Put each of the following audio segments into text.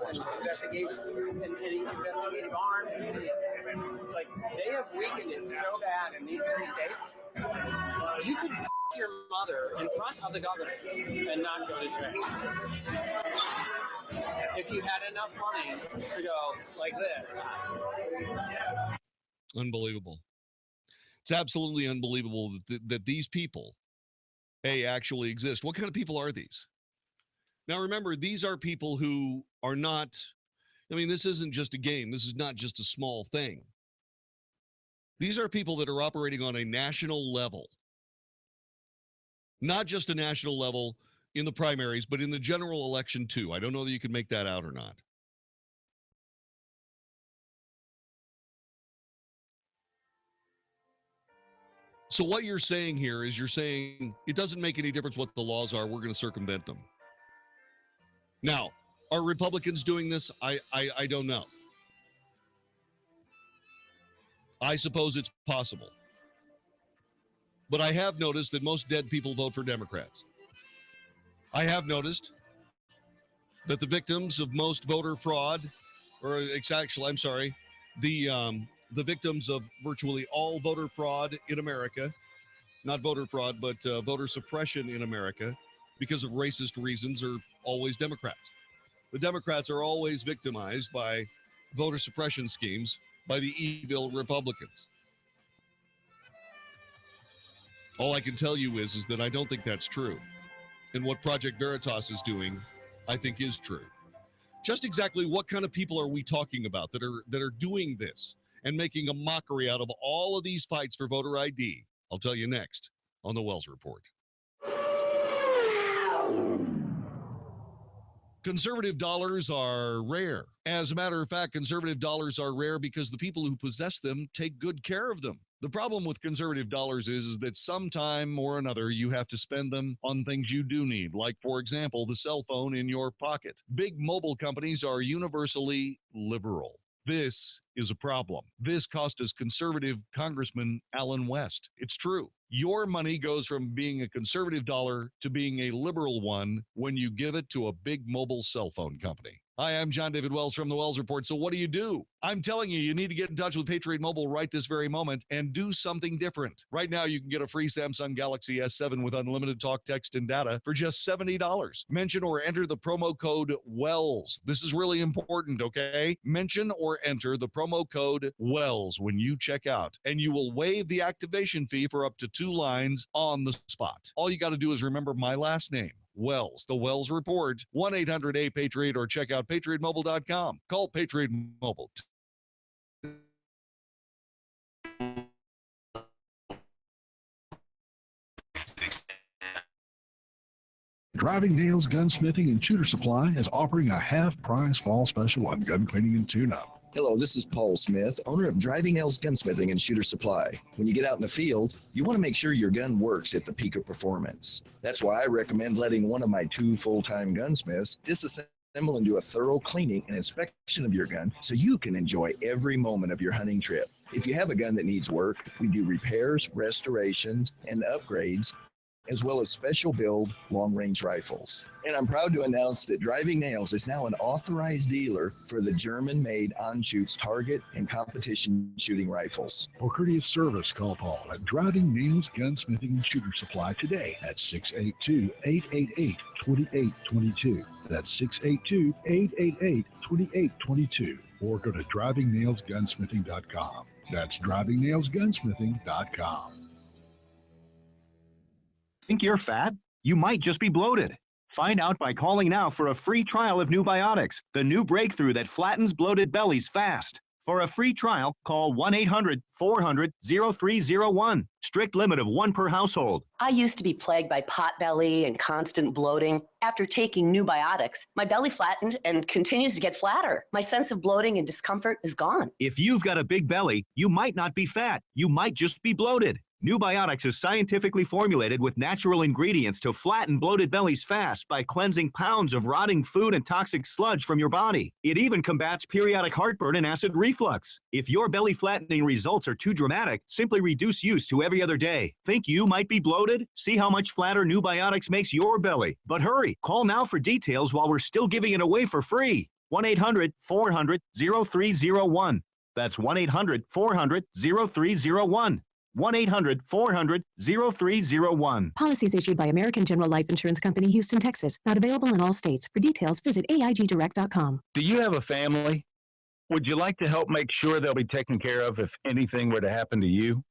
and investigative arms. Like, they have weakened it so bad in these 3 states. You could your mother in front of the governor and not go to jail. If you had enough money to go like this. Unbelievable. It's absolutely unbelievable that these people, actually exist. What kind of people are these? Now, remember, these are people who are not, this isn't just a game. This is not just a small thing. These are people that are operating on a national level. Not just a national level in the primaries, but in the general election, too. I don't know that you can make that out or not. So what you're saying here is you're saying it doesn't make any difference what the laws are. We're going to circumvent them. Now, are Republicans doing this? I don't know. I suppose it's possible. But I have noticed that most dead people vote for Democrats. I have noticed that the victims of most voter fraud, the victims of virtually all voter fraud in America, not voter fraud, but voter suppression in America, because of racist reasons, are always Democrats. The Democrats are always victimized by voter suppression schemes by the evil Republicans. All I can tell you is that I don't think that's true. And what Project Veritas is doing, I think, is true. Just exactly what kind of people are we talking about that are doing this and making a mockery out of all of these fights for voter ID? I'll tell you next on the Wells Report. Conservative dollars are rare. As a matter of fact, conservative dollars are rare because the people who possess them take good care of them. The problem with conservative dollars is that sometime or another you have to spend them on things you do need, like, for example, the cell phone in your pocket. Big mobile companies are universally liberal. This is a problem. This cost us conservative Congressman Allen West. It's true. Your money goes from being a conservative dollar to being a liberal one when you give it to a big mobile cell phone company. Hi, I'm John David Wells from the Wells Report. So what do? I'm telling you, you need to get in touch with Patriot Mobile right this very moment and do something different. Right now, you can get a free Samsung Galaxy S7 with unlimited talk, text, and data for just $70. Mention or enter the promo code WELLS. This is really important, okay? Mention or enter the promo code WELLS when you check out, and you will waive the activation fee for up to 2 lines on the spot. All you got to do is remember my last name. Wells, the Wells Report, 1-800-A-PATRIOT, or check out patriotmobile.com. Call Patriot Mobile. Driving Nails Gunsmithing and Shooter Supply is offering a half-price fall special on gun cleaning and tune-up. Hello, this is Paul Smith, owner of Driving Nails Gunsmithing and Shooter Supply. When you get out in the field, you want to make sure your gun works at the peak of performance. That's why I recommend letting one of my 2 full-time gunsmiths disassemble and do a thorough cleaning and inspection of your gun so you can enjoy every moment of your hunting trip. If you have a gun that needs work, we do repairs, restorations, and upgrades, as well as special build long-range rifles. And I'm proud to announce that Driving Nails is now an authorized dealer for the German-made Anschutz target and competition shooting rifles. For courteous service, call Paul at Driving Nails Gunsmithing and Shooter Supply today at 682-888-2822. That's 682-888-2822. Or go to drivingnailsgunsmithing.com. That's drivingnailsgunsmithing.com. Think you're fat? You might just be bloated. Find out by calling now for a free trial of New Biotics, the new breakthrough that flattens bloated bellies fast. For a free trial, call 1-800-400-0301. Strict limit of 1 per household. I used to be plagued by pot belly and constant bloating. After taking New Biotics, my belly flattened and continues to get flatter. My sense of bloating and discomfort is gone. If you've got a big belly, you might not be fat. You might just be bloated. New Biotics is scientifically formulated with natural ingredients to flatten bloated bellies fast by cleansing pounds of rotting food and toxic sludge from your body. It even combats periodic heartburn and acid reflux. If your belly flattening results are too dramatic, simply reduce use to every other day. Think you might be bloated? See how much flatter New Biotics makes your belly. But hurry, call now for details while we're still giving it away for free. 1-800-400-0301. That's 1-800-400-0301. 1-800-400-0301. Policies issued by American General Life Insurance Company, Houston, Texas. Not available in all states. For details, visit AIGdirect.com. Do you have a family? Would you like to help make sure they'll be taken care of if anything were to happen to you?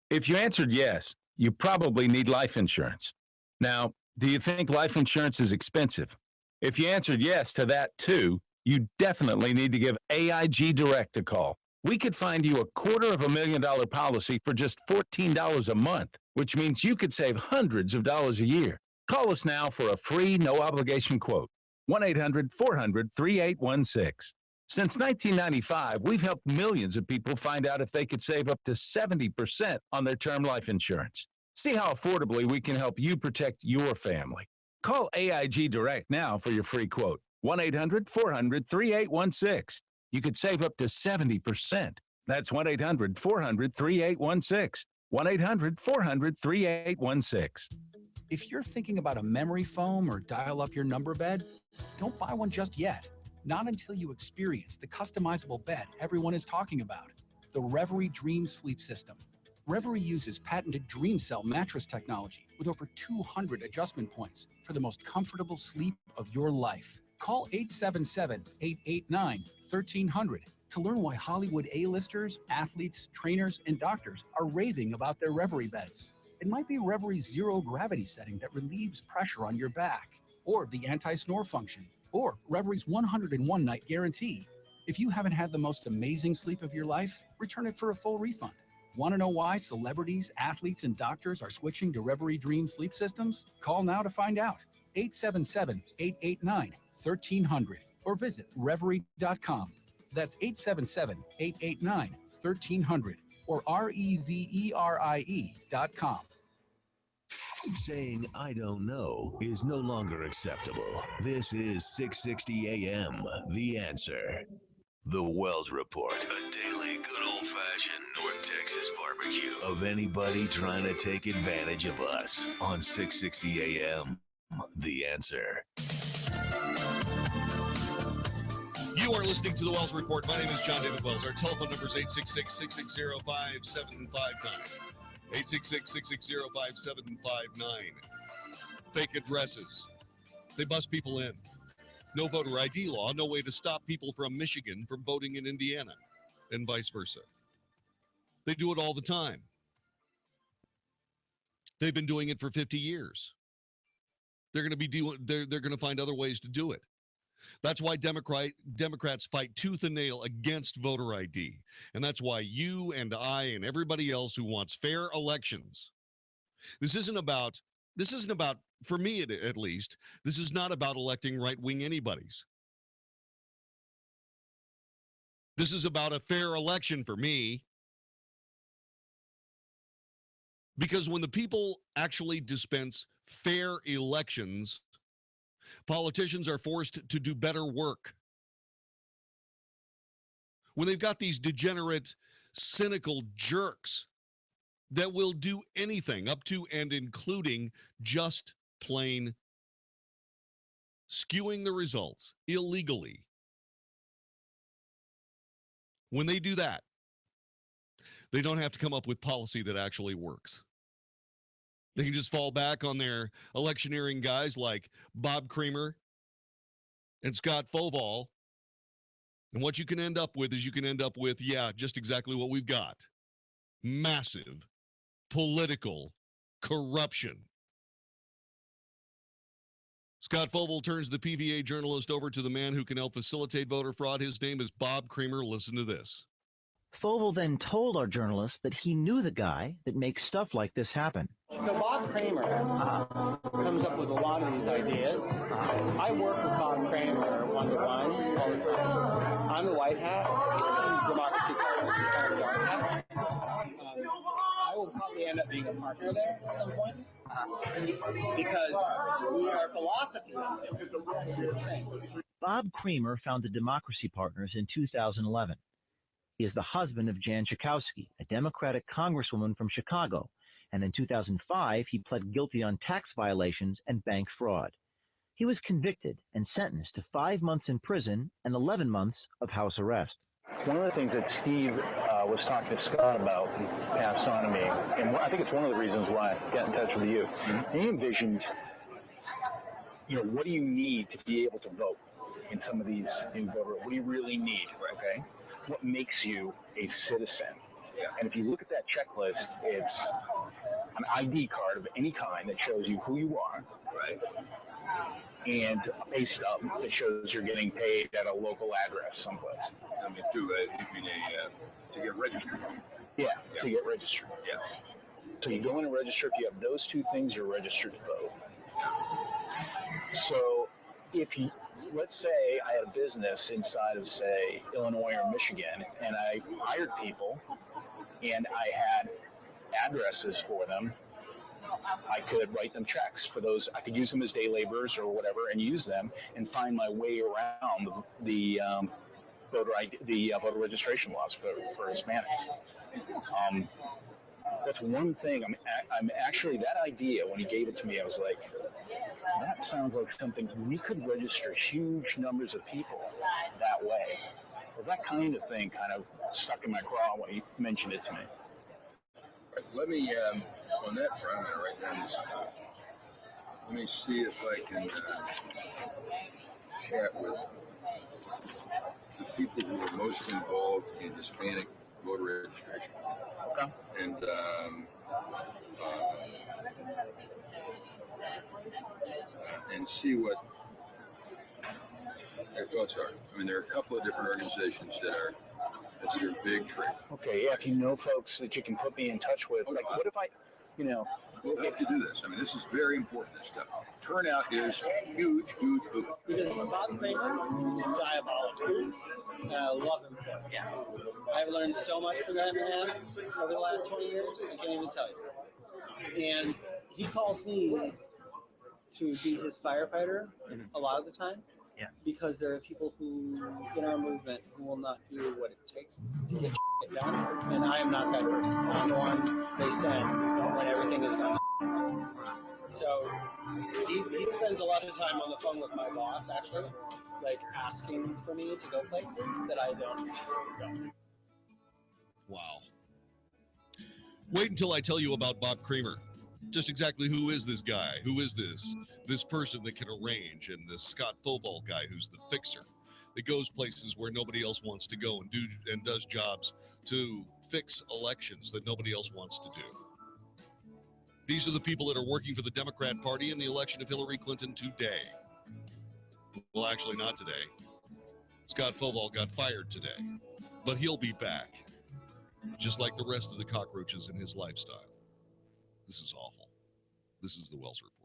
If you answered yes, you probably need life insurance. Now, do you think life insurance is expensive? If you answered yes to that too, you definitely need to give AIG Direct a call. We could find you a $250,000 policy for just $14 a month, which means you could save hundreds of dollars a year. Call us now for a free, no-obligation quote. 1-800-400-3816. Since 1995, we've helped millions of people find out if they could save up to 70% on their term life insurance. See how affordably we can help you protect your family. Call AIG Direct now for your free quote. 1-800-400-3816. You could save up to 70%. That's 1-800-400-3816. 1-800-400-3816. If you're thinking about a memory foam or dial-up your number bed, don't buy one just yet. Not until you experience the customizable bed everyone is talking about, the Reverie Dream Sleep System. Reverie uses patented Dream Cell mattress technology with over 200 adjustment points for the most comfortable sleep of your life. Call 877-889-1300 to learn why Hollywood A-listers, athletes, trainers, and doctors are raving about their Reverie beds. It might be Reverie's zero gravity setting that relieves pressure on your back, or the anti-snore function, or Reverie's 101 night guarantee. If you haven't had the most amazing sleep of your life, return it for a full refund. Want to know why celebrities, athletes, and doctors are switching to Reverie Dream Sleep Systems? Call now to find out. 877-889-1300 or visit Reverie.com. That's 877-889-1300 or REVERIE.com. Saying I don't know is no longer acceptable. This is 660 AM, The Answer. The Wells Report, a daily good old-fashioned North Texas barbecue of anybody trying to take advantage of us on 660 AM, The Answer. You are listening to The Wells Report. My name is John David Wells. Our telephone number is 866-660-5759. 866-660-5759. Fake addresses. They bust people in. No voter ID law, no way to stop people from Michigan from voting in Indiana, and vice versa. They do it all the time. They've been doing it for 50 years. They're going to find other ways to do it. That's why Democrats fight tooth and nail against voter ID. And that's why you and I and everybody else who wants fair elections. This isn't about, for me at least, this is not about electing right-wing anybody's. This is about a fair election for me. Because when the people actually dispense fair elections, politicians are forced to do better work. When they've got these degenerate, cynical jerks that will do anything up to and including just plain skewing the results illegally. When they do that, they don't have to come up with policy that actually works. They can just fall back on their electioneering guys like Bob Creamer and Scott Foval. And what you can end up with is just exactly what we've got. Massive political corruption. Scott Foval turns the PVA journalist over to the man who can help facilitate voter fraud. His name is Bob Creamer. Listen to this. Foval then told our journalist that he knew the guy that makes stuff like this happen. So Bob Creamer comes up with a lot of these ideas. I work with Bob Creamer one-to-one all the time. I'm the white hat. Democracy Partners is kind of the dark hat. I will probably end up being a partner there at some point. Because our philosophy is the same. Bob Creamer founded Democracy Partners in 2011. He is the husband of Jan Schakowsky, a Democratic congresswoman from Chicago, and in 2005 he pled guilty on tax violations and bank fraud. He was convicted and sentenced to 5 months in prison and 11 months of house arrest. One of the things that Steve was talking to Scott about and passed on to me, and I think it's one of the reasons why I got in touch with you, he envisioned, what do you need to be able to vote in some of these new voter? What do you really need, okay? What makes you a citizen? And if you look at that checklist, it's an ID card of any kind that shows you who you are, right? And a pay stub that shows you're getting paid at a local address someplace. I mean, to get registered. Yeah, to get registered. Yeah. So you go in and register. If you have those two things, you're registered to vote. So if you, let's say I had a business inside of, say, Illinois or Michigan, and I hired people, and I had addresses for them, I could write them checks for those. I could use them as day laborers or whatever, and use them and find my way around the voter registration laws for Hispanics. That's one thing. I'm actually, that idea, when he gave it to me, I was like, that sounds like something we could register huge numbers of people that way. Well, that kind of thing kind of stuck in my craw when he mentioned it to me. Right, let me, on that front, I'm going to write down this. Let me see if I can chat with the people who are most involved in Hispanic voter registration. Okay. And see what their thoughts are. I mean, there are a couple of different organizations that's their big trade. Okay, yeah, if you know folks that you can put me in touch with, like, what if I, We'll have to do this. I mean, this is very important, this stuff. Turnout is huge. Because Bob Kramer is diabolical. I love him for it. Yeah. I've learned so much from that man over the last 20 years, I can't even tell you. And he calls me to be his firefighter a lot of the time. Yeah. Because there are people who, in our movement, who will not do what it takes to get shit done. And I am not that person. I'm the one they send when everything is going. So he spends a lot of time on the phone with my boss, actually, like asking for me to go places that I don't go. Wow. Wait until I tell you about Bob Kramer. Just exactly who is this guy? Who is this person that can arrange? And this Scott Foval guy who's the fixer that goes places where nobody else wants to go and does jobs to fix elections that nobody else wants to do. These are the people that are working for the Democrat Party in the election of Hillary Clinton today. Well, actually not today. Scott Foval got fired today, but he'll be back, just like the rest of the cockroaches in his lifestyle. This is awful. This is the Wells Report.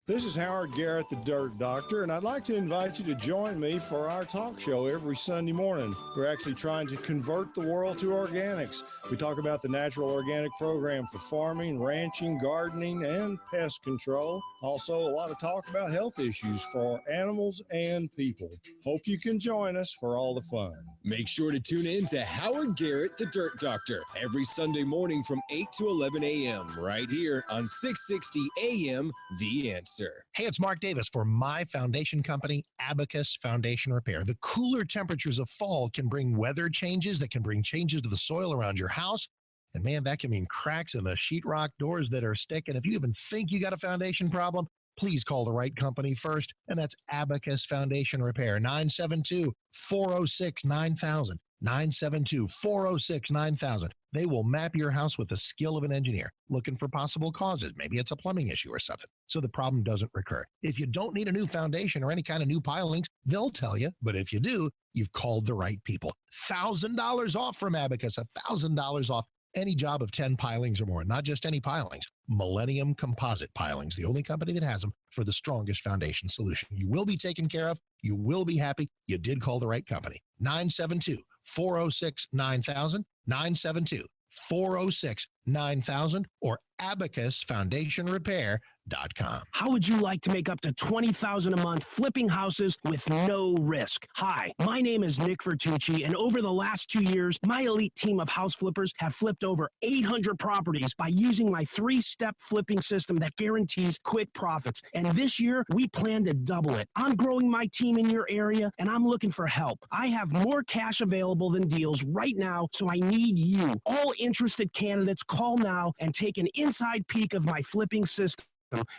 This is Howard Garrett, the Dirt Doctor, and I'd like to invite you to join me for our talk show every Sunday morning. We're actually trying to convert the world to organics. We talk about the natural organic program for farming, ranching, gardening, and pest control. Also, a lot of talk about health issues for animals and people. Hope you can join us for all the fun. Make sure to tune in to Howard Garrett, the Dirt Doctor, every Sunday morning from 8 to 11 a.m. right here on 660 a.m. The Answer. Hey, it's Mark Davis for my foundation company, Abacus Foundation Repair. The cooler temperatures of fall can bring weather changes that can bring changes to the soil around your house. And man, that can mean cracks in the sheetrock doors that are sticking. If you even think you got a foundation problem, please call the right company first. And that's Abacus Foundation Repair, 972-406-9000. 972-406-9000. They will map your house with the skill of an engineer, looking for possible causes. Maybe it's a plumbing issue or something, so the problem doesn't recur. If you don't need a new foundation or any kind of new pilings, they'll tell you. But if you do, you've called the right people. $1,000 off from Abacus, $1,000 off any job of 10 pilings or more. Not just any pilings, Millennium Composite Pilings, the only company that has them for the strongest foundation solution. You will be taken care of. You will be happy. You did call the right company. 972-406-9000, 972-406-9000. 9000 or abacusfoundationrepair.com. How would you like to make up to $20,000 a month flipping houses with no risk? Hi, my name is Nick Vertucci, and over the last 2 years, my elite team of house flippers have flipped over 800 properties by using my 3-step flipping system that guarantees quick profits. And this year, we plan to double it. I'm growing my team in your area, and I'm looking for help. I have more cash available than deals right now, so I need you. All interested candidates, call now and take an inside peek of my flipping system.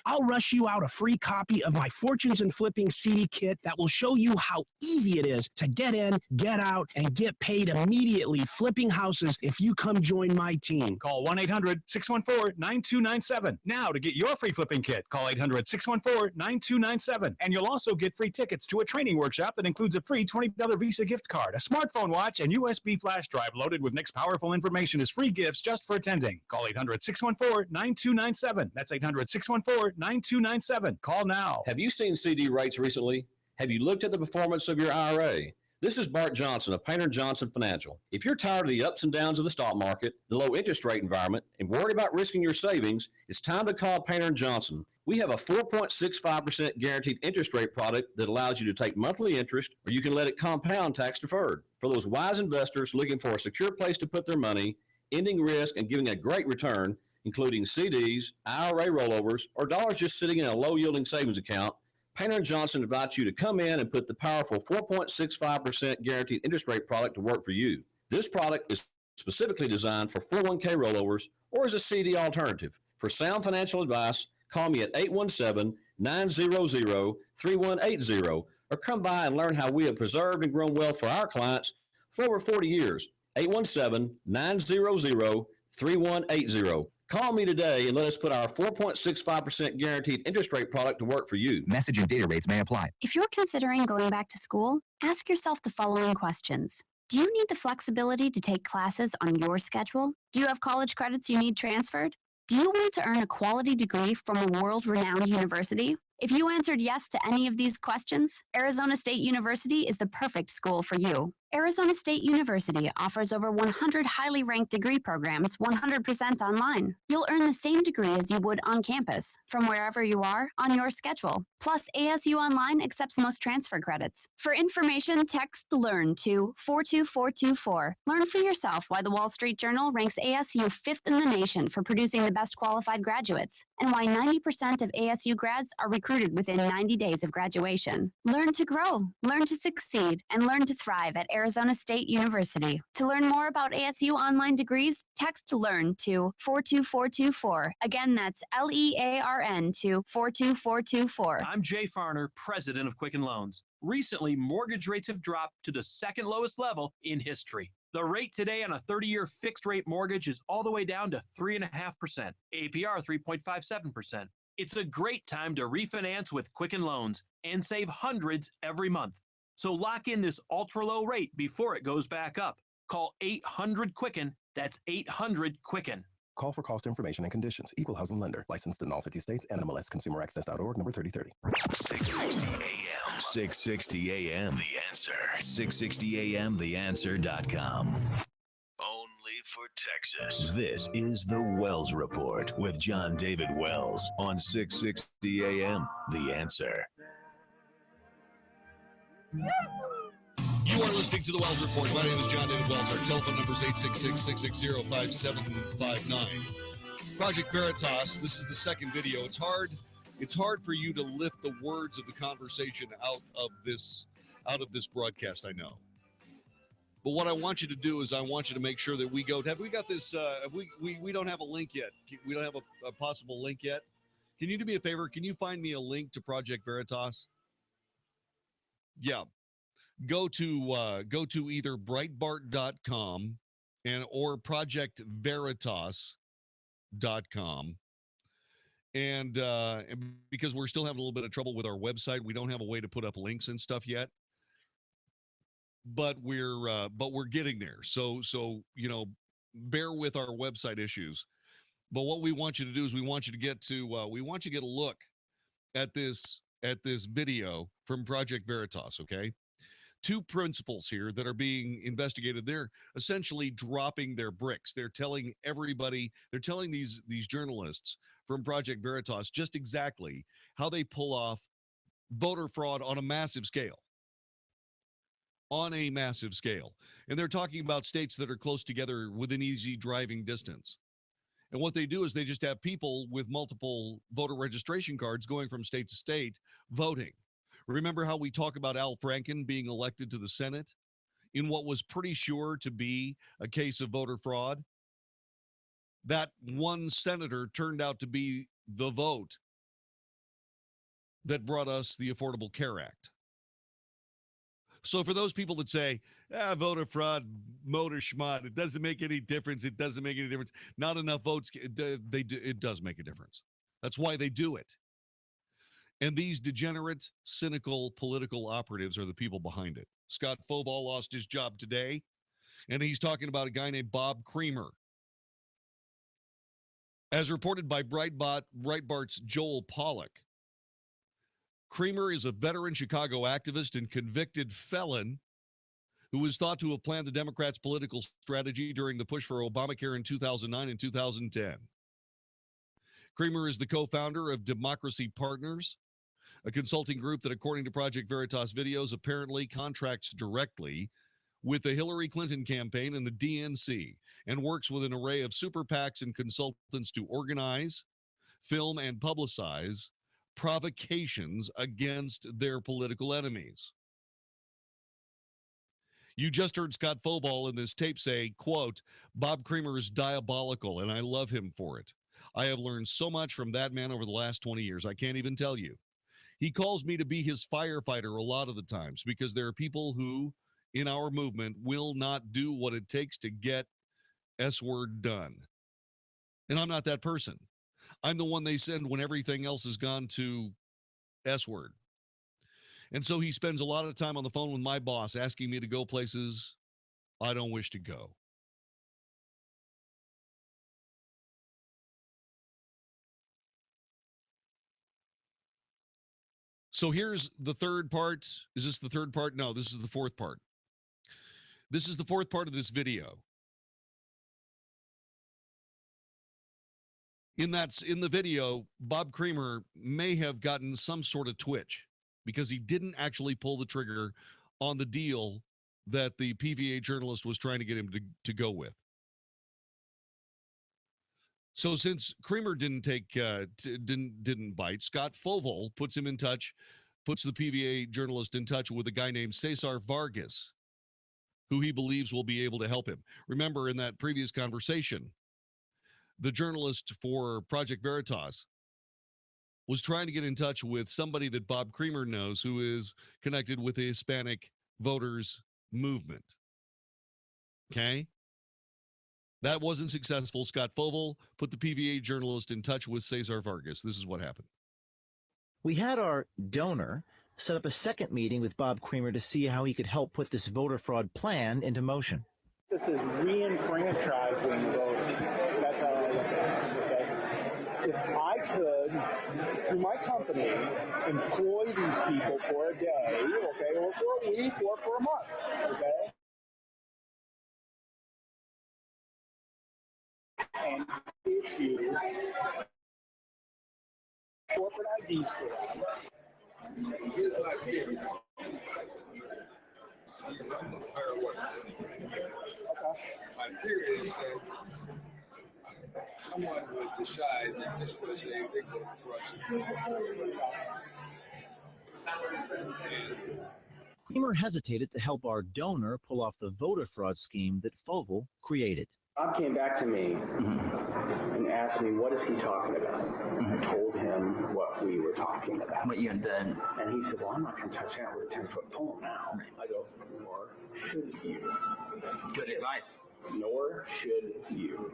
I'll rush you out a free copy of my Fortunes and Flipping CD kit that will show you how easy it is to get in, get out, and get paid immediately flipping houses if you come join my team. Call 1-800-614-9297 now to get your free flipping kit. Call 800-614-9297. And you'll also get free tickets to a training workshop that includes a free $20 Visa gift card, a smartphone watch, and USB flash drive loaded with Nick's powerful information as free gifts just for attending. Call 800-614-9297. That's 800-614-9297. Call now. Have you seen CD rates recently? Have you looked at the performance of your IRA? This is Bart Johnson of Painter Johnson Financial. If you're tired of the ups and downs of the stock market, the low interest rate environment, and worried about risking your savings, it's time to call Painter Johnson. We have a 4.65% guaranteed interest rate product that allows you to take monthly interest, or you can let it compound tax deferred. For those wise investors looking for a secure place to put their money, ending risk and giving a great return, including CDs, IRA rollovers, or dollars just sitting in a low-yielding savings account, Painter & Johnson invites you to come in and put the powerful 4.65% guaranteed interest rate product to work for you. This product is specifically designed for 401k rollovers or as a CD alternative. For sound financial advice, call me at 817-900-3180 or come by and learn how we have preserved and grown wealth for our clients for over 40 years. 817-900-3180. Call me today and let us put our 4.65% guaranteed interest rate product to work for you. Message and data rates may apply. If you're considering going back to school, ask yourself the following questions. Do you need the flexibility to take classes on your schedule? Do you have college credits you need transferred? Do you want to earn a quality degree from a world-renowned university? If you answered yes to any of these questions, Arizona State University is the perfect school for you. Arizona State University offers over 100 highly ranked degree programs 100% online. You'll earn the same degree as you would on campus, from wherever you are, on your schedule. Plus, ASU Online accepts most transfer credits. For information, text LEARN to 42424. Learn for yourself why the Wall Street Journal ranks ASU 5th in the nation for producing the best qualified graduates, and why 90% of ASU grads are recruited within 90 days of graduation. Learn to grow, learn to succeed, and learn to thrive at Arizona State University. To learn more about ASU online degrees, text LEARN to 42424. Again, that's LEARN to 42424. I'm Jay Farner, president of Quicken Loans. Recently, mortgage rates have dropped to the second lowest level in history. The rate today on a 30-year fixed-rate mortgage is all the way down to 3.5%, APR 3.57%. It's a great time to refinance with Quicken Loans and save hundreds every month. So lock in this ultra-low rate before it goes back up. Call 800-QUICKEN. That's 800-QUICKEN. Call for cost information and conditions. Equal housing lender. Licensed in all 50 states. NMLS ConsumerAccess.org. Number 3030. 660 AM. 660 AM. The Answer. 660 AM. TheAnswer.com. Only for Texas. This is the Wells Report with John David Wells on 660 AM. The Answer. You are listening to the Wells Report. My name is John David Wells. Our telephone number is 866-660-5759. Project Veritas, this is the second video. It's hard for you to lift the words of the conversation out of this broadcast, I know. But what I want you to do is I want you to make sure that we go. Have we got this? We don't have a link yet. We don't have a possible link yet. Can you do me a favor? Can you find me a link to Project Veritas? Yeah. Go to either Breitbart.com or ProjectVeritas.com. And because we're still having a little bit of trouble with our website, we don't have a way to put up links and stuff yet. But we're getting there. So bear with our website issues. But what we want you to do is we want you to get a look at this video from Project Veritas, okay? two principals here that are being investigated. They're essentially dropping their bricks. They're telling everybody, they're telling these journalists from Project Veritas just exactly how they pull off voter fraud on a massive scale. On a massive scale. And they're talking about states that are close together within easy driving distance. And what they do is they just have people with multiple voter registration cards going from state to state voting. Remember how we talk about Al Franken being elected to the Senate in what was pretty sure to be a case of voter fraud? That one senator turned out to be the vote that brought us the Affordable Care Act. So for those people that say, voter fraud, motor schmod, it doesn't make any difference. It doesn't make any difference. Not enough votes. It does make a difference. That's why they do it. And these degenerate, cynical political operatives are the people behind it. Scott Foball lost his job today, and he's talking about a guy named Bob Creamer. As reported by Breitbart's Joel Pollack, Creamer is a veteran Chicago activist and convicted felon who was thought to have planned the Democrats' political strategy during the push for Obamacare in 2009 and 2010. Creamer is the co-founder of Democracy Partners, a consulting group that, according to Project Veritas videos, apparently contracts directly with the Hillary Clinton campaign and the DNC and works with an array of super PACs and consultants to organize, film, and publicize provocations against their political enemies. You just heard Scott Foball in this tape say, quote, Bob Creamer is diabolical, and I love him for it. I have learned so much from that man over the last 20 years. I can't even tell you. He calls me to be his firefighter a lot of the times because there are people who, in our movement, will not do what it takes to get S-word done. And I'm not that person. I'm the one they send when everything else has gone to S-word. And so he spends a lot of time on the phone with my boss asking me to go places I don't wish to go. So here's the third part. Is this the third part? No, this is the fourth part. This is the fourth part of this video. In the video, Bob Creamer may have gotten some sort of twitch because he didn't actually pull the trigger on the deal that the PVA journalist was trying to get him to go with. So since Creamer didn't bite, Scott Foball puts the PVA journalist in touch with a guy named Cesar Vargas, who he believes will be able to help him. Remember, in that previous conversation, the journalist for Project Veritas was trying to get in touch with somebody that Bob Creamer knows who is connected with the Hispanic voters movement. Okay? That wasn't successful. Scott Foball put the PVA journalist in touch with Cesar Vargas. This is what happened. We had our donor set up a second meeting with Bob Creamer to see how he could help put this voter fraud plan into motion. This is re-enfranchising voters. That's how I look at it, okay? If I could, through my company, employ these people for a day, okay, or for a week, or for a month, okay? And issue corporate IDs for them. My theory is that someone would decide that this was a big corruption. Creamer hesitated to help our donor pull off the voter fraud scheme that Foball created. Bob came back to me and asked me, what is he talking about? I told him what we were talking about. What you had done. And he said, well, I'm not going to touch that with a 10-foot pole now. I go, nor should you. Good advice. Nor should you.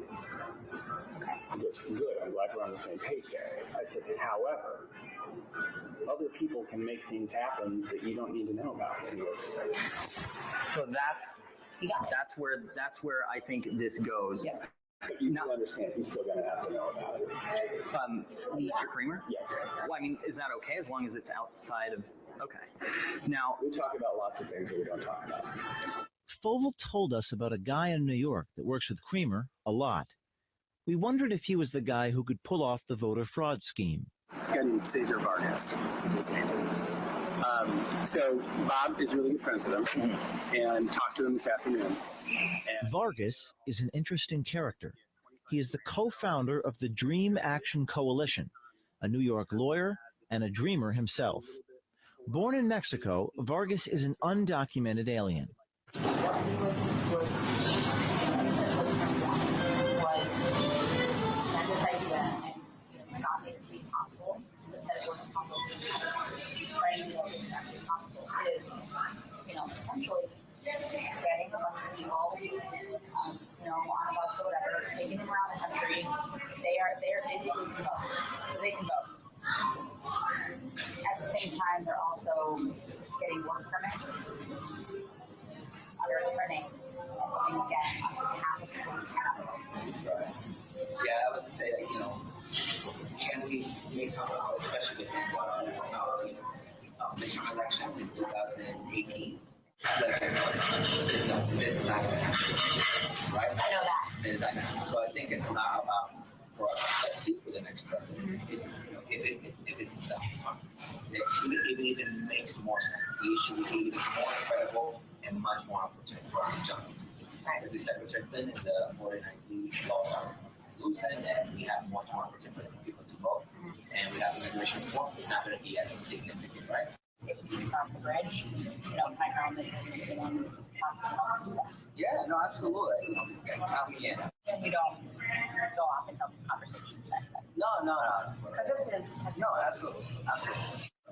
He goes, good, I'm glad we're on the same page there. I said, however, other people can make things happen that you don't need to know about. And he goes, so that's where I think this goes. Yeah. But you now understand he's still going to have to know about it. Mr. Creamer? Yes. Well, I mean, is that okay as long as it's outside Okay. Now, we talk about lots of things that we don't talk about. Foval told us about a guy in New York that works with Creamer a lot. We wondered if he was the guy who could pull off the voter fraud scheme. This guy named Cesar Vargas is his name. So Bob is really good friends with him and talked to him this afternoon. Vargas is an interesting character. He is the co-founder of the Dream Action Coalition, a New York lawyer and a dreamer himself. Born in Mexico, Vargas is an undocumented alien. Essentially getting a bunch of people, on a bus or whatever, taking them around the country. They're basically can vote, so they can vote. At the same time, they're also getting work permits under a different name, and looking at half of people who cannot vote. Right. Yeah, I was to say, can we make something, especially with midterm elections in 2018? This night, right? I know that. So I think it's not about for us. Let's see for the next president. It's, if it even makes more sense, the issue would be even more credible and much more opportunity for us to jump into this. Right. If the Secretary Clinton and the voting ID laws are loosened, and we have much more opportunity for people to vote, and we have immigration reform, it's not going to be as significant, right? If you off the bridge, my family is Yeah, no, absolutely. Count me in. And we don't go off until this conversation is set. No. Because this is no, absolutely.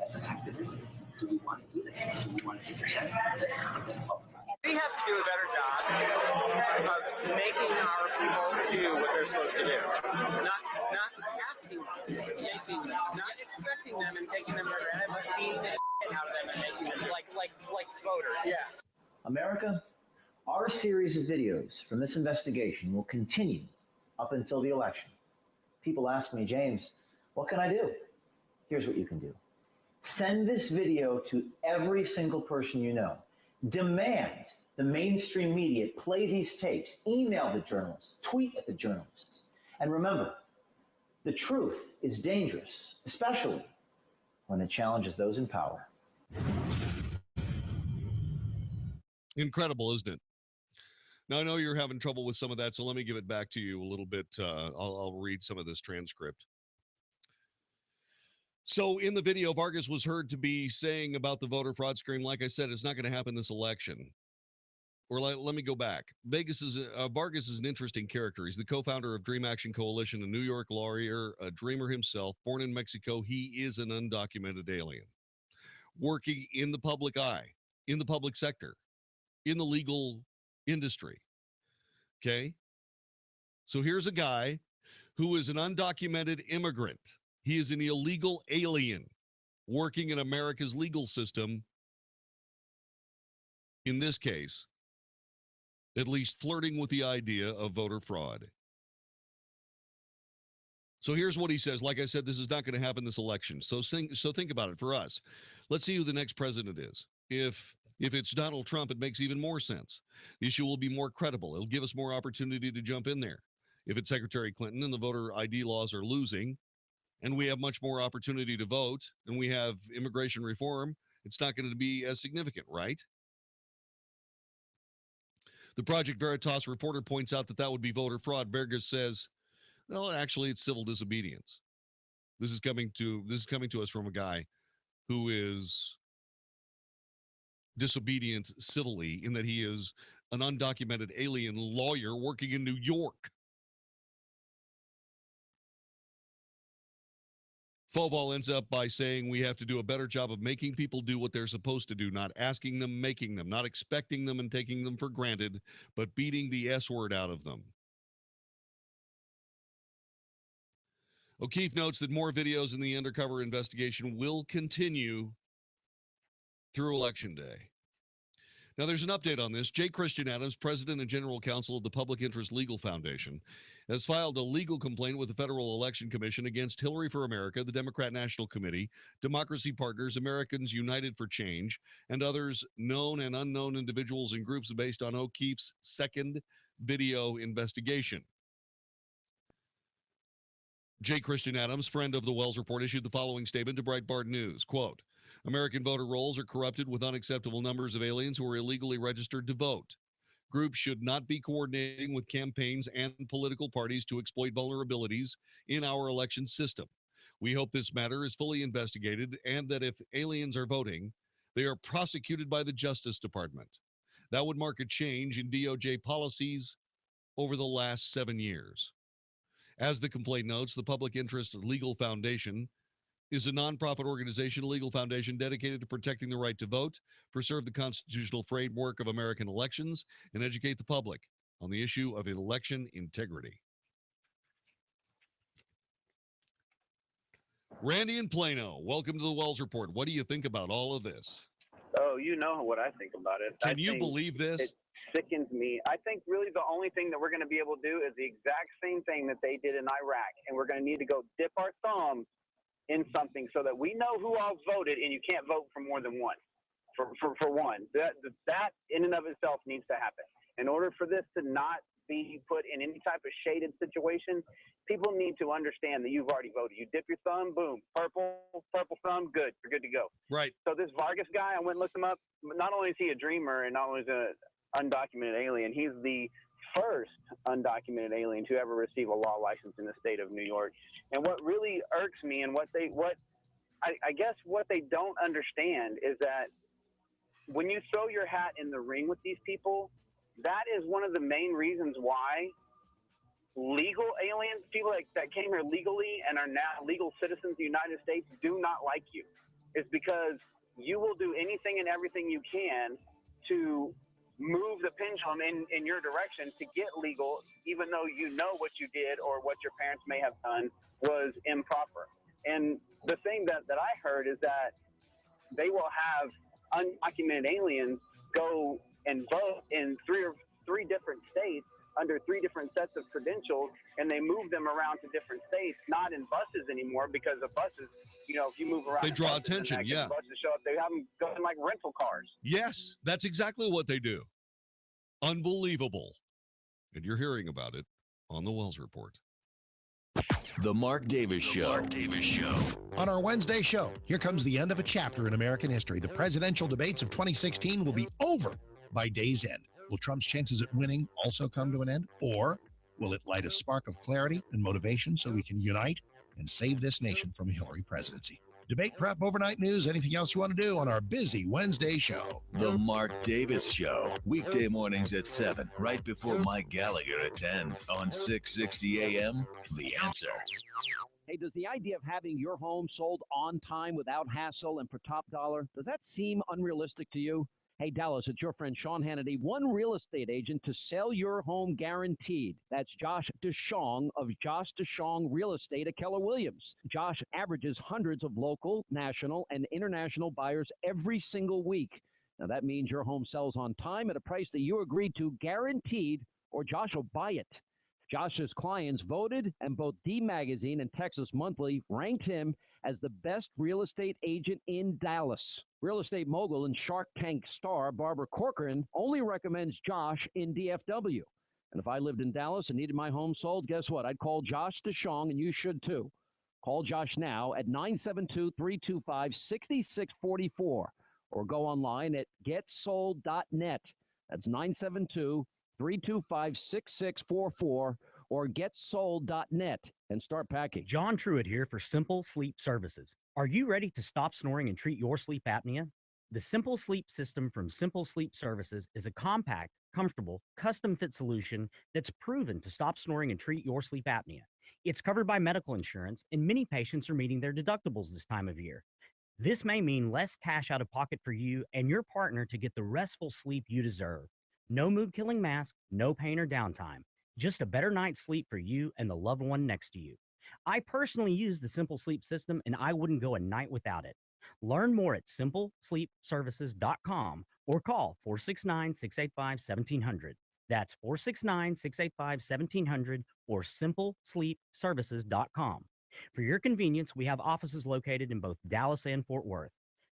As an activist, do we want to do this? Do we want to take a chance? Let's talk about it. We have to do a better job of making our people do what they're supposed to do. Not asking them, not expecting them and taking them for granted, but beating the shit out of them and making them like voters. Yeah. America, our series of videos from this investigation will continue up until the election. People ask me, James, what can I do? Here's what you can do. Send this video to every single person you know. Demand the mainstream media play these tapes, email the journalists, tweet at the journalists. And remember, the truth is dangerous, especially when it challenges those in power. Incredible, isn't it? Now, I know you're having trouble with some of that, so let me give it back to you a little bit. I'll read some of this transcript. So in the video, Vargas was heard to be saying about the voter fraud scheme, like I said, it's not going to happen this election. Or let me go back. Vargas is an interesting character. He's the co-founder of Dream Action Coalition, a New York lawyer, a dreamer himself, born in Mexico. He is an undocumented alien, working in the public eye, in the public sector, in the legal industry. Okay? So here's a guy who is an undocumented immigrant. He is an illegal alien working in America's legal system. In this case, at least flirting with the idea of voter fraud. So here's what he says. Like I said, this is not going to happen this election. So think about it for us. Let's see who the next president is. If it's Donald Trump, it makes even more sense. The issue will be more credible. It'll give us more opportunity to jump in there. If it's Secretary Clinton and the voter ID laws are losing, and we have much more opportunity to vote, and we have immigration reform, it's not going to be as significant, right? The Project Veritas reporter points out that would be voter fraud. Vargas says, well, actually, it's civil disobedience. This is coming to us from a guy who is disobedient civilly in that he is an undocumented alien lawyer working in New York. Foval ends up by saying we have to do a better job of making people do what they're supposed to do, not asking them, making them, not expecting them and taking them for granted, but beating the S word out of them. O'Keefe notes that more videos in the undercover investigation will continue through Election Day. Now, there's an update on this. J. Christian Adams, president and general counsel of the Public Interest Legal Foundation, has filed a legal complaint with the Federal Election Commission against Hillary for America, the Democrat National Committee, Democracy Partners, Americans United for Change, and others known and unknown individuals and groups based on O'Keefe's second video investigation. J. Christian Adams, friend of the Wells Report, issued the following statement to Breitbart News, quote, American voter rolls are corrupted with unacceptable numbers of aliens who are illegally registered to vote. Groups should not be coordinating with campaigns and political parties to exploit vulnerabilities in our election system. We hope this matter is fully investigated and that if aliens are voting, they are prosecuted by the Justice Department. That would mark a change in DOJ policies over the last 7 years. As the complaint notes, the Public Interest Legal Foundation is a nonprofit organization, a legal foundation dedicated to protecting the right to vote, preserve the constitutional framework of American elections, and educate the public on the issue of election integrity. Randy in Plano, welcome to the Wells Report. What do you think about all of this? Oh, you know what I think about it. Can you believe this? It sickens me. I think really the only thing that we're going to be able to do is the exact same thing that they did in Iraq, and we're going to need to go dip our thumbs in something so that we know who all voted, and you can't vote for more than one. For one, that in and of itself needs to happen. In order for this to not be put in any type of shaded situation, people need to understand that you've already voted. You dip your thumb, boom, purple thumb, good, you're good to go. Right. So this Vargas guy, I went and looked him up. Not only is he a dreamer and not only is he an undocumented alien, he's the first undocumented alien to ever receive a law license in the state of New York. And what really irks me and I guess what they don't understand is that when you throw your hat in the ring with these people, that is one of the main reasons why legal aliens, people that came here legally and are now legal citizens of the United States, do not like you. It's because you will do anything and everything you can to move the pendulum in your direction to get legal, even though you know what you did or what your parents may have done was improper. And the thing that I heard is that they will have undocumented aliens go and vote in three different states under three different sets of credentials, and they move them around to different states, not in buses anymore, because the buses, if you move around, they draw attention. Yeah, buses show up. They have them going like rental cars. Yes, that's exactly what they do. Unbelievable. And you're hearing about it on the Wells Report. The Mark Davis Show. On our Wednesday show, here comes the end of a chapter in American history. The presidential debates of 2016 will be over by day's end. Will Trump's chances at winning also come to an end? Or will it light a spark of clarity and motivation so we can unite and save this nation from a Hillary presidency? Debate prep, overnight news, anything else you want to do on our busy Wednesday show. The Mark Davis Show. Weekday mornings at 7, right before Mike Gallagher at 10 on 660 AM. The Answer. Hey, does the idea of having your home sold on time without hassle and for top dollar, does that seem unrealistic to you? Hey, Dallas, it's your friend Sean Hannity, one real estate agent to sell your home guaranteed. That's Josh DeShong of Josh DeShong Real Estate at Keller Williams. Josh averages hundreds of local, national, and international buyers every single week. Now, that means your home sells on time at a price that you agreed to, guaranteed, or Josh will buy it. Josh's clients voted, and both D Magazine and Texas Monthly ranked him as the best real estate agent in Dallas. Real estate mogul and Shark Tank star Barbara Corcoran only recommends Josh in DFW. And if I lived in Dallas and needed my home sold, guess what? I'd call Josh DeShong, and you should too. Call Josh now at 972-325-6644 or go online at getsold.net. That's 972-325-6644 or getsold.net and start packing. John Truitt here for Simple Sleep Services. Are you ready to stop snoring and treat your sleep apnea? The Simple Sleep system from Simple Sleep Services is a compact, comfortable, custom-fit solution that's proven to stop snoring and treat your sleep apnea. It's covered by medical insurance, and many patients are meeting their deductibles this time of year. This may mean less cash out of pocket for you and your partner to get the restful sleep you deserve. No mood-killing mask, no pain or downtime. Just a better night's sleep for you and the loved one next to you. I personally use the Simple Sleep system, and I wouldn't go a night without it. Learn more at simplesleepservices.com or call 469-685-1700. That's 469-685-1700 or simplesleepservices.com. For your convenience, we have offices located in both Dallas and Fort Worth.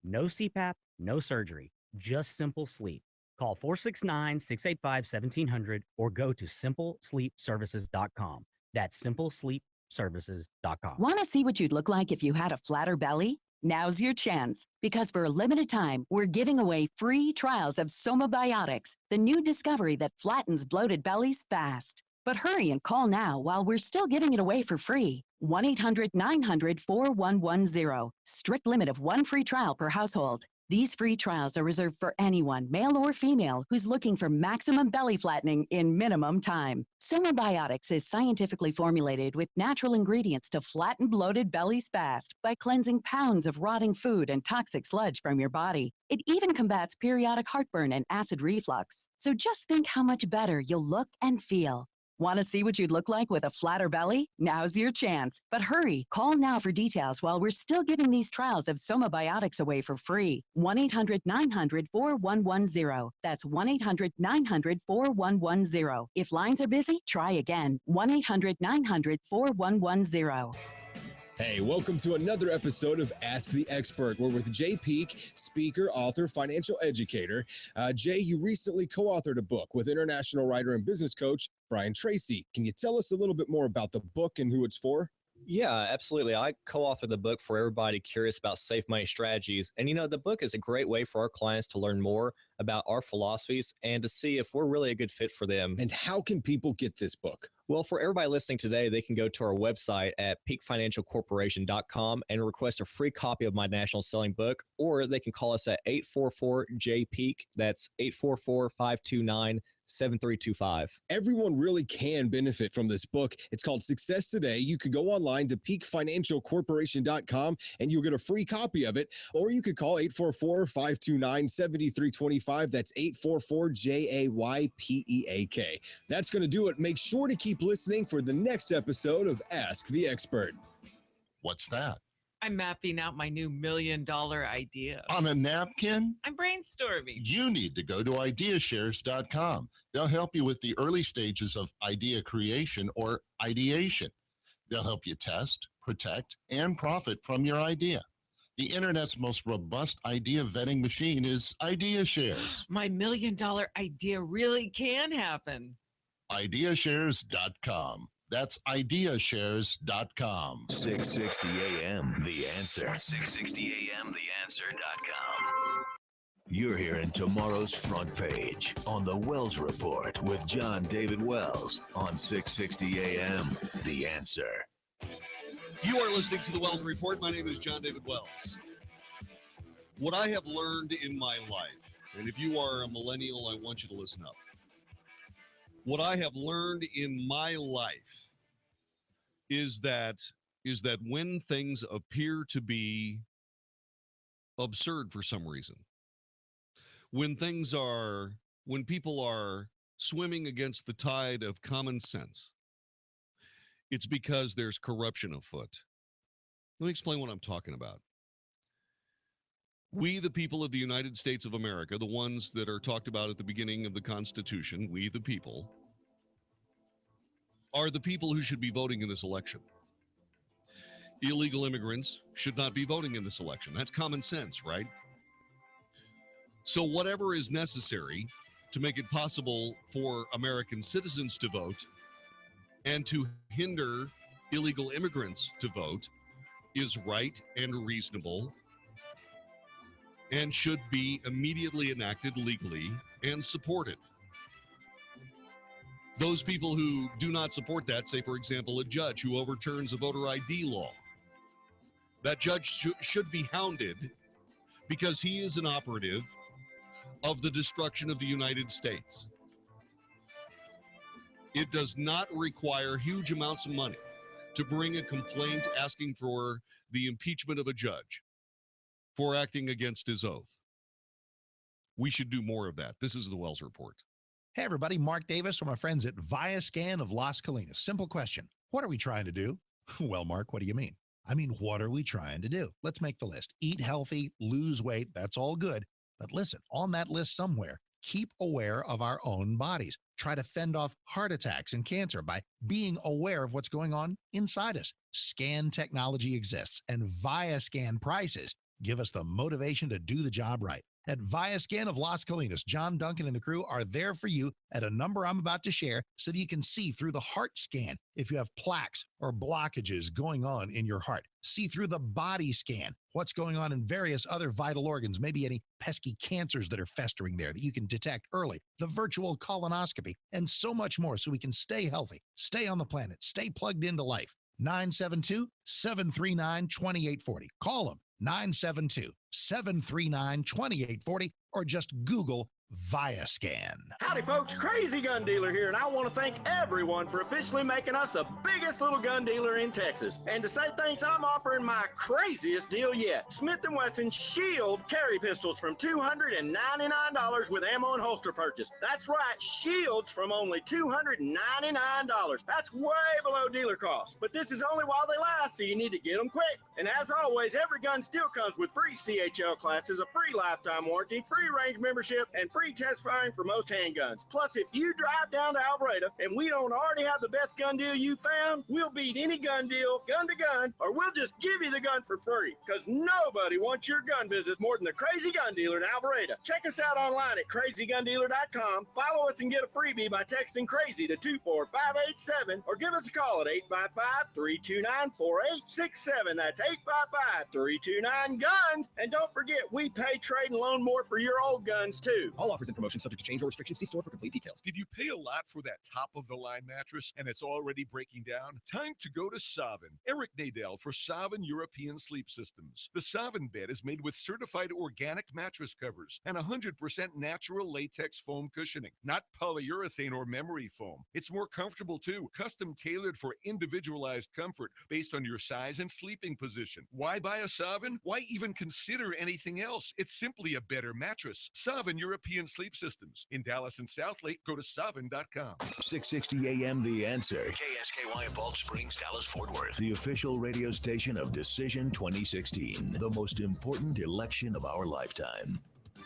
No CPAP, no surgery, just simple sleep. Call 469-685-1700 or go to simplesleepservices.com. That's simplesleepservices.com. Want to see what you'd look like if you had a flatter belly? Now's your chance, because for a limited time, we're giving away free trials of Somabiotics, the new discovery that flattens bloated bellies fast. But hurry and call now while we're still giving it away for free. 1-800-900-4110. Strict limit of 1 free trial per household. These free trials are reserved for anyone, male or female, who's looking for maximum belly flattening in minimum time. Somabiotics is scientifically formulated with natural ingredients to flatten bloated bellies fast by cleansing pounds of rotting food and toxic sludge from your body. It even combats periodic heartburn and acid reflux. So just think how much better you'll look and feel. Want to see what you'd look like with a flatter belly? Now's your chance. But hurry, call now for details while we're still giving these trials of Somabiotics away for free. 1-800-900-4110. That's 1-800-900-4110. If lines are busy, try again. 1-800-900-4110. Hey, welcome to another episode of Ask the Expert. We're with Jay Peak, speaker, author, financial educator. Jay, you recently co-authored a book with international writer and business coach Brian Tracy. Can you tell us a little bit more about the book and who it's for? Yeah, absolutely. I co-authored the book for everybody curious about safe money strategies. And, the book is a great way for our clients to learn more about our philosophies and to see if we're really a good fit for them. And how can people get this book? Well, for everybody listening today, they can go to our website at peakfinancialcorporation.com and request a free copy of my national selling book, or they can call us at 844-J-PEAK. That's 844-529-7325. Everyone really can benefit from this book. It's called Success Today. You could go online to peakfinancialcorporation.com and you'll get a free copy of it, or you could call 844-529-7325. That's 844-JAYPEAK. That's going to do it. Make sure to keep listening for the next episode of Ask the Expert. What's that? I'm mapping out my new $1 million idea. On a napkin? I'm brainstorming. You need to go to ideashares.com. They'll help you with the early stages of idea creation or ideation. They'll help you test, protect, and profit from your idea. The internet's most robust idea vetting machine is IdeaShares. My $1 million idea really can happen. Ideashares.com. That's ideashares.com. 660 AM, The Answer. 660 AM, TheAnswer.com. You're hearing tomorrow's front page on the Wells Report with John David Wells on 660 AM, The Answer. You are listening to the Wells Report. My name is John David Wells. What I have learned in my life, and if you are a millennial, I want you to listen up. What I have learned in my life is that when things appear to be absurd for some reason, when people are swimming against the tide of common sense, it's because there's corruption afoot. Let me explain what I'm talking about. We, the people of the United States of America, the ones that are talked about at the beginning of the Constitution, we the people, are the people who should be voting in this election. Illegal immigrants should not be voting in this election. That's common sense, right? So whatever is necessary to make it possible for American citizens to vote and to hinder illegal immigrants to vote is right and reasonable and should be immediately enacted legally and supported. Those people who do not support that, say, for example, a judge who overturns a voter ID law, that judge should be hounded because he is an operative of the destruction of the United States. It does not require huge amounts of money to bring a complaint asking for the impeachment of a judge for acting against his oath. We should do more of that. This is the Wells Report. Hey, everybody. Mark Davis from our friends at ViaScan of Las Colinas. Simple question. What are we trying to do? Well, Mark, what do you mean? I mean, what are we trying to do? Let's make the list. Eat healthy, lose weight. That's all good. But listen, on that list somewhere, keep aware of our own bodies. Try to fend off heart attacks and cancer by being aware of what's going on inside us. Scan technology exists, and ViaScan prices give us the motivation to do the job right. At ViaScan of Las Colinas, John Duncan and the crew are there for you at a number I'm about to share so that you can see through the heart scan if you have plaques or blockages going on in your heart. See through the body scan what's going on in various other vital organs, maybe any pesky cancers that are festering there that you can detect early, the virtual colonoscopy, and so much more so we can stay healthy, stay on the planet, stay plugged into life. 972-739-2840. Call them. 972-739-2840 or just Google ViaScan. Howdy folks, Crazy Gun Dealer here, and I want to thank everyone for officially making us the biggest little gun dealer in Texas. And to say thanks, I'm offering my craziest deal yet. Smith & Wesson Shield carry pistols from $299 with ammo and holster purchase. That's right, Shields from only $299. That's way below dealer cost. But this is only while they last, so you need to get them quick. And as always, every gun still comes with free CHL classes, a free lifetime warranty, free range membership, and free test firing for most handguns. Plus, if you drive down to Alvarado and we don't already have the best gun deal you found, we'll beat any gun deal, gun to gun, or we'll just give you the gun for free. Because nobody wants your gun business more than the Crazy Gun Dealer in Alvarado. Check us out online at crazygundealer.com. Follow us and get a freebie by texting CRAZY to 24587 or give us a call at 855-329-4867. That's 855-329-GUNS. And don't forget, we pay trade and loan more for your old guns, too. All offers and promotions subject to change or restrictions. See store for complete details. Did you pay a lot for that top-of-the-line mattress and it's already breaking down? Time to go to Savin. Eric Nadel for Savin European Sleep Systems. The Savin bed is made with certified organic mattress covers and 100% natural latex foam cushioning, not polyurethane or memory foam. It's more comfortable too, custom tailored for individualized comfort based on your size and sleeping position. Why buy a Savin? Why even consider anything else? It's simply a better mattress. Savin European Sleep Systems. In Dallas and Southlake, go to savin.com. 660 AM The Answer. KSKY Balch Springs, Dallas, Fort Worth. The official radio station of Decision 2016. The most important election of our lifetime.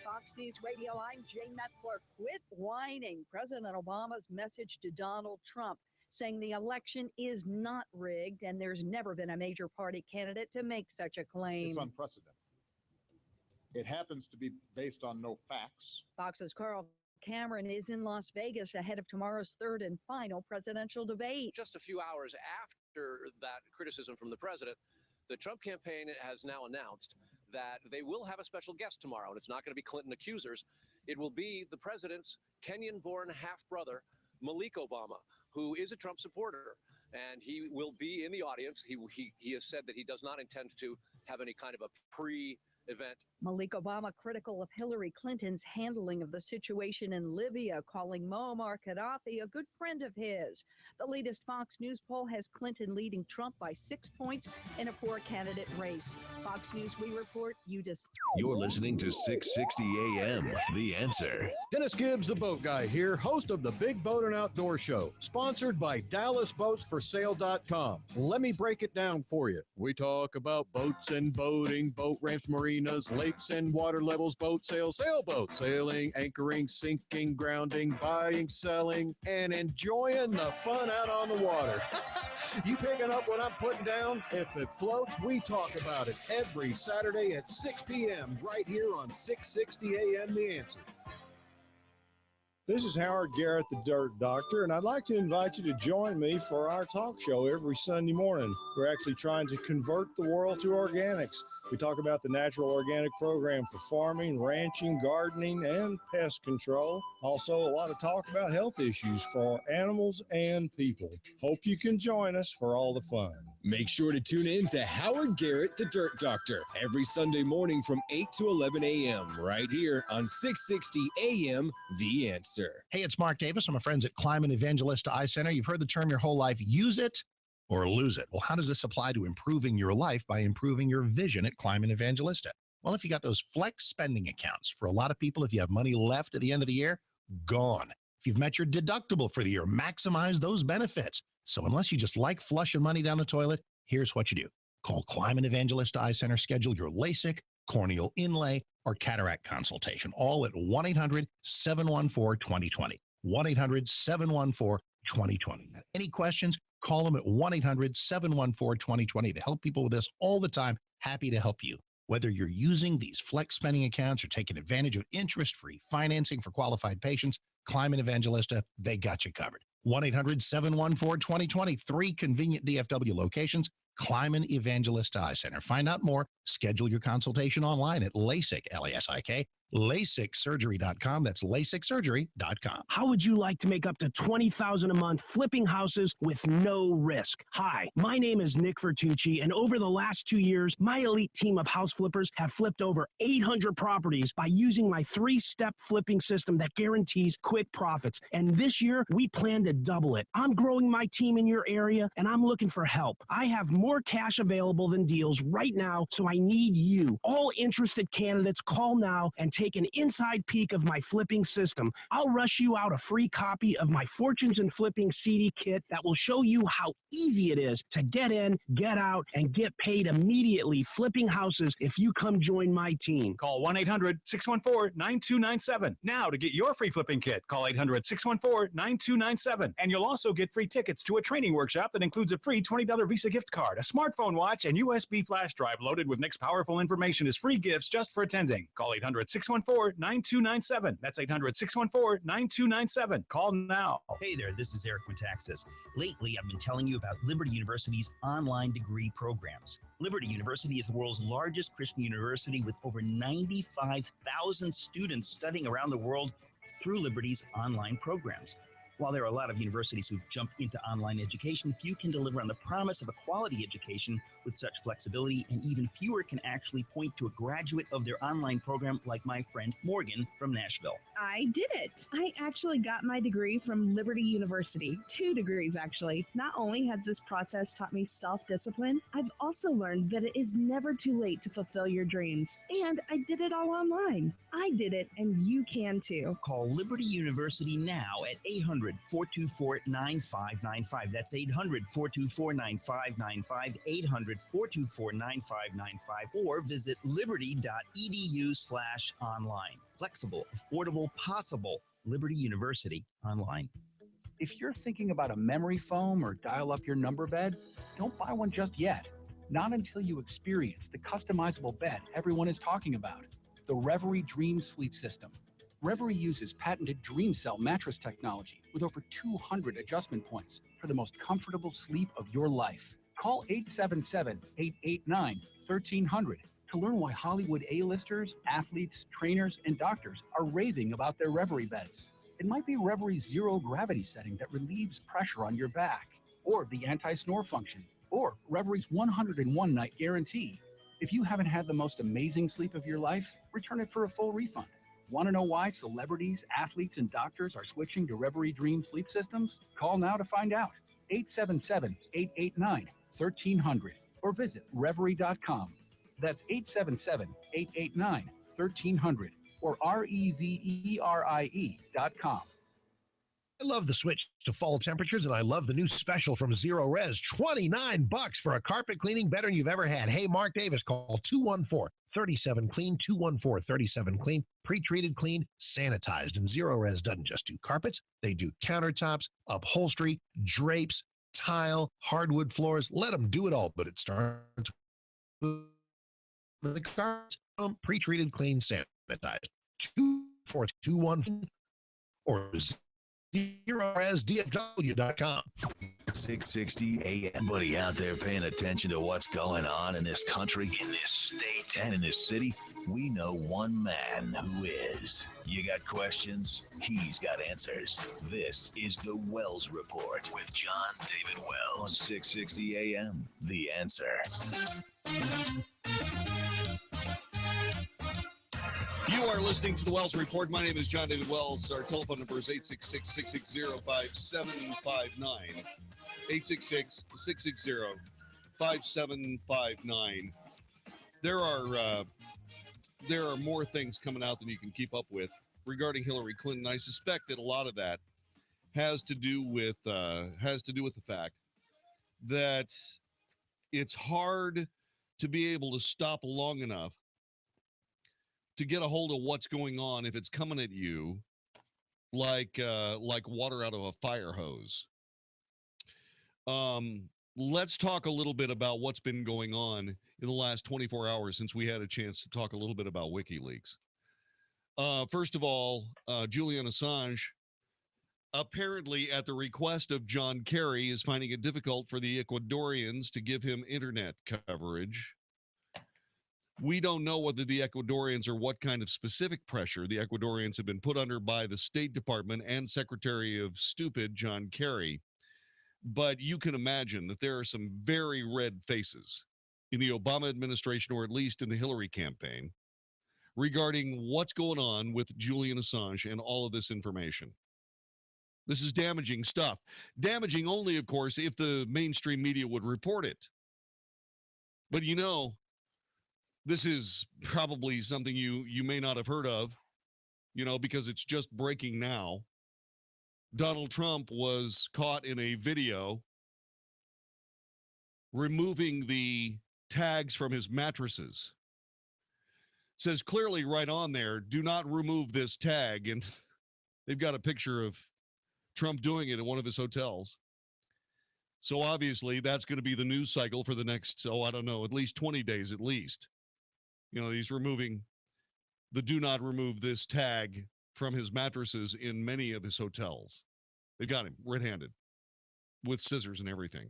Fox News Radio, I'm Jay Metzler. Quit whining. President Obama's message to Donald Trump, saying the election is not rigged and there's never been a major party candidate to make such a claim. It's unprecedented. It happens to be based on no facts. Fox's Carl Cameron is in Las Vegas ahead of tomorrow's third and final presidential debate. Just a few hours after that criticism from the president, the Trump campaign has now announced that they will have a special guest tomorrow, and it's not going to be Clinton accusers. It will be the president's Kenyan-born half-brother, Malik Obama, who is a Trump supporter, and he will be in the audience. He has said that he does not intend to have any kind of a pre-event. Malik Obama critical of Hillary Clinton's handling of the situation in Libya, calling Muammar Gaddafi a good friend of his. The latest Fox News poll has Clinton leading Trump by 6 points in a four-candidate race. Fox News, we report, you just... You're listening to 660 AM The Answer. Dennis Gibbs, the boat guy here, host of the Big Boat and Outdoor Show, sponsored by DallasBoatsForSale.com. Let me break it down for you. We talk about boats and boating, boat ramps, marinas, lakes and water levels, boat sales, sailboats, sailing, anchoring, sinking, grounding, buying, selling, and enjoying the fun out on the water. You picking up what I'm putting down? If it floats, we talk about it every Saturday at 6 p.m. right here on 660 AM The Answer. This is Howard Garrett, the Dirt Doctor, and I'd like to invite you to join me for our talk show every Sunday morning. We're actually trying to convert the world to organics. We talk about the natural organic program for farming, ranching, gardening, and pest control. Also, a lot of talk about health issues for animals and people. Hope you can join us for all the fun. Make sure to tune in to Howard Garrett, the Dirt Doctor, every Sunday morning from 8 to 11 a.m. right here on 660 AM The Answer. Hey, it's Mark Davis. I'm a friends at Climate Evangelista Eye Center. You've heard the term your whole life. Use it or lose it. Well, how does this apply to improving your life by improving your vision at Climate Evangelista? Well, if you got those flex spending accounts, for a lot of people, if you have money left at the end of the year, gone. If you've met your deductible for the year, maximize those benefits. So unless you just like flushing money down the toilet, here's what you do. Call Climate Evangelist Eye Center. Schedule your LASIK, corneal inlay, or cataract consultation, all at 1-800-714-2020. 1-800-714-2020. Any questions? Call them at 1-800-714-2020. They help people with this all the time. Happy to help you. Whether you're using these flex spending accounts or taking advantage of interest-free financing for qualified patients, Climate Evangelista, they got you covered. 1-800-714-2020. 3 convenient DFW locations. Climate Evangelista Eye Center. Find out more. Schedule your consultation online at LASIK, L-A-S-I-K, LASIKsurgery.com. That's LASIKsurgery.com. How would you like to make up to $20,000 a month flipping houses with no risk? Hi, my name is Nick Vertucci, and over the last 2 years, my elite team of house flippers have flipped over 800 properties by using my 3-step flipping system that guarantees quick profits. And this year, we plan to double it. I'm growing my team in your area, and I'm looking for help. I have more cash available than deals right now, so I need you. All interested candidates, call now and take an inside peek of my flipping system. I'll rush you out a free copy of my Fortunes and Flipping CD kit that will show you how easy it is to get in, get out, and get paid immediately flipping houses if you come join my team. Call 1-800-614-9297 now to get your free flipping kit. Call 800-614-9297. And you'll also get free tickets to a training workshop that includes a free $20 Visa gift card, a smartphone watch, and USB flash drive loaded with Nick's powerful information as free gifts just for attending. Call 800-614-9297. That's 800-614-9297. Call now. Hey there, this is Eric Metaxas. Lately, I've been telling you about Liberty University's online degree programs. Liberty University is the world's largest Christian university with over 95,000 students studying around the world through Liberty's online programs. While there are a lot of universities who've jumped into online education, few can deliver on the promise of a quality education with such flexibility, and even fewer can actually point to a graduate of their online program like my friend Morgan from Nashville. I did it. I actually got my degree from Liberty University. 2 degrees, actually. Not only has this process taught me self-discipline, I've also learned that it is never too late to fulfill your dreams. And I did it all online. I did it, and you can too. Call Liberty University now at 800-424-9595. That's 800-424-9595, 800-424-9595, or visit liberty.edu/online. Flexible, affordable, possible. Liberty University online. If you're thinking about a memory foam or dial up your number bed, don't buy one just yet. Not until you experience the customizable bed everyone is talking about, the Reverie Dream Sleep System. Reverie uses patented Dream Cell mattress technology with over 200 adjustment points for the most comfortable sleep of your life. Call 877-889-1300 to learn why Hollywood A-listers, athletes, trainers, and doctors are raving about their Reverie beds. It might be Reverie's zero gravity setting that relieves pressure on your back, or the anti-snore function, or Reverie's 101 night guarantee. If you haven't had the most amazing sleep of your life, return it for a full refund. Want to know why celebrities, athletes, and doctors are switching to Reverie Dream Sleep Systems? Call now to find out. 877-889-1300 or visit Reverie.com. That's 877-889-1300 or REVERIE.com. I love the switch to fall temperatures, and I love the new special from Zero Res. $29 for a carpet cleaning better than you've ever had. Hey, Mark Davis, call 214-37-CLEAN, 214-37-CLEAN, pre-treated, clean, sanitized. And Zero Res doesn't just do carpets. They do countertops, upholstery, drapes, tile, hardwood floors. Let them do it all, but it starts with the carpets, pre-treated, clean, sanitized. 24214 or ZeroResDFW.com. 660 AM. Anybody out there paying attention to what's going on in this country, in this state, and in this city? We know one man who is. You got questions? He's got answers. This is the Wells Report with John David Wells on 660 AM. The Answer. You are listening to the Wells Report. My name is John David Wells. Our telephone number is 866-660-5759. 866-660-5759. There are more things coming out than you can keep up with regarding Hillary Clinton. I suspect that a lot of that has to do with the fact that it's hard to be able to stop long enough to get a hold of what's going on if it's coming at you like water out of a fire hose. Let's talk a little bit about what's been going on in the last 24 hours since we had a chance to talk a little bit about WikiLeaks. First of all, Julian Assange, apparently at the request of John Kerry, is finding it difficult for the Ecuadorians to give him internet coverage. We don't know whether the Ecuadorians or what kind of specific pressure the Ecuadorians have been put under by the State Department and Secretary of Stupid John Kerry. But you can imagine that there are some very red faces in the Obama administration, or at least in the Hillary campaign, regarding what's going on with Julian Assange and all of this information. This is damaging stuff. Damaging only, of course, if the mainstream media would report it. But you know, this is probably something you may not have heard of, you know, because it's just breaking now. Donald Trump was caught in a video removing the tags from his mattresses. Says clearly right on there, do not remove this tag. And they've got a picture of Trump doing it in one of his hotels. So obviously that's going to be the news cycle for the next, I don't know, at least 20 days at least. You know, he's removing the do not remove this tag from his mattresses in many of his hotels. They've got him red-handed with scissors and everything.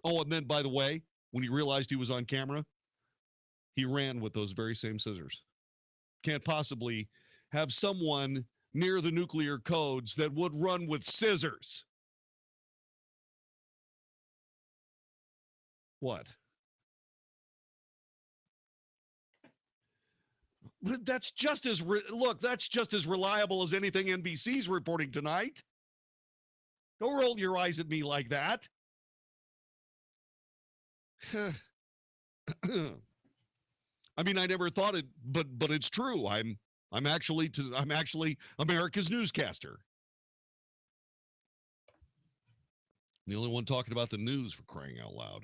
Oh, and then, by the way, when he realized he was on camera, he ran with those very same scissors. Can't possibly have someone near the nuclear codes that would run with scissors. What? That's just as that's just as reliable as anything NBC's reporting tonight. Don't roll your eyes at me like that. I mean, I never thought it, but it's true. I'm actually America's newscaster. The only one talking about the news, for crying out loud.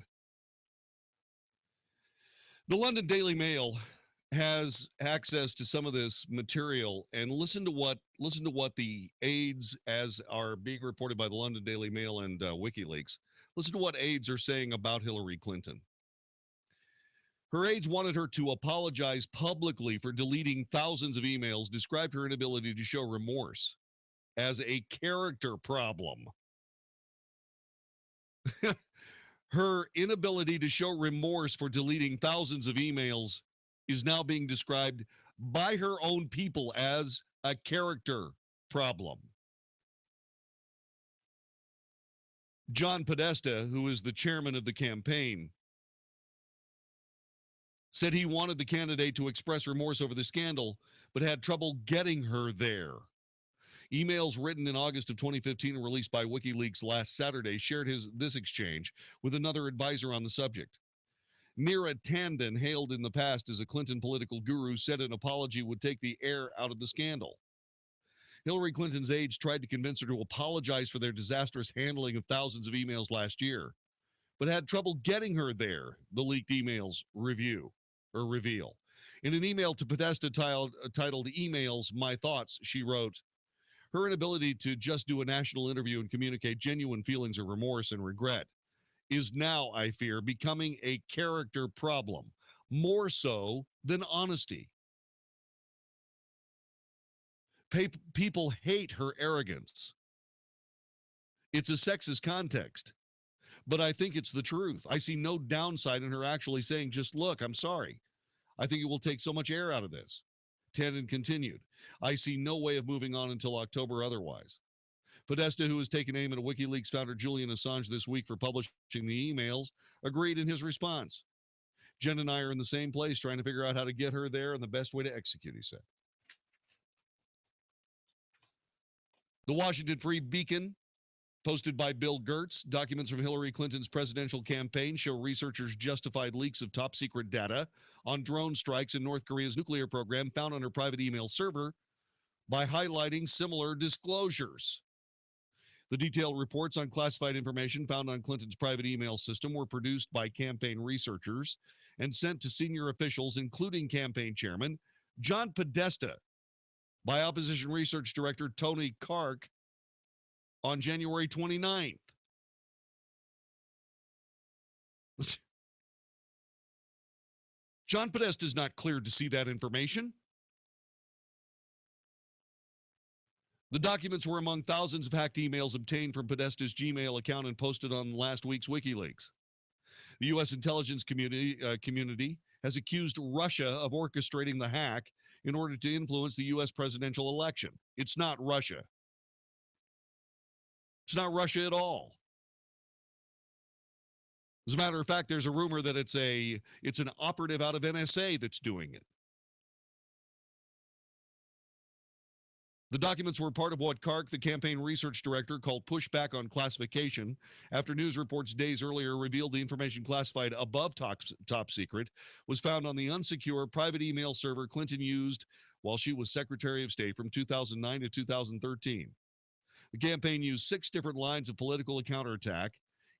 The London Daily Mail has access to some of this material, and listen to what the aides, as are being reported by the London Daily Mail and WikiLeaks, listen to what aides are saying about Hillary Clinton. Her aides wanted her to apologize publicly for deleting thousands of emails, described her inability to show remorse as a character problem. Her inability to show remorse for deleting thousands of emails is now being described by her own people as a character problem. John Podesta, who is the chairman of the campaign, said he wanted the candidate to express remorse over the scandal, but had trouble getting her there. Emails written in August of 2015 and released by WikiLeaks last Saturday shared this exchange with another advisor on the subject. Neera Tanden, hailed in the past as a Clinton political guru, said an apology would take the air out of the scandal. Hillary Clinton's aides tried to convince her to apologize for their disastrous handling of thousands of emails last year, but had trouble getting her there, the leaked emails reveal. In an email to Podesta titled Emails, My Thoughts, she wrote, her inability to just do a national interview and communicate genuine feelings of remorse and regret is now, I fear, becoming a character problem, more so than honesty. People hate her arrogance. It's a sexist context, but I think it's the truth. I see no downside in her actually saying, just look, I'm sorry. I think it will take so much air out of this. Tanden continued, I see no way of moving on until October otherwise. Podesta, who has taken aim at WikiLeaks founder Julian Assange this week for publishing the emails, agreed in his response. Jen and I are in the same place trying to figure out how to get her there and the best way to execute, he said. The Washington Free Beacon, posted by Bill Gertz, documents from Hillary Clinton's presidential campaign show researchers justified leaks of top secret data on drone strikes in North Korea's nuclear program found on her private email server by highlighting similar disclosures. The detailed reports on classified information found on Clinton's private email system were produced by campaign researchers and sent to senior officials, including campaign chairman John Podesta, by Opposition Research Director Tony Kark on January 29th. John Podesta is not cleared to see that information. The documents were among thousands of hacked emails obtained from Podesta's Gmail account and posted on last week's WikiLeaks. The U.S. intelligence community has accused Russia of orchestrating the hack in order to influence the U.S. presidential election. It's not Russia. It's not Russia at all. As a matter of fact, there's a rumor that it's an operative out of NSA that's doing it. The documents were part of what Kark, the campaign research director, called pushback on classification, after news reports days earlier revealed the information classified above top secret was found on the unsecure private email server Clinton used while she was Secretary of State from 2009 to 2013. The campaign used 6 different lines of political counterattack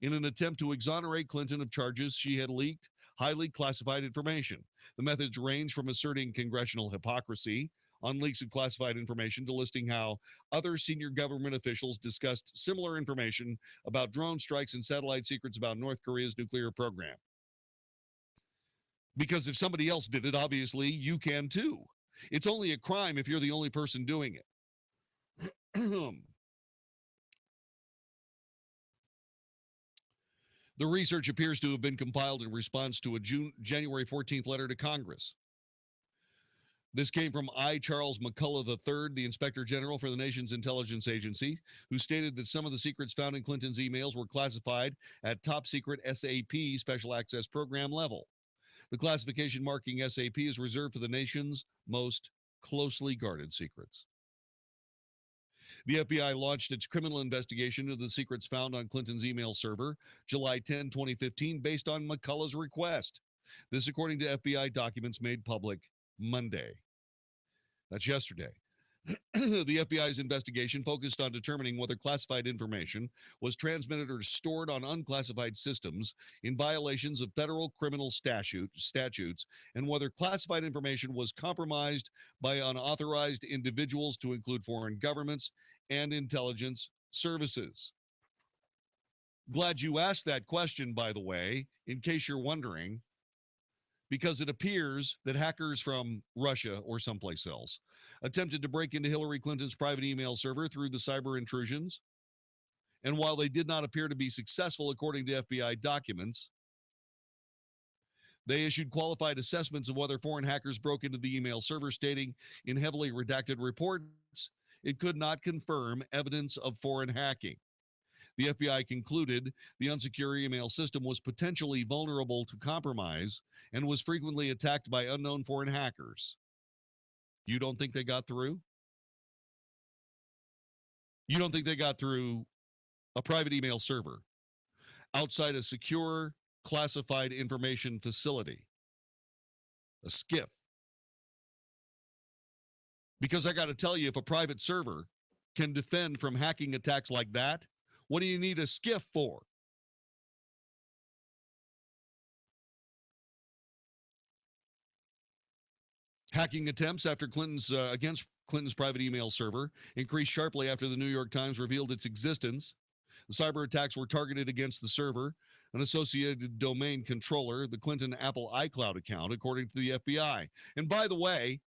in an attempt to exonerate Clinton of charges she had leaked highly classified information. The methods range from asserting congressional hypocrisy on leaks of classified information to listing how other senior government officials discussed similar information about drone strikes and satellite secrets about North Korea's nuclear program. Because if somebody else did it, obviously you can too. It's only a crime if you're the only person doing it. The research appears to have been compiled in response to a January 14th letter to Congress. This came from I. Charles McCullough III, the Inspector General for the nation's intelligence agency, who stated that some of the secrets found in Clinton's emails were classified at top secret SAP, Special Access Program level. The classification marking SAP is reserved for the nation's most closely guarded secrets. The FBI launched its criminal investigation into the secrets found on Clinton's email server July 10, 2015, based on McCullough's request. This, according to FBI documents made public Monday. That's yesterday. The FBI's investigation focused on determining whether classified information was transmitted or stored on unclassified systems in violations of federal criminal statutes and whether classified information was compromised by unauthorized individuals, to include foreign governments and intelligence services. Glad you asked that question, by the way, in case you're wondering, because it appears that hackers from Russia or someplace else attempted to break into Hillary Clinton's private email server through the cyber intrusions. And while they did not appear to be successful, according to FBI documents, they issued qualified assessments of whether foreign hackers broke into the email server, stating in heavily redacted reports it could not confirm evidence of foreign hacking. The FBI concluded the unsecure email system was potentially vulnerable to compromise and was frequently attacked by unknown foreign hackers. You don't think they got through? You don't think they got through a private email server outside a secure classified information facility, a SCIF? Because I got to tell you, if a private server can defend from hacking attacks like that, what do you need a SCIF for? Hacking attempts against Clinton's private email server increased sharply after the New York Times revealed its existence. The cyber attacks were targeted against the server, an associated domain controller, the Clinton Apple iCloud account, according to the FBI. And by the way,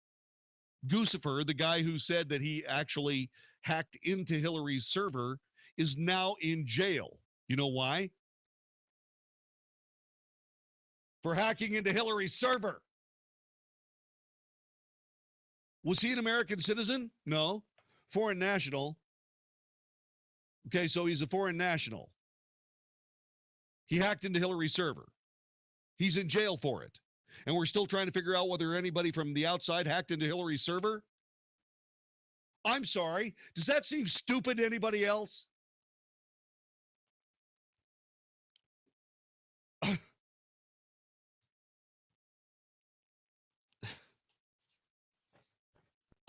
Guccifer, the guy who said that he actually hacked into Hillary's server, is now in jail. You know why? For hacking into Hillary's server. Was he an American citizen? No. Foreign national. Okay, so he's a foreign national. He hacked into Hillary's server. He's in jail for it. And we're still trying to figure out whether anybody from the outside hacked into Hillary's server? I'm sorry. Does that seem stupid to anybody else?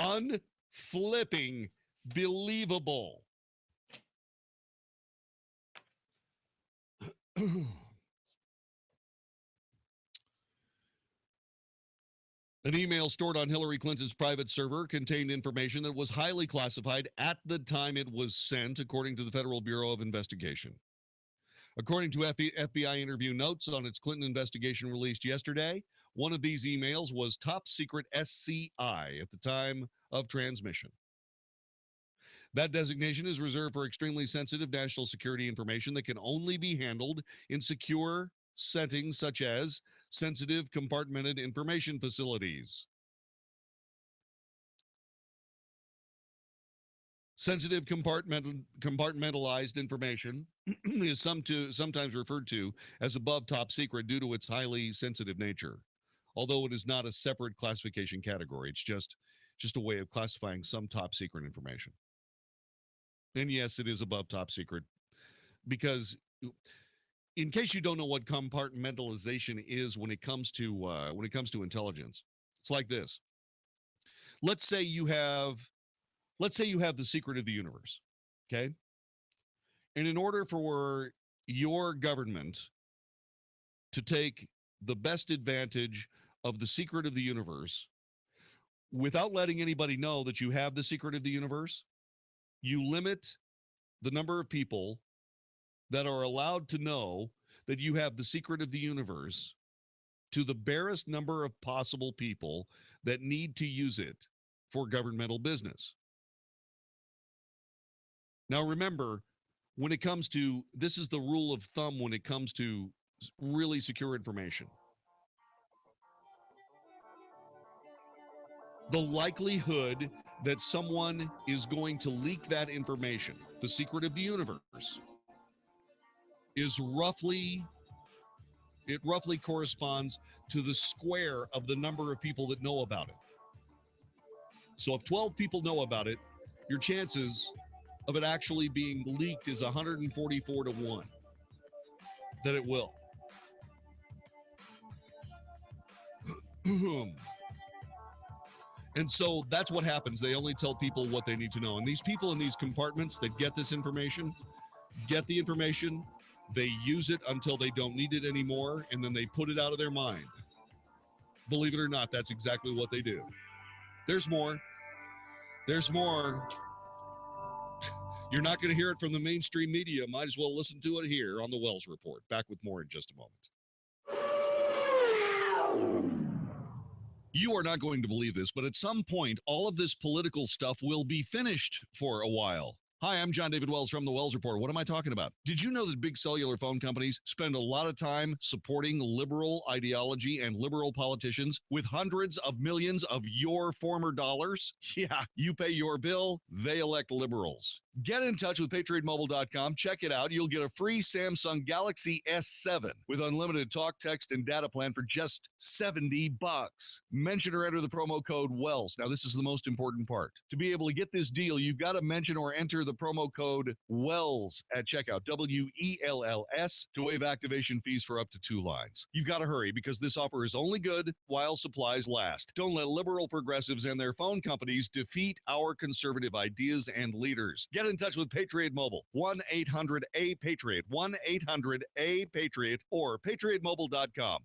Unflipping believable. An email stored on Hillary Clinton's private server contained information that was highly classified at the time it was sent, according to the Federal Bureau of Investigation. According to FBI interview notes on its Clinton investigation released yesterday, one of these emails was top secret SCI at the time of transmission. That designation is reserved for extremely sensitive national security information that can only be handled in secure settings such as sensitive compartmented information facilities. Sensitive compartmentalized information is sometimes referred to as above top secret due to its highly sensitive nature. Although it is not a separate classification category, it's just a way of classifying some top secret information. And yes, it is above top secret because, in case you don't know what compartmentalization is when it comes to intelligence, it's like this. Let's say you have the secret of the universe, okay? And in order for your government to take the best advantage of the secret of the universe without letting anybody know that you have the secret of the universe, you limit the number of people that are allowed to know that you have the secret of the universe to the barest number of possible people that need to use it for governmental business. Now, remember, when it comes to, this is the rule of thumb when it comes to really secure information. The likelihood that someone is going to leak that information, the secret of the universe, is roughly corresponds to the square of the number of people that know about it. So if 12 people know about it, your chances of it actually being leaked is 144 to 1 that it will. And so that's what happens. They only tell people what they need to know. And these people in these compartments that get this information, get the information, they use it until they don't need it anymore, and then they put it out of their mind. Believe it or not, that's exactly what they do. There's more. There's more. You're not going to hear it from the mainstream media. Might as well listen to it here on the Wells Report. Back with more in just a moment. You are not going to believe this, but at some point, all of this political stuff will be finished for a while. Hi, I'm John David Wells from the Wells Report. What am I talking about? Did you know that big cellular phone companies spend a lot of time supporting liberal ideology and liberal politicians with hundreds of millions of your former dollars? Yeah, you pay your bill, they elect liberals. Get in touch with PatriotMobile.com. Check it out. You'll get a free Samsung Galaxy S7 with unlimited talk, text, and data plan for just $70. Mention or enter the promo code WELLS. Now, this is the most important part. To be able to get this deal, you've got to mention or enter the promo code WELLS at checkout, WELLS, to waive activation fees for up to 2 lines. You've got to hurry because this offer is only good while supplies last. Don't let liberal progressives and their phone companies defeat our conservative ideas and leaders. Get in touch with Patriot Mobile, 1-800-A-PATRIOT, 1-800-A-PATRIOT, or PatriotMobile.com.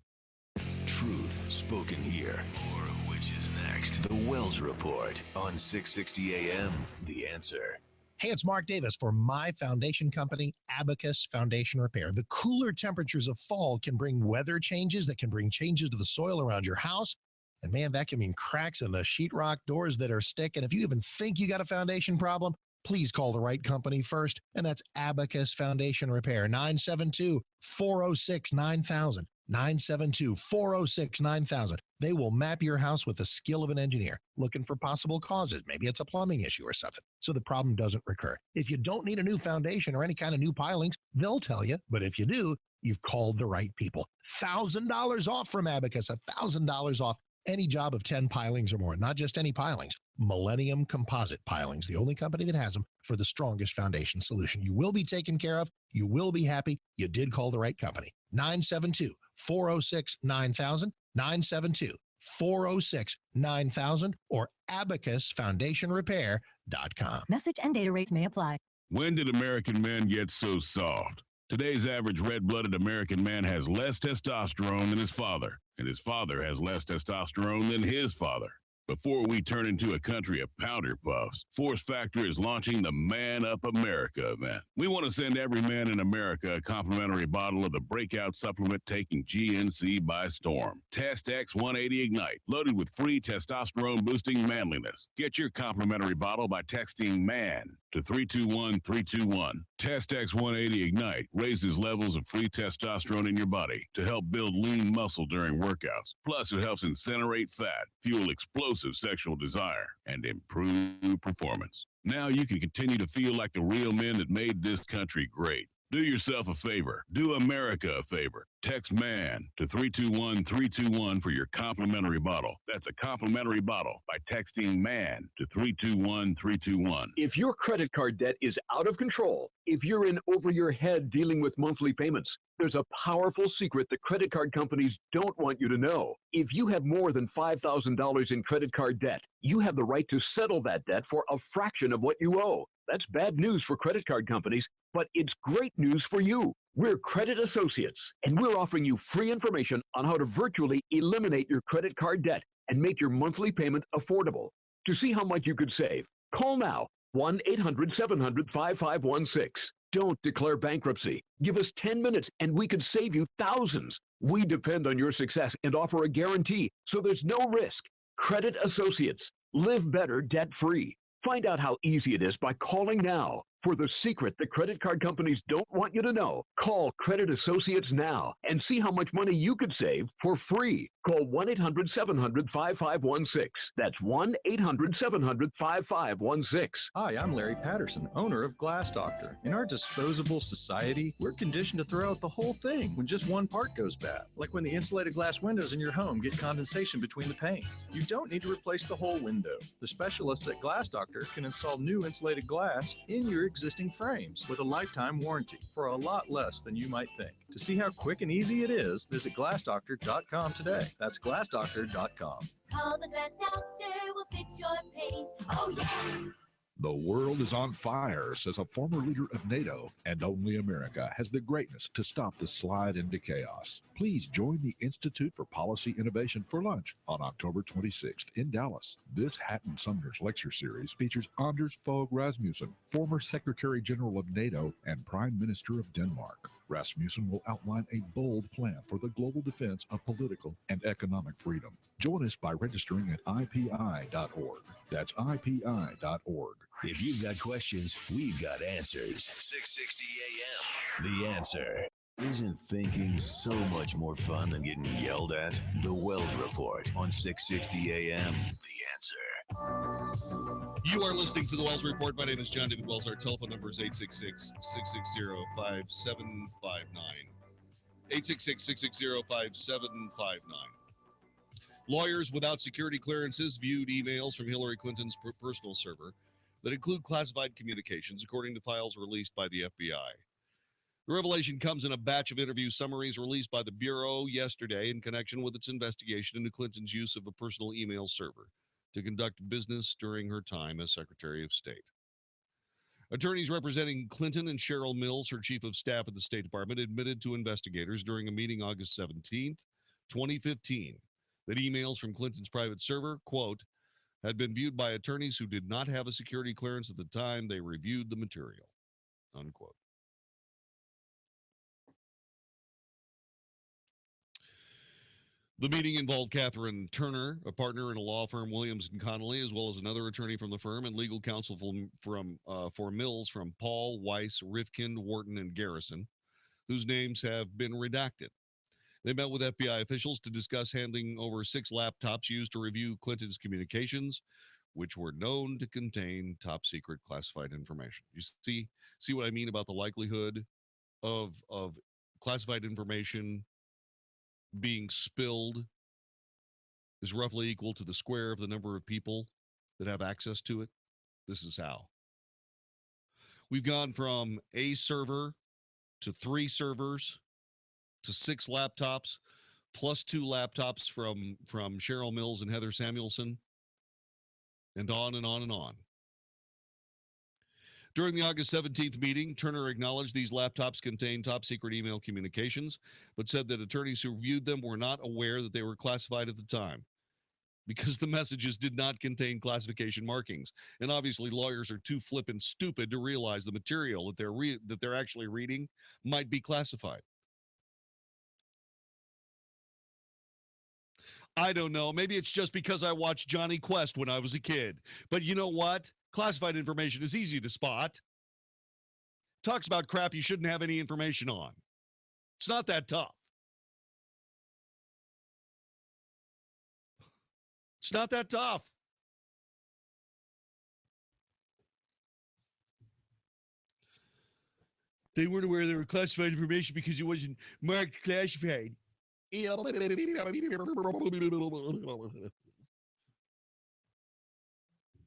Truth spoken here. More of which is next. The Wells Report on 660 AM. The Answer. Hey, it's Mark Davis for my foundation company, Abacus Foundation Repair. The cooler temperatures of fall can bring weather changes that can bring changes to the soil around your house. And man, that can mean cracks in the sheetrock, doors that are sticking. If you even think you got a foundation problem, please call the right company first, and that's Abacus Foundation Repair, 972-406-9000, 972-406-9000. They will map your house with the skill of an engineer, looking for possible causes. Maybe it's a plumbing issue or something, so the problem doesn't recur. If you don't need a new foundation or any kind of new pilings, they'll tell you, but if you do, you've called the right people. $1,000 off from Abacus, $1,000 off any job of 10 pilings or more, not just any pilings. Millennium Composite Pilings, the only company that has them for the strongest foundation solution. You will be taken care of. You will be happy. You did call the right company. 972-406-9000, 972-406-9000, or abacusfoundationrepair.com. Message and data rates may apply. When did American men get so soft? Today's average red-blooded American man has less testosterone than his father, and his father has less testosterone than his father. Before we turn into a country of powder puffs, Force Factor is launching the Man Up America event. We want to send every man in America a complimentary bottle of the breakout supplement taking GNC by storm. Test X 180 Ignite, loaded with free testosterone-boosting manliness. Get your complimentary bottle by texting MAN to 321-321. Test X 180 Ignite raises levels of free testosterone in your body to help build lean muscle during workouts. Plus, it helps incinerate fat, fuel explosive sexual desire, and improve performance. Now you can continue to feel like the real men that made this country great. Do yourself a favor. Do America a favor. Text MAN to 321-321 for your complimentary bottle. That's a complimentary bottle by texting MAN to 321-321. If your credit card debt is out of control, if you're in over your head dealing with monthly payments, there's a powerful secret that credit card companies don't want you to know. If you have more than $5,000 in credit card debt, you have the right to settle that debt for a fraction of what you owe. That's bad news for credit card companies, but it's great news for you. We're Credit Associates, and we're offering you free information on how to virtually eliminate your credit card debt and make your monthly payment affordable. To see how much you could save, call now, 1-800-700-5516. Don't declare bankruptcy. Give us 10 minutes and we could save you thousands. We depend on your success and offer a guarantee, so there's no risk. Credit Associates. Live better debt-free. Find out how easy it is by calling now. For the secret the credit card companies don't want you to know, call Credit Associates now and see how much money you could save for free. Call 1-800-700-5516. That's 1-800-700-5516. Hi, I'm Larry Patterson, owner of Glass Doctor. In our disposable society, we're conditioned to throw out the whole thing when just one part goes bad. Like when the insulated glass windows in your home get condensation between the panes. You don't need to replace the whole window. The specialists at Glass Doctor can install new insulated glass in your existing frames with a lifetime warranty for a lot less than you might think. To see how quick and easy it is, visit glassdoctor.com today. That's glassdoctor.com. Call the Glass Doctor, we'll fix your paint. Oh, yeah! The world is on fire, says a former leader of NATO, and only America has the greatness to stop the slide into chaos. Please join the Institute for Policy Innovation for lunch on October 26th in Dallas. This Hatton Sumner's lecture series features Anders Fogh Rasmussen, former Secretary General of NATO and Prime Minister of Denmark. Rasmussen will outline a bold plan for the global defense of political and economic freedom. Join us by registering at IPI.org. That's IPI.org. If you've got questions, we've got answers. 660 AM. The Answer. Isn't thinking so much more fun than getting yelled at? The Wells Report on 660 AM. The Answer. You are listening to the Wells Report. My name is John David Wells. Our telephone number is 866-660-5759. 866-660-5759. Lawyers without security clearances viewed emails from Hillary Clinton's personal server that include classified communications, according to files released by the FBI. The revelation comes in a batch of interview summaries released by the Bureau yesterday in connection with its investigation into Clinton's use of a personal email server to conduct business during her time as Secretary of State. Attorneys representing Clinton and Cheryl Mills, her chief of staff at the State Department, admitted to investigators during a meeting August 17th, 2015, that emails from Clinton's private server, quote, had been viewed by attorneys who did not have a security clearance at the time they reviewed the material, unquote. The meeting involved Catherine Turner, a partner in a law firm, Williams & Connolly, as well as another attorney from the firm, and legal counsel for Mills from Paul, Weiss, Rifkind, Wharton, and Garrison, whose names have been redacted. They met with FBI officials to discuss handing over 6 laptops used to review Clinton's communications, which were known to contain top-secret classified information. You see what I mean about the likelihood of classified information being spilled is roughly equal to the square of the number of people that have access to it. This is how. We've gone from a server to 3 servers to 6 laptops, plus 2 laptops from Cheryl Mills and Heather Samuelson, and on and on and on. During the August 17th meeting, Turner acknowledged these laptops contained top-secret email communications, but said that attorneys who viewed them were not aware that they were classified at the time because the messages did not contain classification markings. And obviously, lawyers are too flippin' stupid to realize the material that they're actually reading might be classified. I don't know. Maybe it's just because I watched Johnny Quest when I was a kid. But you know what? Classified information is easy to spot. Talks about crap you shouldn't have any information on. It's not that tough. It's not that tough. They weren't aware they were classified information because it wasn't marked classified.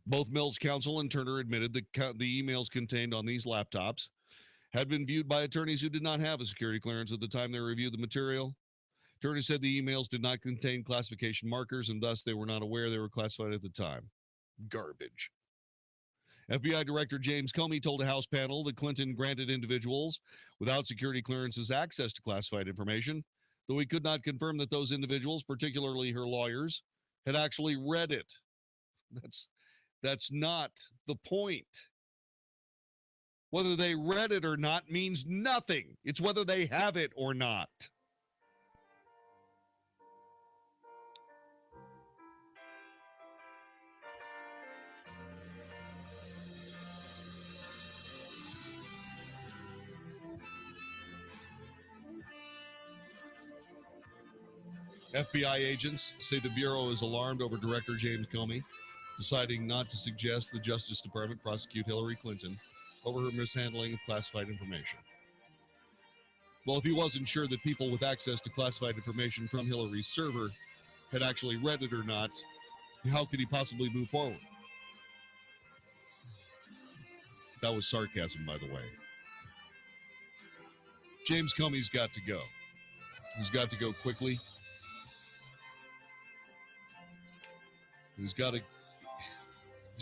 Both Mills counsel and Turner admitted that the emails contained on these laptops had been viewed by attorneys who did not have a security clearance at the time they reviewed the material. Turner said the emails did not contain classification markers, and thus they were not aware they were classified at the time. Garbage. FBI Director James Comey told a House panel that Clinton granted individuals without security clearances access to classified information, though he could not confirm that those individuals, particularly her lawyers, had actually read it. That's not the point. Whether they read it or not means nothing. It's whether they have it or not. FBI agents say the Bureau is alarmed over Director James Comey deciding not to suggest the Justice Department prosecute Hillary Clinton over her mishandling of classified information. Well, if he wasn't sure that people with access to classified information from Hillary's server had actually read it or not, how could he possibly move forward? That was sarcasm, by the way. James Comey's got to go. He's got to go quickly. He's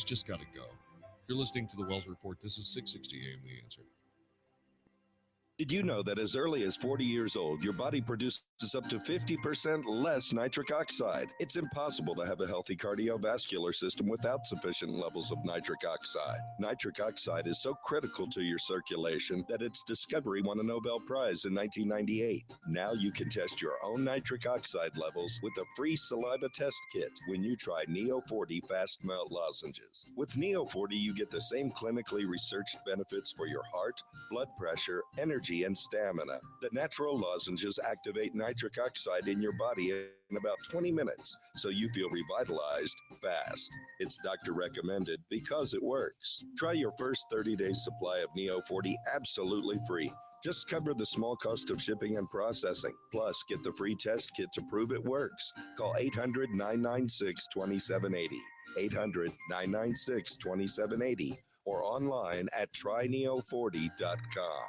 just got to go. You're listening to the Wells Report. This is 660 AM The Answer. Did you know that as early as 40 years old, your body produces up to 50% less nitric oxide? It's impossible to have a healthy cardiovascular system without sufficient levels of nitric oxide. Nitric oxide is so critical to your circulation that its discovery won a Nobel Prize in 1998. Now you can test your own nitric oxide levels with a free saliva test kit when you try Neo 40 Fast Melt Lozenges. With Neo 40, you get the same clinically researched benefits for your heart, blood pressure, energy, and stamina. The natural lozenges activate nitric oxide in your body in about 20 minutes, so you feel revitalized fast. It's doctor recommended because it works. Try your first 30-day supply of Neo 40 absolutely free. Just cover the small cost of shipping and processing. Plus, get the free test kit to prove it works. Call 800-996-2780. 800-996-2780 or online at tryneo40.com.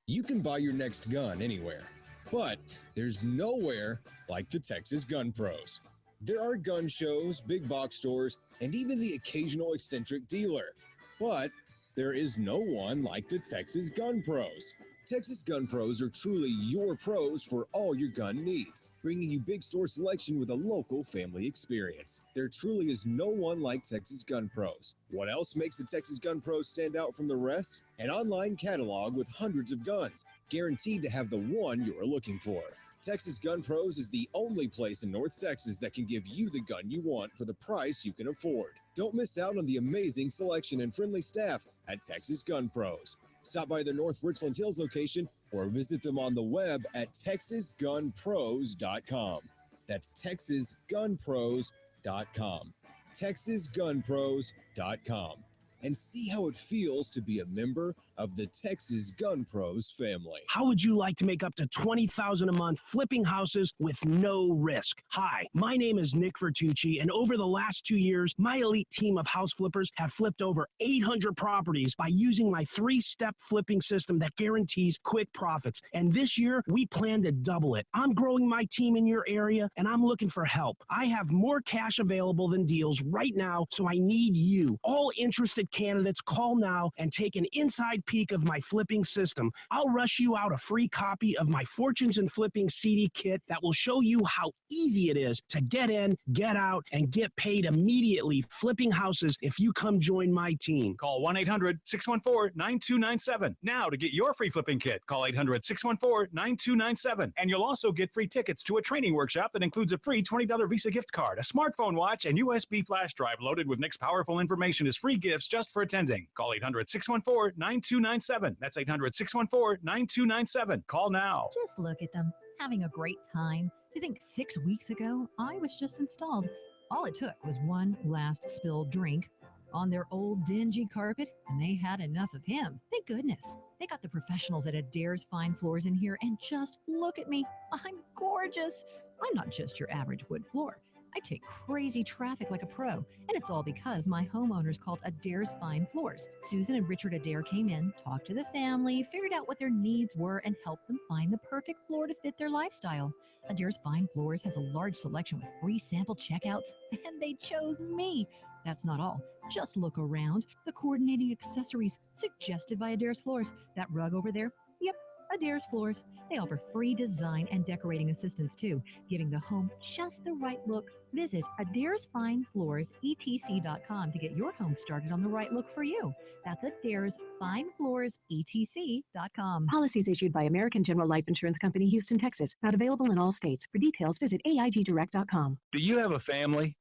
You can buy your next gun anywhere, but there's nowhere like the Texas Gun Pros. There are gun shows, big box stores, and even the occasional eccentric dealer. But there is no one like the Texas Gun Pros. Texas Gun Pros are truly your pros for all your gun needs, bringing you big store selection with a local family experience. There truly is no one like Texas Gun Pros. What else makes the Texas Gun Pros stand out from the rest? An online catalog with hundreds of guns, guaranteed to have the one you're looking for. Texas Gun Pros is the only place in North Texas that can give you the gun you want for the price you can afford. Don't miss out on the amazing selection and friendly staff at Texas Gun Pros. Stop by their North Richland Hills location or visit them on the web at texasgunpros.com. That's texasgunpros.com. texasgunpros.com. And see how it feels to be a member of the Texas Gun Pros family. How would you like to make up to $20,000 a month flipping houses with no risk? Hi, my name is Nick Vertucci, and over the last 2 years, my elite team of house flippers have flipped over 800 properties by using my 3-step flipping system that guarantees quick profits. And this year, we plan to double it. I'm growing my team in your area, and I'm looking for help. I have more cash available than deals right now, so I need you. All interested flip candidates, call now and take an inside peek of my flipping system. I'll rush you out a free copy of my Fortunes in Flipping CD kit that will show you how easy it is to get in, get out, and get paid immediately flipping houses if you come join my team. Call 1-800-614-9297 now to get your free flipping kit. Call 800-614-9297. And you'll also get free tickets to a training workshop that includes a free $20 Visa gift card, a smartphone watch, and USB flash drive loaded with Nick's powerful information as free gifts just for attending. Call 800-614-9297. That's 800-614-9297. Call now. Just look at them, having a great time. You think 6 weeks ago, I was just installed. All it took was one last spilled drink on their old dingy carpet, and they had enough of him. Thank goodness. They got the professionals at Adair's Fine Floors in here, and just look at me. I'm gorgeous. I'm not just your average wood floor. I take crazy traffic like a pro, and it's all because my homeowners called Adair's Fine Floors. Susan and Richard Adair came in, talked to the family, figured out what their needs were, and helped them find the perfect floor to fit their lifestyle. Adair's Fine Floors has a large selection with free sample checkouts, and they chose me. That's not all. Just look around. The coordinating accessories suggested by Adair's Floors. That rug over there? Yep, Adair's Floors. They offer free design and decorating assistance too, giving the home just the right look. Visit AdairsFineFloorsETC.com to get your home started on the right look for you. That's AdairsFineFloorsETC.com. Policies issued by American General Life Insurance Company, Houston, Texas. Not available in all states. For details, visit AIGDirect.com. Do you have a family?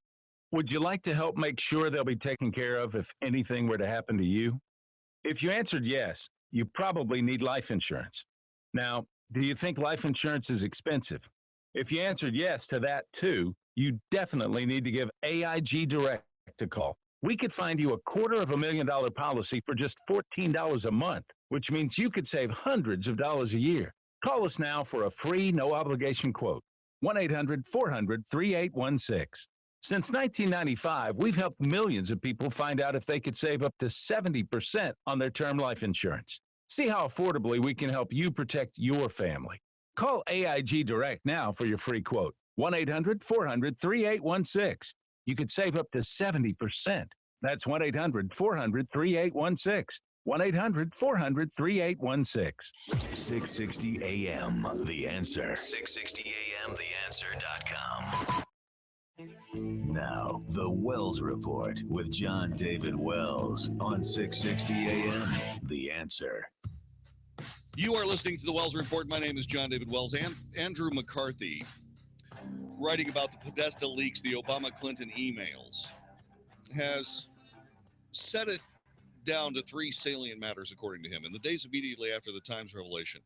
Would you like to help make sure they'll be taken care of if anything were to happen to you? If you answered yes, you probably need life insurance. Now, do you think life insurance is expensive? If you answered yes to that too, you definitely need to give AIG Direct a call. We could find you a $250,000 policy for just $14 a month, which means you could save hundreds of dollars a year. Call us now for a free, no-obligation quote. 1-800-400-3816. Since 1995, we've helped millions of people find out if they could save up to 70% on their term life insurance. See how affordably we can help you protect your family. Call AIG Direct now for your free quote. 1-800-400-3816. You could save up to 70%. That's 1-800-400-3816. 1-800-400-3816. 660 AM, The Answer. 660 AM, TheAnswer.com. Now, the Wells Report with John David Wells on 660 AM, The Answer. You are listening to the Wells Report. My name is John David Wells. And Andrew McCarthy, writing about the Podesta leaks, the Obama-Clinton emails, has set it down to three salient matters, according to him. In the days immediately after the Times revelation,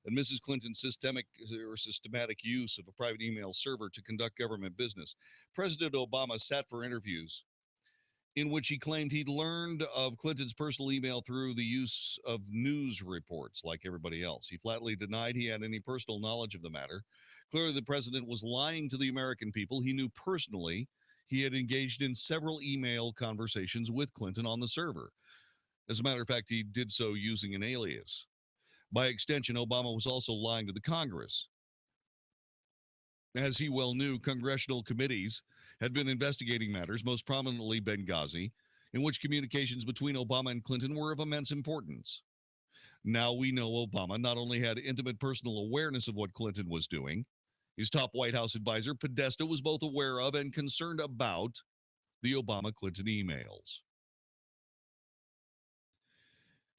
and Mrs. Clinton's systematic use of a private email server to conduct government business, President Obama sat for interviews in which he claimed he'd learned of Clinton's personal email through the use of news reports like everybody else. He flatly denied he had any personal knowledge of the matter. Clearly, the president was lying to the American people. He knew personally he had engaged in several email conversations with Clinton on the server. As a matter of fact, he did so using an alias. By extension, Obama was also lying to the Congress. As he well knew, congressional committees had been investigating matters, most prominently Benghazi, in which communications between Obama and Clinton were of immense importance. Now we know Obama not only had intimate personal awareness of what Clinton was doing, his top White House advisor, Podesta, was both aware of and concerned about the Obama-Clinton emails.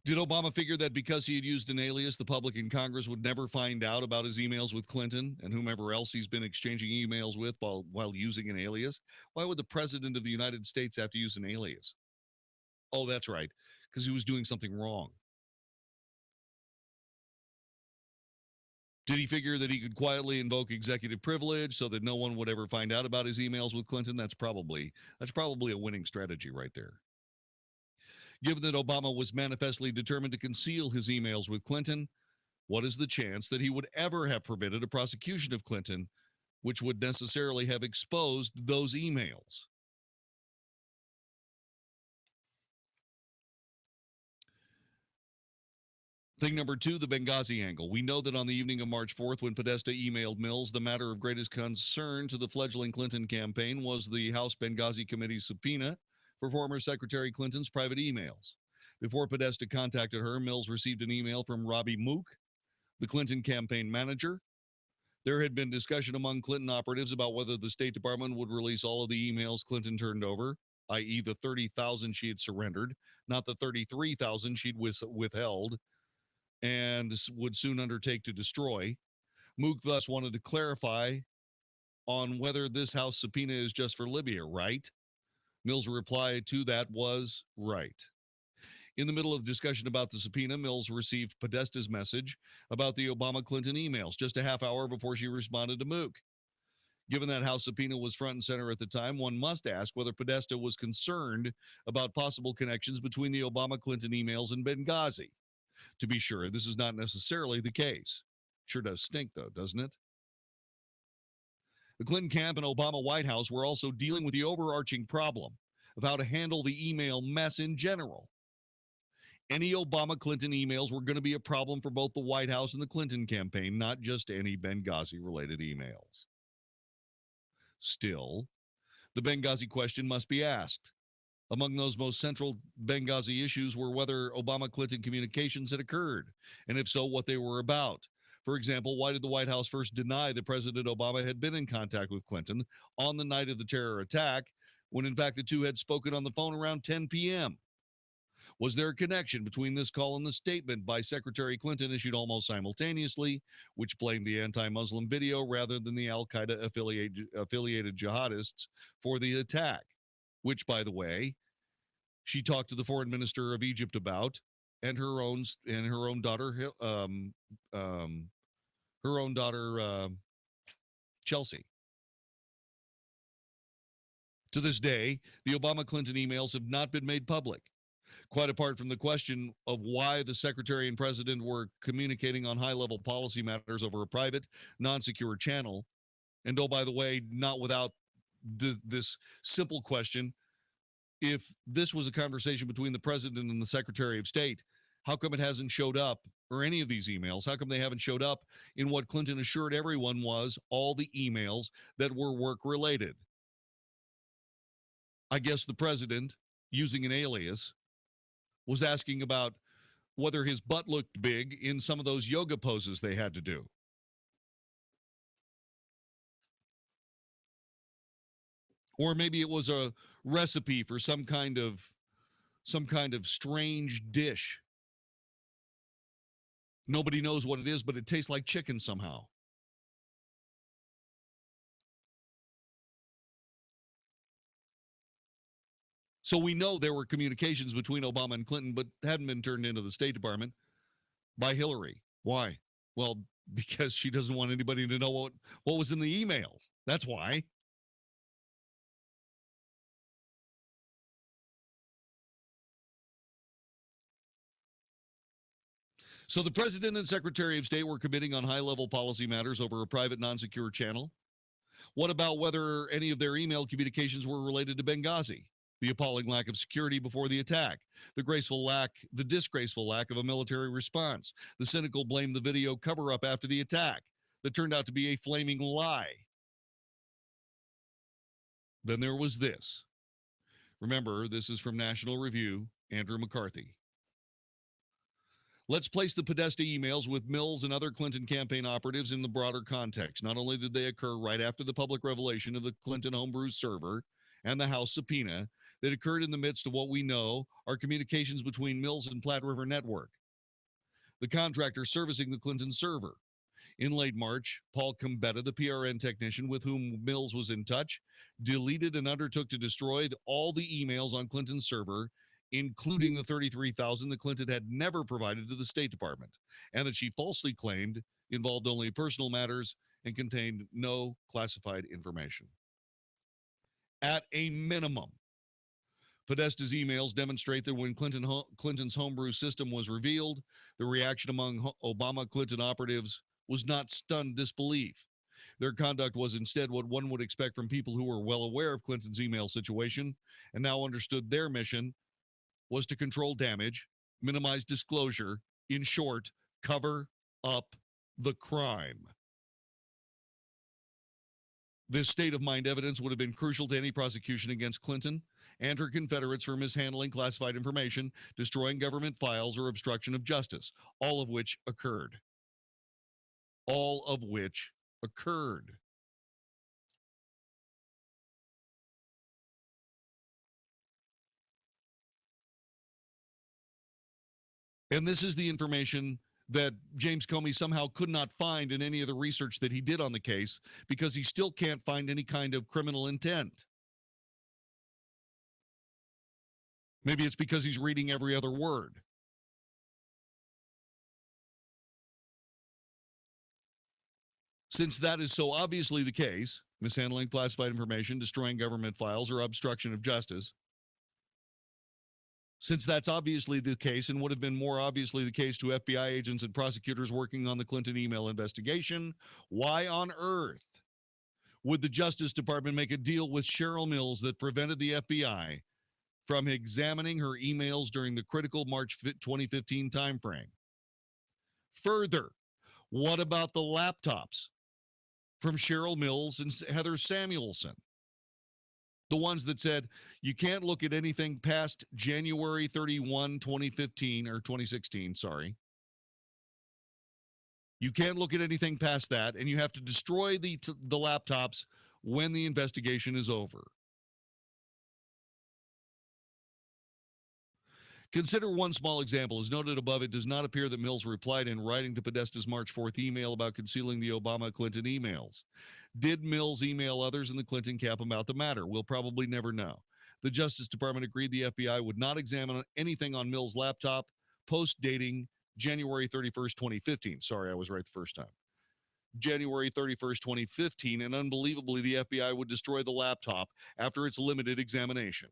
Did Obama figure that because he had used an alias, the public in Congress would never find out about his emails with Clinton and whomever else he's been exchanging emails with while using an alias? Why would the president of the United States have to use an alias? Oh, that's right, because he was doing something wrong. Did he figure that he could quietly invoke executive privilege so that no one would ever find out about his emails with Clinton? That's probably a winning strategy right there. Given that Obama was manifestly determined to conceal his emails with Clinton, what is the chance that he would ever have permitted a prosecution of Clinton, which would necessarily have exposed those emails? Thing number two, the Benghazi angle. We know that on the evening of March 4th, when Podesta emailed Mills, the matter of greatest concern to the fledgling Clinton campaign was the House Benghazi Committee's subpoena for former Secretary Clinton's private emails. Before Podesta contacted her, Mills received an email from Robbie Mook, the Clinton campaign manager. There had been discussion among Clinton operatives about whether the State Department would release all of the emails Clinton turned over, i.e. the 30,000 she had surrendered, not the 33,000 she'd withheld and would soon undertake to destroy. Mook thus wanted to clarify on whether this House subpoena is just for Libya, right? Mills' reply to that was right. In the middle of the discussion about the subpoena, Mills received Podesta's message about the Obama-Clinton emails just a half hour before she responded to Mook. Given that House subpoena was front and center at the time, one must ask whether Podesta was concerned about possible connections between the Obama-Clinton emails and Benghazi. To be sure, this is not necessarily the case. Sure does stink, though, doesn't it? The Clinton camp and Obama White House were also dealing with the overarching problem of how to handle the email mess in general. Any Obama-Clinton emails were going to be a problem for both the White House and the Clinton campaign, not just any Benghazi-related emails. Still, the Benghazi question must be asked. Among those most central Benghazi issues were whether Obama-Clinton communications had occurred, and if so, what they were about. For example, why did the White House first deny that President Obama had been in contact with Clinton on the night of the terror attack, when in fact the two had spoken on the phone around 10 p.m.? Was there a connection between this call and the statement by Secretary Clinton issued almost simultaneously, which blamed the anti-Muslim video rather than the al-Qaeda affiliated jihadists for the attack, which, by the way, she talked to the foreign minister of Egypt about, and her own daughter, Chelsea. To this day, the Obama-Clinton emails have not been made public. Quite apart from the question of why the secretary and president were communicating on high-level policy matters over a private, non-secure channel, and oh, by the way, not without this simple question, if this was a conversation between the president and the secretary of state, how come it hasn't showed up, or any of these emails, how come they haven't showed up in what Clinton assured everyone was all the emails that were work-related? I guess the president, using an alias, was asking about whether his butt looked big in some of those yoga poses they had to do. Or maybe it was a recipe for some kind of strange dish. Nobody knows what it is, but it tastes like chicken somehow. So we know there were communications between Obama and Clinton, but hadn't been turned into the State Department by Hillary. Why? Well, because she doesn't want anybody to know what was in the emails. That's why. So the president and secretary of state were committing on high-level policy matters over a private, non-secure channel. What about whether any of their email communications were related to Benghazi? The appalling lack of security before the attack, the disgraceful lack of a military response, the cynical blame the video cover-up after the attack that turned out to be a flaming lie. Then there was this. Remember, this is from National Review, Andrew McCarthy. Let's place the Podesta emails with Mills and other Clinton campaign operatives in the broader context. Not only did they occur right after the public revelation of the Clinton homebrew server and the House subpoena, that occurred in the midst of what we know are communications between Mills and Platte River Network, the contractor servicing the Clinton server. In late March, Paul Combetta, the PRN technician with whom Mills was in touch, deleted and undertook to destroy all the emails on Clinton's server, including the 33,000 that Clinton had never provided to the State Department, and that she falsely claimed involved only personal matters and contained no classified information. At a minimum, Podesta's emails demonstrate that when Clinton's homebrew system was revealed, the reaction among Obama-Clinton operatives was not stunned disbelief. Their conduct was instead what one would expect from people who were well aware of Clinton's email situation and now understood their mission was to control damage, minimize disclosure, in short, cover up the crime. This state of mind evidence would have been crucial to any prosecution against Clinton and her Confederates for mishandling classified information, destroying government files, or obstruction of justice, all of which occurred. All of which occurred. And this is the information that James Comey somehow could not find in any of the research that he did on the case because he still can't find any kind of criminal intent. Maybe it's because he's reading every other word. Since that is so obviously the case, mishandling classified information, destroying government files, or obstruction of justice, since that's obviously the case and would have been more obviously the case to FBI agents and prosecutors working on the Clinton email investigation, why on earth would the Justice Department make a deal with Cheryl Mills that prevented the FBI from examining her emails during the critical March 2015 timeframe? Further, what about the laptops from Cheryl Mills and Heather Samuelson? The ones that said you can't look at anything past January 31, 2015, or 2016, sorry. You can't look at anything past that, and you have to destroy the laptops when the investigation is over. Consider one small example. As noted above, it does not appear that Mills replied in writing to Podesta's March 4th email about concealing the Obama-Clinton emails. Did Mills email others in the Clinton camp about the matter? We'll probably never know. The Justice Department agreed the FBI would not examine anything on Mills' laptop post-dating January 31st, 2015. Sorry, I was right the first time. January 31st, 2015, and unbelievably, the FBI would destroy the laptop after its limited examination.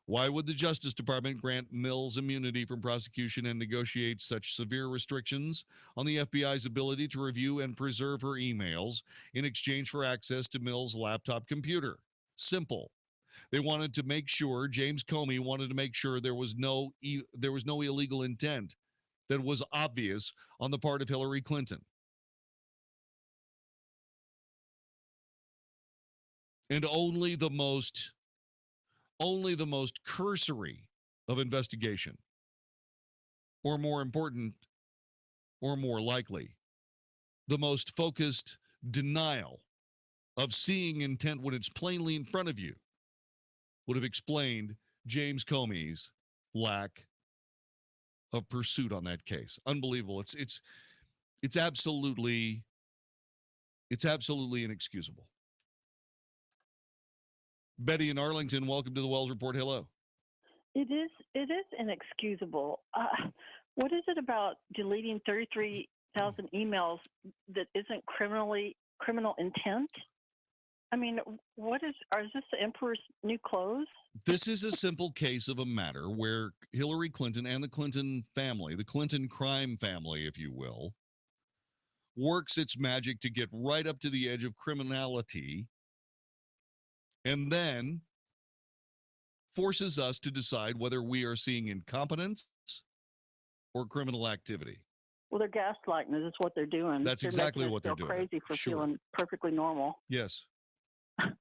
Why would the Justice Department grant Mills immunity from prosecution and negotiate such severe restrictions on the FBI's ability to review and preserve her emails in exchange for access to Mills' laptop computer? Simple. They wanted to make sure, James Comey wanted to make sure there was no illegal intent that was obvious on the part of Hillary Clinton. And only the most cursory of investigation, or more important, or more likely, the most focused denial of seeing intent when it's plainly in front of you would have explained James Comey's lack of pursuit on that case. Unbelievable. It's absolutely inexcusable. Betty in Arlington, welcome to the Wells Report. Hello. It is inexcusable. What is it about deleting 33,000 emails that isn't criminal intent? I mean, is this the emperor's new clothes? This is a simple case of a matter where Hillary Clinton and the Clinton family, the Clinton crime family, if you will, works its magic to get right up to the edge of criminality and then forces us to decide whether we are seeing incompetence or criminal activity. Well, they're gaslighting us. That's what they're doing. That's exactly what they're doing. Crazy for feeling perfectly normal. Yes. It's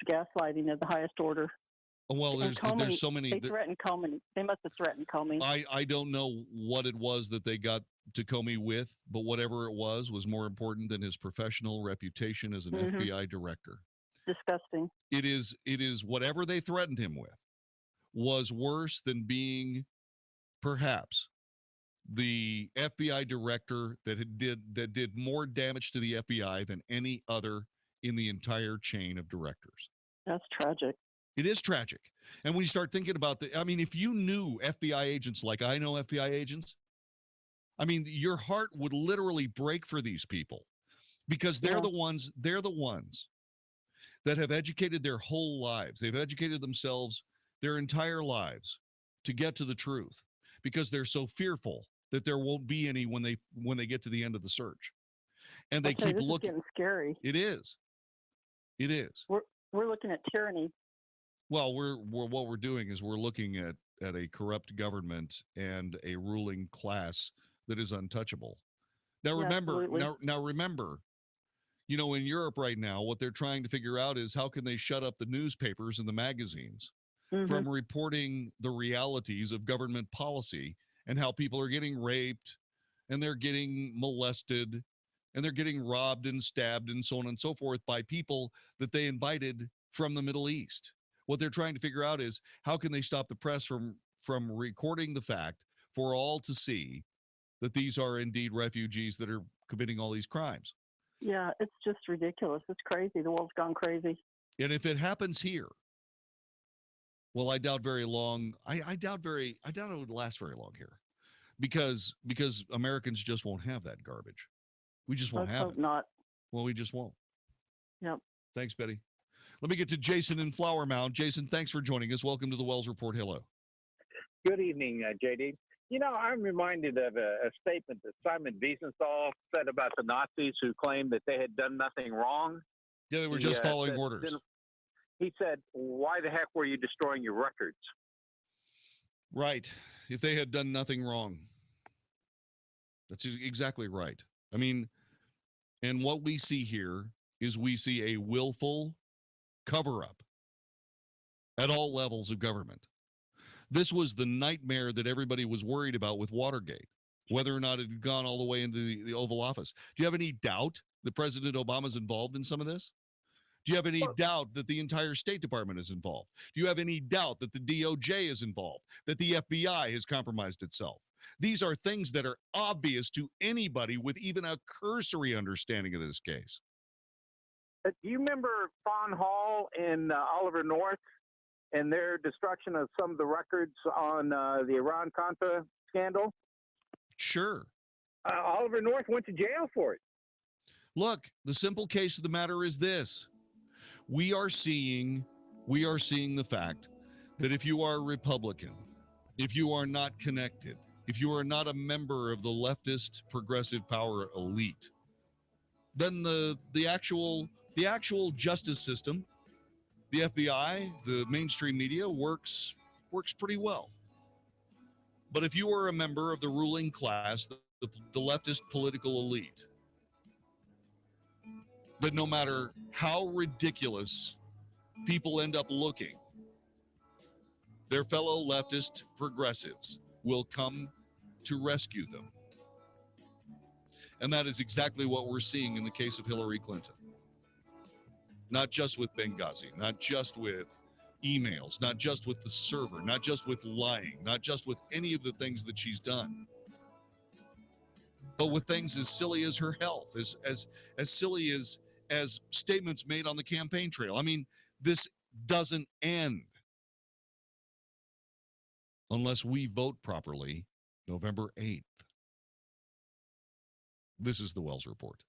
gaslighting of the highest order. Well, there's so many. They threatened Comey. They must have threatened Comey. I don't know what it was that they got to Comey with, but whatever it was more important than his professional reputation as an FBI director. Disgusting. It is whatever they threatened him with was worse than being perhaps the FBI director that did more damage to the FBI than any other in the entire chain of directors. That's tragic. It is tragic. And when you start thinking about if you knew FBI agents like I know FBI agents, your heart would literally break for these people because they're the ones that have educated their whole lives. They've educated themselves their entire lives to get to the truth because they're so fearful that there won't be any when they get to the end of the search. And they keep looking. It's getting scary. It is. We're looking at tyranny. Well, what we're doing is we're looking at a corrupt government and a ruling class that is untouchable. Now remember, You know, in Europe right now, what they're trying to figure out is how can they shut up the newspapers and the magazines from reporting the realities of government policy and how people are getting raped and they're getting molested and they're getting robbed and stabbed and so on and so forth by people that they invited from the Middle East. What they're trying to figure out is how can they stop the press from recording the fact for all to see that these are indeed refugees that are committing all these crimes. Yeah, it's just ridiculous. It's crazy. The world's gone crazy. And if it happens here, well, I doubt very long. I doubt it would last very long here, because Americans just won't have that garbage. We just won't have it. Not. Well, we just won't. Yep. Thanks, Betty. Let me get to Jason in Flower Mound. Jason, thanks for joining us. Welcome to the Wells Report. Hello. Good evening, JD. You know, I'm reminded of a statement that Simon Wiesenthal said about the Nazis who claimed that they had done nothing wrong. Yeah, they were just following orders. He said, why the heck were you destroying your records? Right. If they had done nothing wrong. That's exactly right. I mean, and what we see here is we see a willful cover-up at all levels of government. This was the nightmare that everybody was worried about with Watergate, whether or not it had gone all the way into the Oval Office. Do you have any doubt that President Obama's involved in some of this? Do you have any doubt that the entire State Department is involved? Do you have any doubt that the DOJ is involved, that the FBI has compromised itself? These are things that are obvious to anybody with even a cursory understanding of this case. Do you remember Fawn Hall in Oliver North and their destruction of some of the records on the Iran-Contra scandal? Sure. Oliver North went to jail for it. Look, the simple case of the matter is this. We are seeing the fact that if you are a Republican, if you are not connected, if you are not a member of the leftist progressive power elite, then the actual justice system, the FBI, the mainstream media works pretty well. But if you are a member of the ruling class, the leftist political elite, that no matter how ridiculous people end up looking, their fellow leftist progressives will come to rescue them. And that is exactly what we're seeing in the case of Hillary Clinton. Not just with Benghazi, not just with emails, not just with the server, not just with lying, not just with any of the things that she's done, but with things as silly as her health, as silly as statements made on the campaign trail. I mean, this doesn't end unless we vote properly November 8th. This is the Wells Report.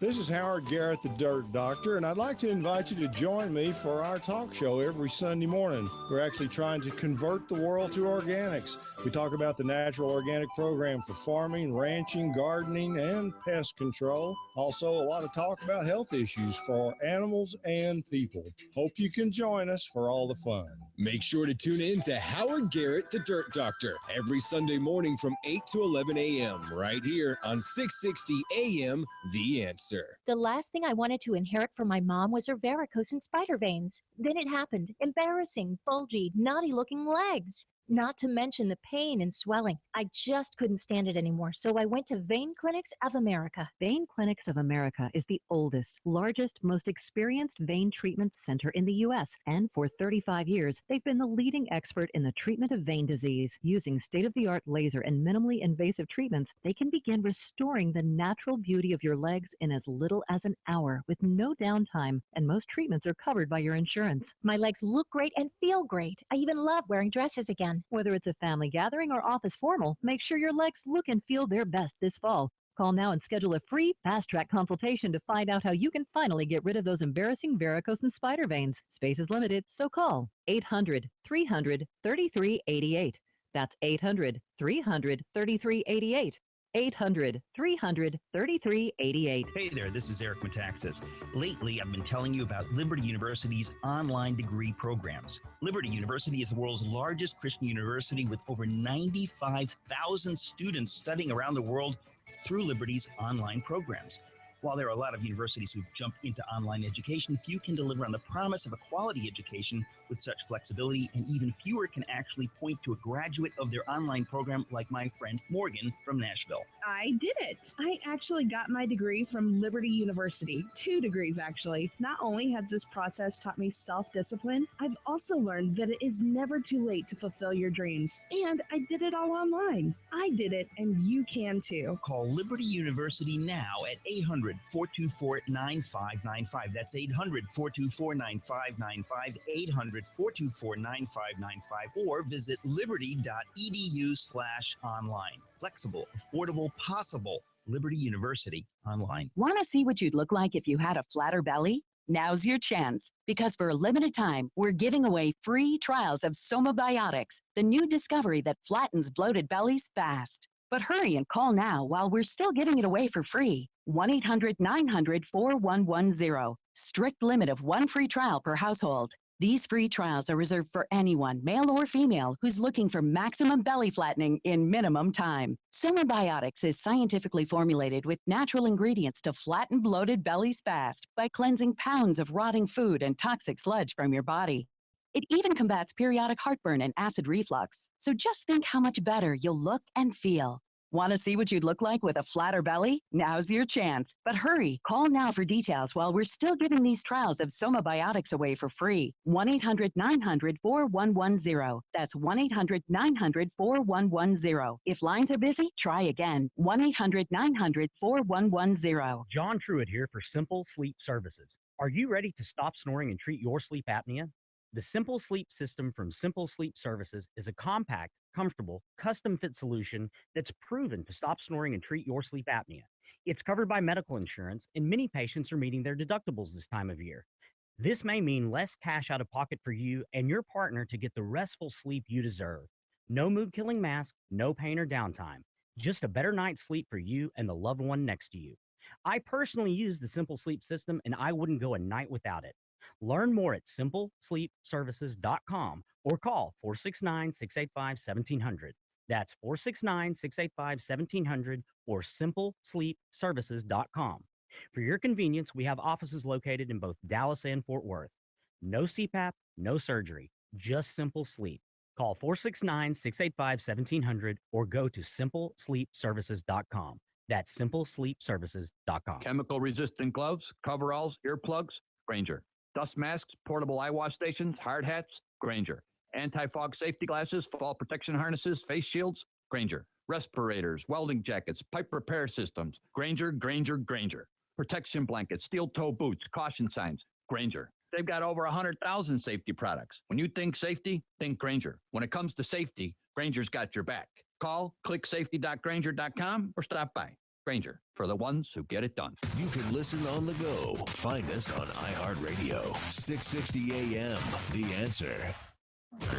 This is Howard Garrett, the Dirt Doctor, and I'd like to invite you to join me for our talk show every Sunday morning. We're actually trying to convert the world to organics. We talk about the natural organic program for farming, ranching, gardening, and pest control. Also, a lot of talk about health issues for animals and people. Hope you can join us for all the fun. Make sure to tune in to Howard Garrett, the Dirt Doctor, every Sunday morning from 8 to 11 a.m. right here on 660 a.m. The Answer. The last thing I wanted to inherit from my mom was her varicose and spider veins. Then it happened. Embarrassing, bulgy, knotty-looking legs. Not to mention the pain and swelling. I just couldn't stand it anymore, so I went to Vein Clinics of America. Vein Clinics of America is the oldest, largest, most experienced vein treatment center in the U.S. And for 35 years, they've been the leading expert in the treatment of vein disease. Using state-of-the-art laser and minimally invasive treatments, they can begin restoring the natural beauty of your legs in as little as an hour with no downtime, and most treatments are covered by your insurance. My legs look great and feel great. I even love wearing dresses again. Whether it's a family gathering or office formal, make sure your legs look and feel their best this fall. Call now and schedule a free fast-track consultation to find out how you can finally get rid of those embarrassing varicose and spider veins. Space is limited, so call 800-300-3388. That's 800-300-3388. 800-300-3388. Hey there, this is Eric Metaxas. Lately, I've been telling you about Liberty University's online degree programs. Liberty University is the world's largest Christian university with over 95,000 students studying around the world through Liberty's online programs. While there are a lot of universities who've jumped into online education, few can deliver on the promise of a quality education with such flexibility, and even fewer can actually point to a graduate of their online program like my friend Morgan from Nashville. I did it. I actually got my degree from Liberty University. 2 degrees, actually. Not only has this process taught me self-discipline, I've also learned that it is never too late to fulfill your dreams. And I did it all online. I did it, and you can too. Call Liberty University now at 800-424-9595. That's 800-424-9595, 800-424-9595, or visit liberty.edu/online. Flexible, affordable, possible. Liberty University online. Want to see what you'd look like if you had a flatter belly? Now's your chance, because for a limited time, we're giving away free trials of Somabiotics, the new discovery that flattens bloated bellies fast. But hurry and call now while we're still giving it away for free. 1-800-900-4110. Strict limit of 1 free trial per household. These free trials are reserved for anyone, male or female, who's looking for maximum belly flattening in minimum time. Somabiotics is scientifically formulated with natural ingredients to flatten bloated bellies fast by cleansing pounds of rotting food and toxic sludge from your body. It even combats periodic heartburn and acid reflux. So just think how much better you'll look and feel. Want to see what you'd look like with a flatter belly? Now's your chance. But hurry, call now for details while we're still giving these trials of Somabiotics away for free. 1-800-900-4110. That's 1-800-900-4110. If lines are busy, try again. 1-800-900-4110. John Truitt here for Simple Sleep Services. Are you ready to stop snoring and treat your sleep apnea? The Simple Sleep system from Simple Sleep Services is a compact, comfortable, custom-fit solution that's proven to stop snoring and treat your sleep apnea. It's covered by medical insurance, and many patients are meeting their deductibles this time of year. This may mean less cash out of pocket for you and your partner to get the restful sleep you deserve. No mood-killing mask, no pain or downtime. Just a better night's sleep for you and the loved one next to you. I personally use the Simple Sleep system, and I wouldn't go a night without it. Learn more at simplesleepservices.com or call 469-685-1700. That's 469-685-1700 or simplesleepservices.com. For your convenience, we have offices located in both Dallas and Fort Worth. No CPAP, no surgery, just simple sleep. Call 469-685-1700 or go to simplesleepservices.com. That's simplesleepservices.com. Chemical-resistant gloves, coveralls, earplugs, Grainger. Dust masks, portable eye wash stations, hard hats, Grainger. Anti-fog safety glasses, fall protection harnesses, face shields, Grainger. Respirators, welding jackets, pipe repair systems, Grainger, Grainger, Grainger. Protection blankets, steel-toe boots, caution signs, Grainger. They've got over 100,000 safety products. When you think safety, think Grainger. When it comes to safety, Grainger's got your back. Call, click safety.grainger.com or stop by. Grainger, for the ones who get it done. You can listen on the go. Find us on iHeartRadio. 660 AM, The Answer.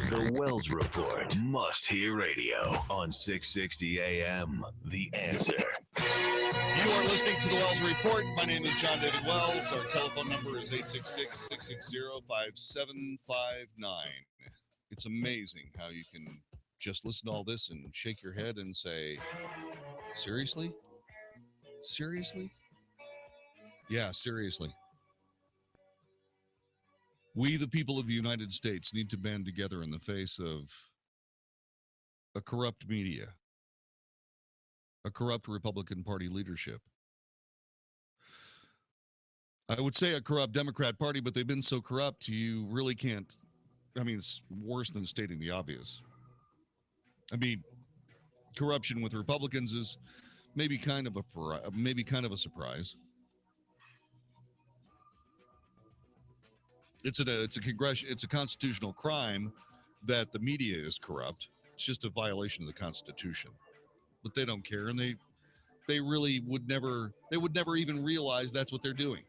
The Wells Report. Must hear radio on 660 AM, The Answer. You are listening to the Wells Report. My name is John David Wells. Our telephone number is 866-660-5759. It's amazing how you can just listen to all this and shake your head and say, seriously? Seriously? Yeah, seriously. We, the people of the United States, need to band together in the face of a corrupt media, a corrupt Republican Party leadership. I would say a corrupt Democrat Party, but they've been so corrupt you really can't. I mean, it's worse than stating the obvious. I mean, corruption with Republicans is maybe kind of a surprise. It's a constitutional crime that the media is corrupt. It's just a violation of the Constitution. But they don't care, and they really would never even realize that's what they're doing.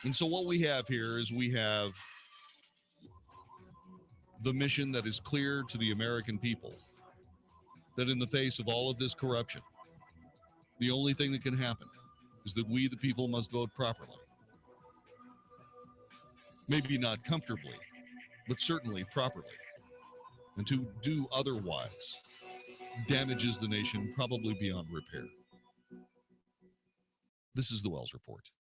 And so what we have here is we have the mission that is clear to the American people, that in the face of all of this corruption, the only thing that can happen is that we, the people, must vote properly. Maybe not comfortably, but certainly properly. And to do otherwise damages the nation probably beyond repair. This is the Wells Report.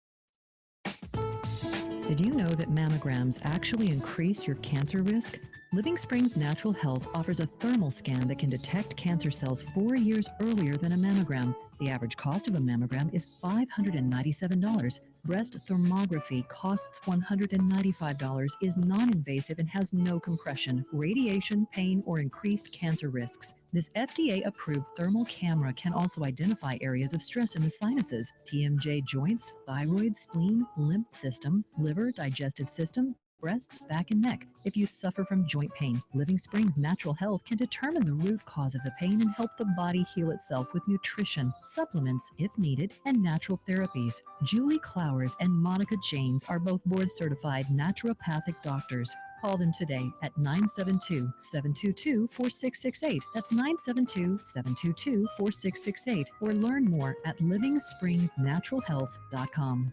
Did you know that mammograms actually increase your cancer risk? Living Springs Natural Health offers a thermal scan that can detect cancer cells 4 years earlier than a mammogram. The average cost of a mammogram is $597. Breast thermography costs $195, is non-invasive, and has no compression, radiation, pain, or increased cancer risks. This FDA-approved thermal camera can also identify areas of stress in the sinuses, TMJ joints, thyroid, spleen, lymph system, liver, digestive system, breasts, back, and neck. If you suffer from joint pain, Living Springs Natural Health can determine the root cause of the pain and help the body heal itself with nutrition, supplements if needed, and natural therapies. Julie Clowers and Monica Janes are both board-certified naturopathic doctors. Call them today at 972-722-4668. That's 972-722-4668. Or learn more at livingspringsnaturalhealth.com.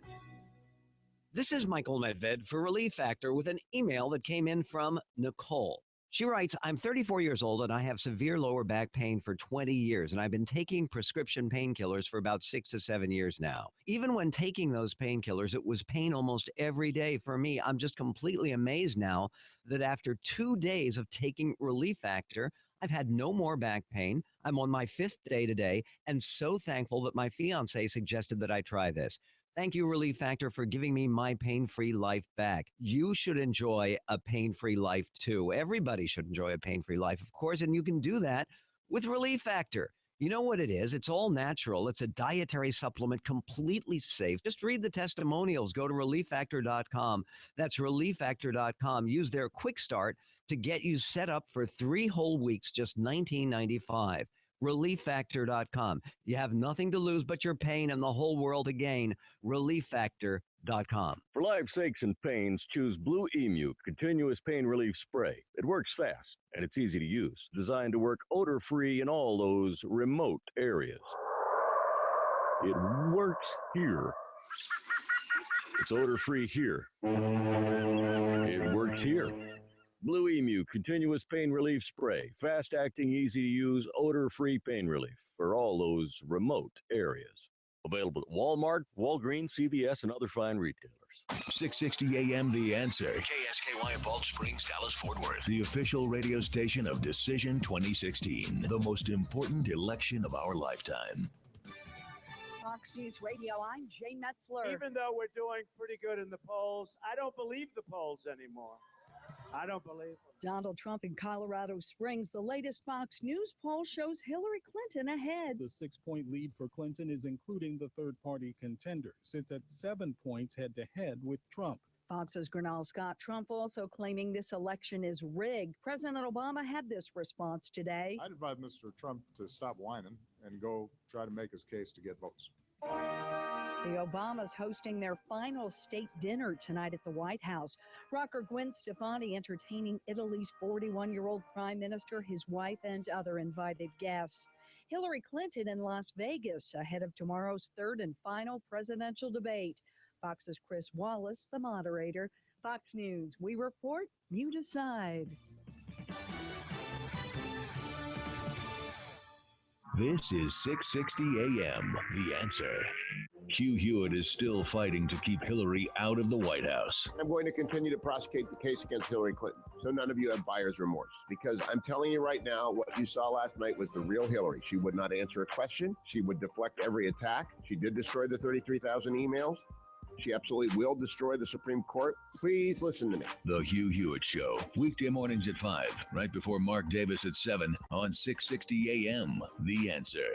This is Michael Medved for Relief Factor with an email that came in from Nicole. She writes, I'm 34 years old and I have severe lower back pain for 20 years, and I've been taking prescription painkillers for about 6 to 7 years now. Even when taking those painkillers, it was pain almost every day for me. I'm just completely amazed now that after 2 days of taking Relief Factor, I've had no more back pain. I'm on my 5th day today and so thankful that my fiance suggested that I try this. Thank you, Relief Factor, for giving me my pain-free life back. You should enjoy a pain-free life, too. Everybody should enjoy a pain-free life, of course, and you can do that with Relief Factor. You know what it is? It's all natural. It's a dietary supplement, completely safe. Just read the testimonials. Go to ReliefFactor.com. That's ReliefFactor.com. Use their quick start to get you set up for 3 whole weeks, just $19.95. ReliefFactor.com. You have nothing to lose but your pain and the whole world to gain. ReliefFactor.com. For life's aches and pains, choose Blue Emu Continuous Pain Relief Spray. It works fast and it's easy to use. Designed to work odor-free in all those remote areas. It works here. It's odor-free here. It works here. Blue Emu Continuous Pain Relief Spray. Fast-acting, easy-to-use, odor-free pain relief for all those remote areas. Available at Walmart, Walgreens, CVS, and other fine retailers. 660 AM The Answer. KSKY Balch Springs, Dallas, Fort Worth. The official radio station of Decision 2016. The most important election of our lifetime. Fox News Radio, I'm Jay Metzler. Even though we're doing pretty good in the polls, I don't believe the polls anymore. I don't believe them. Donald Trump in Colorado Springs. The latest Fox News poll shows Hillary Clinton ahead. The 6-point lead for Clinton is including the third-party contender. Sits at 7 points head-to-head with Trump. Fox's Gernal Scott. Trump also claiming this election is rigged. President Obama had this response today. I'd advise Mr. Trump to stop whining and go try to make his case to get votes. The Obamas hosting their final state dinner tonight at the White House. Rocker Gwen Stefani entertaining Italy's 41-year-old prime minister, his wife, and other invited guests. Hillary Clinton in Las Vegas ahead of tomorrow's third and final presidential debate. Fox's Chris Wallace, the moderator. Fox News, we report, you decide. This is 660 AM The Answer. Hugh Hewitt is still fighting to keep Hillary out of the White House. I'm going to continue to prosecute the case against Hillary Clinton, so none of you have buyer's remorse. Because I'm telling you right now, what you saw last night was the real Hillary. She would not answer a question. She would deflect every attack. She did destroy the 33,000 emails. She absolutely will destroy the Supreme Court. Please listen to me. The Hugh Hewitt Show, weekday mornings at 5, right before Mark Davis at 7 on 660 AM The Answer.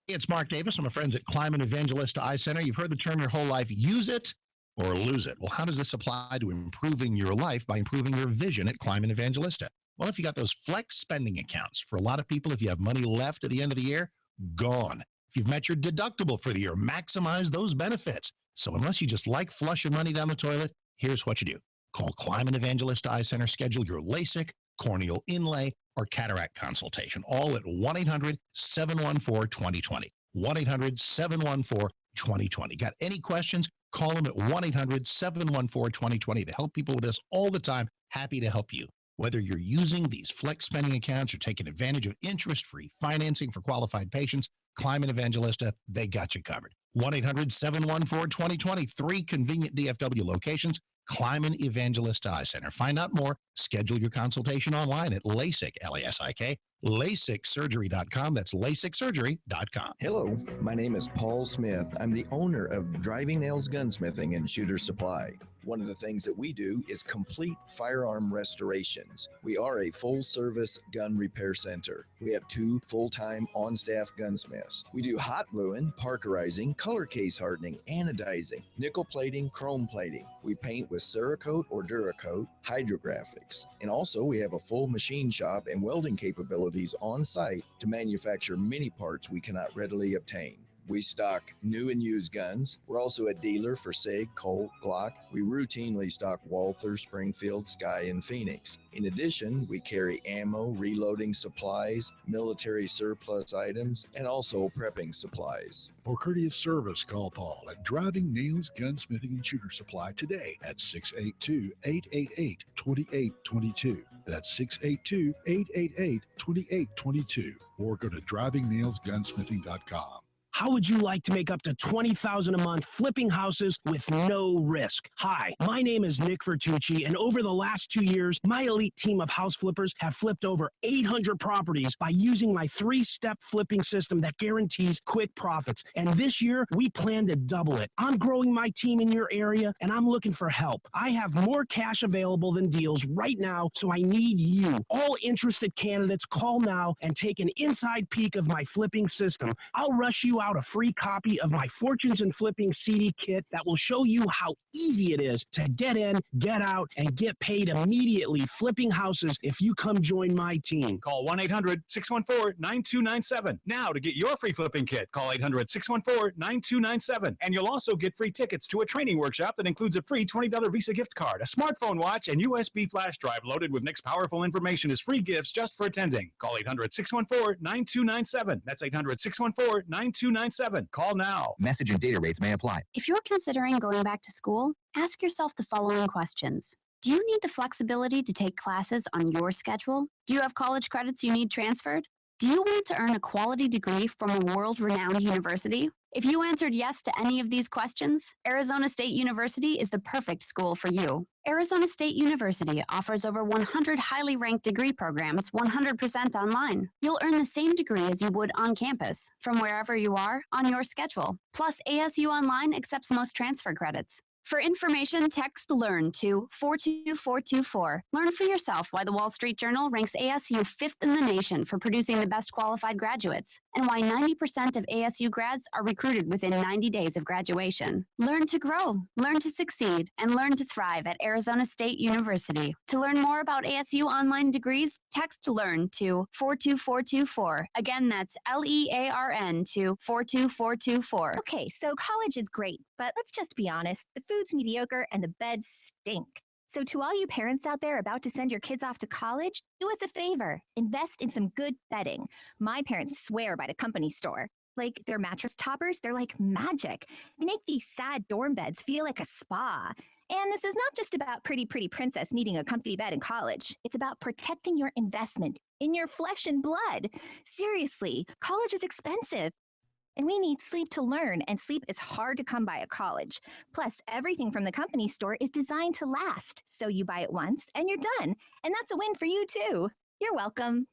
It's Mark Davis. I'm a friend at Climate Evangelista Eye Center. You've heard the term your whole life, use it or lose it. Well, how does this apply to improving your life by improving your vision at Climate Evangelista? Well, if you got those flex spending accounts, for a lot of people, if you have money left at the end of the year, gone. If you've met your deductible for the year, maximize those benefits. So unless you just like flushing money down the toilet, here's what you do. Call Climate Evangelista Eye Center. Schedule your LASIK, corneal inlay, or cataract consultation, all at 1-800-714-2020. 1-800-714-2020. Got any questions? Call them at 1-800-714-2020. They help people with this all the time. Happy to help you. Whether you're using these flex spending accounts or taking advantage of interest-free financing for qualified patients, Kleiman Evangelista, they got you covered. 1-800-714-2020. 3 convenient DFW locations. Kleiman Evangelista Eye Center. Find out more. Schedule your consultation online at LASIK, L-A-S-I-K, LASIKsurgery.com. That's LASIKsurgery.com. Hello, my name is Paul Smith. I'm the owner of Driving Nails Gunsmithing and Shooter Supply. One of the things that we do is complete firearm restorations. We are a full-service gun repair center. We have 2 full-time on-staff gunsmiths. We do hot bluing, parkerizing, color case hardening, anodizing, nickel plating, chrome plating. We paint with Cerakote or Duracoat, hydrographics. And also we have a full machine shop and welding capabilities on site to manufacture many parts we cannot readily obtain. We stock new and used guns. We're also a dealer for SIG, Colt, Glock. We routinely stock Walther, Springfield, Sky, and Phoenix. In addition, we carry ammo, reloading supplies, military surplus items, and also prepping supplies. For courteous service, call Paul at Driving Nails Gunsmithing and Shooter Supply today at 682-888-2822. That's 682-888-2822. Or go to drivingnailsgunsmithing.com. How would you like to make up to $20,000 a month flipping houses with no risk? Hi, my name is Nick Vertucci, and over the last 2 years, my elite team of house flippers have flipped over 800 properties by using my 3-step flipping system that guarantees quick profits. And this year, we plan to double it. I'm growing my team in your area, and I'm looking for help. I have more cash available than deals right now, so I need you. All interested candidates, call now and take an inside peek of my flipping system. I'll rush you out a free copy of my Fortunes and Flipping CD kit that will show you how easy it is to get in, get out, and get paid immediately flipping houses if you come join my team. Call 1-800-614-9297 now to get your free flipping kit. Call 800-614-9297. And you'll also get free tickets to a training workshop that includes a free $20 Visa gift card, a smartphone watch, and USB flash drive loaded with Nick's powerful information as free gifts just for attending. Call 800-614-9297. That's 800-614-9297. Call now. Message and data rates may apply. If you're considering going back to school, ask yourself the following questions. Do you need the flexibility to take classes on your schedule? Do you have college credits you need transferred? Do you want to earn a quality degree from a world-renowned university? If you answered yes to any of these questions, Arizona State University is the perfect school for you. Arizona State University offers over 100 highly ranked degree programs 100% online. You'll earn the same degree as you would on campus, from wherever you are, on your schedule. Plus, ASU Online accepts most transfer credits. For information, text LEARN to 42424. Learn for yourself why the Wall Street Journal ranks ASU 5th in the nation for producing the best qualified graduates, and why 90% of ASU grads are recruited within 90 days of graduation. Learn to grow, learn to succeed, and learn to thrive at Arizona State University. To learn more about ASU online degrees, text LEARN to 42424. Again, that's LEARN to 42424. Okay, so college is great, but let's just be honest. The food's mediocre and the beds stink. So to all you parents out there about to send your kids off to college, do us a favor. Invest in some good bedding. My parents swear by the company store. Like their mattress toppers, they're like magic. They make these sad dorm beds feel like a spa. And this is not just about pretty princess needing a comfy bed in college. It's about protecting your investment in your flesh and blood. Seriously, college is expensive. And we need sleep to learn, and sleep is hard to come by at college. Plus, everything from the company store is designed to last. So you buy it once, and you're done. And that's a win for you, too. You're welcome.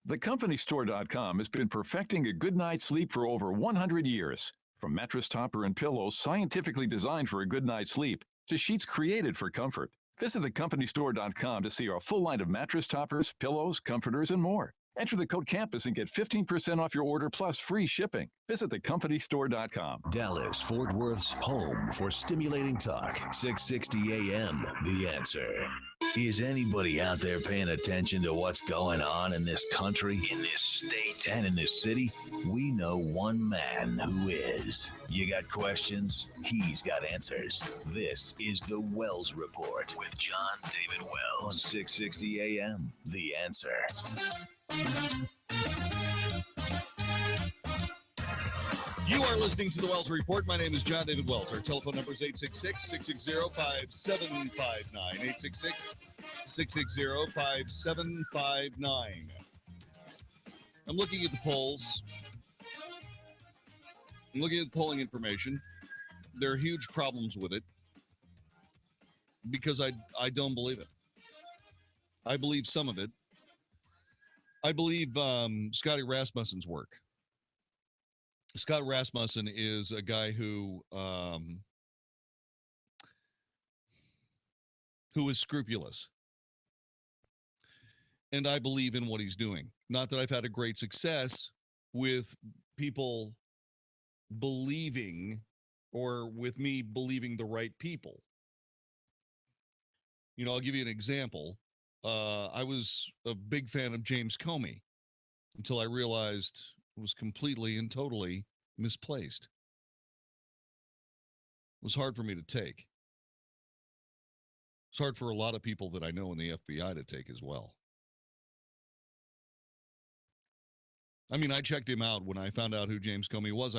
TheCompanyStore.com has been perfecting a good night's sleep for over 100 years. From mattress topper and pillows scientifically designed for a good night's sleep to sheets created for comfort. Visit TheCompanyStore.com to see our full line of mattress toppers, pillows, comforters, and more. Enter the code CAMPUS and get 15% off your order plus free shipping. Visit TheCompanyStore.com. Dallas, Fort Worth's home for stimulating talk. 660 AM, The Answer. Is anybody out there paying attention to what's going on in this country, in this state, and in this city? We know one man who is. You got questions? He's got answers. This is The Wells Report with John David Wells on 660 AM, The Answer. You are listening to the Wells Report. My name is John David Wells. Our telephone number is 866-660-5759. 866-660-5759. I'm looking at the polls. I'm looking at polling information. There are huge problems with it because I don't believe it. I believe some of it. I believe Scotty Rasmussen's work. Scott Rasmussen is a guy who is scrupulous. And I believe in what he's doing. Not that I've had a great success with people believing or with me believing the right people. You know, I'll give you an example. I was a big fan of James Comey until I realized it was completely and totally misplaced. It was hard for me to take. It's hard for a lot of people that I know in the FBI to take as well. I mean, I checked him out when I found out who James Comey was.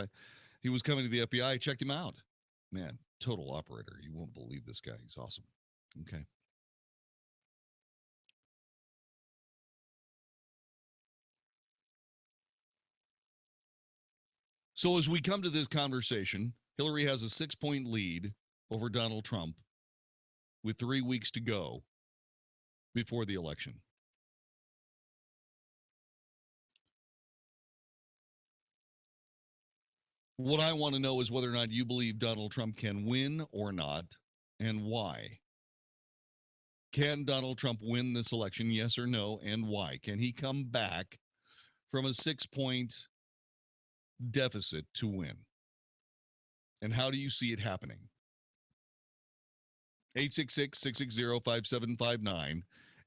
He was coming to the FBI. I checked him out. Man, total operator. You won't believe this guy. He's awesome. Okay. So as we come to this conversation, Hillary has a 6-point lead over Donald Trump with 3 weeks to go before the election. What I want to know is whether or not you believe Donald Trump can win or not, and why. Can Donald Trump win this election, yes or no, and why? Can he come back from a 6-point deficit to win? And how do you see it happening? 866-660-5759.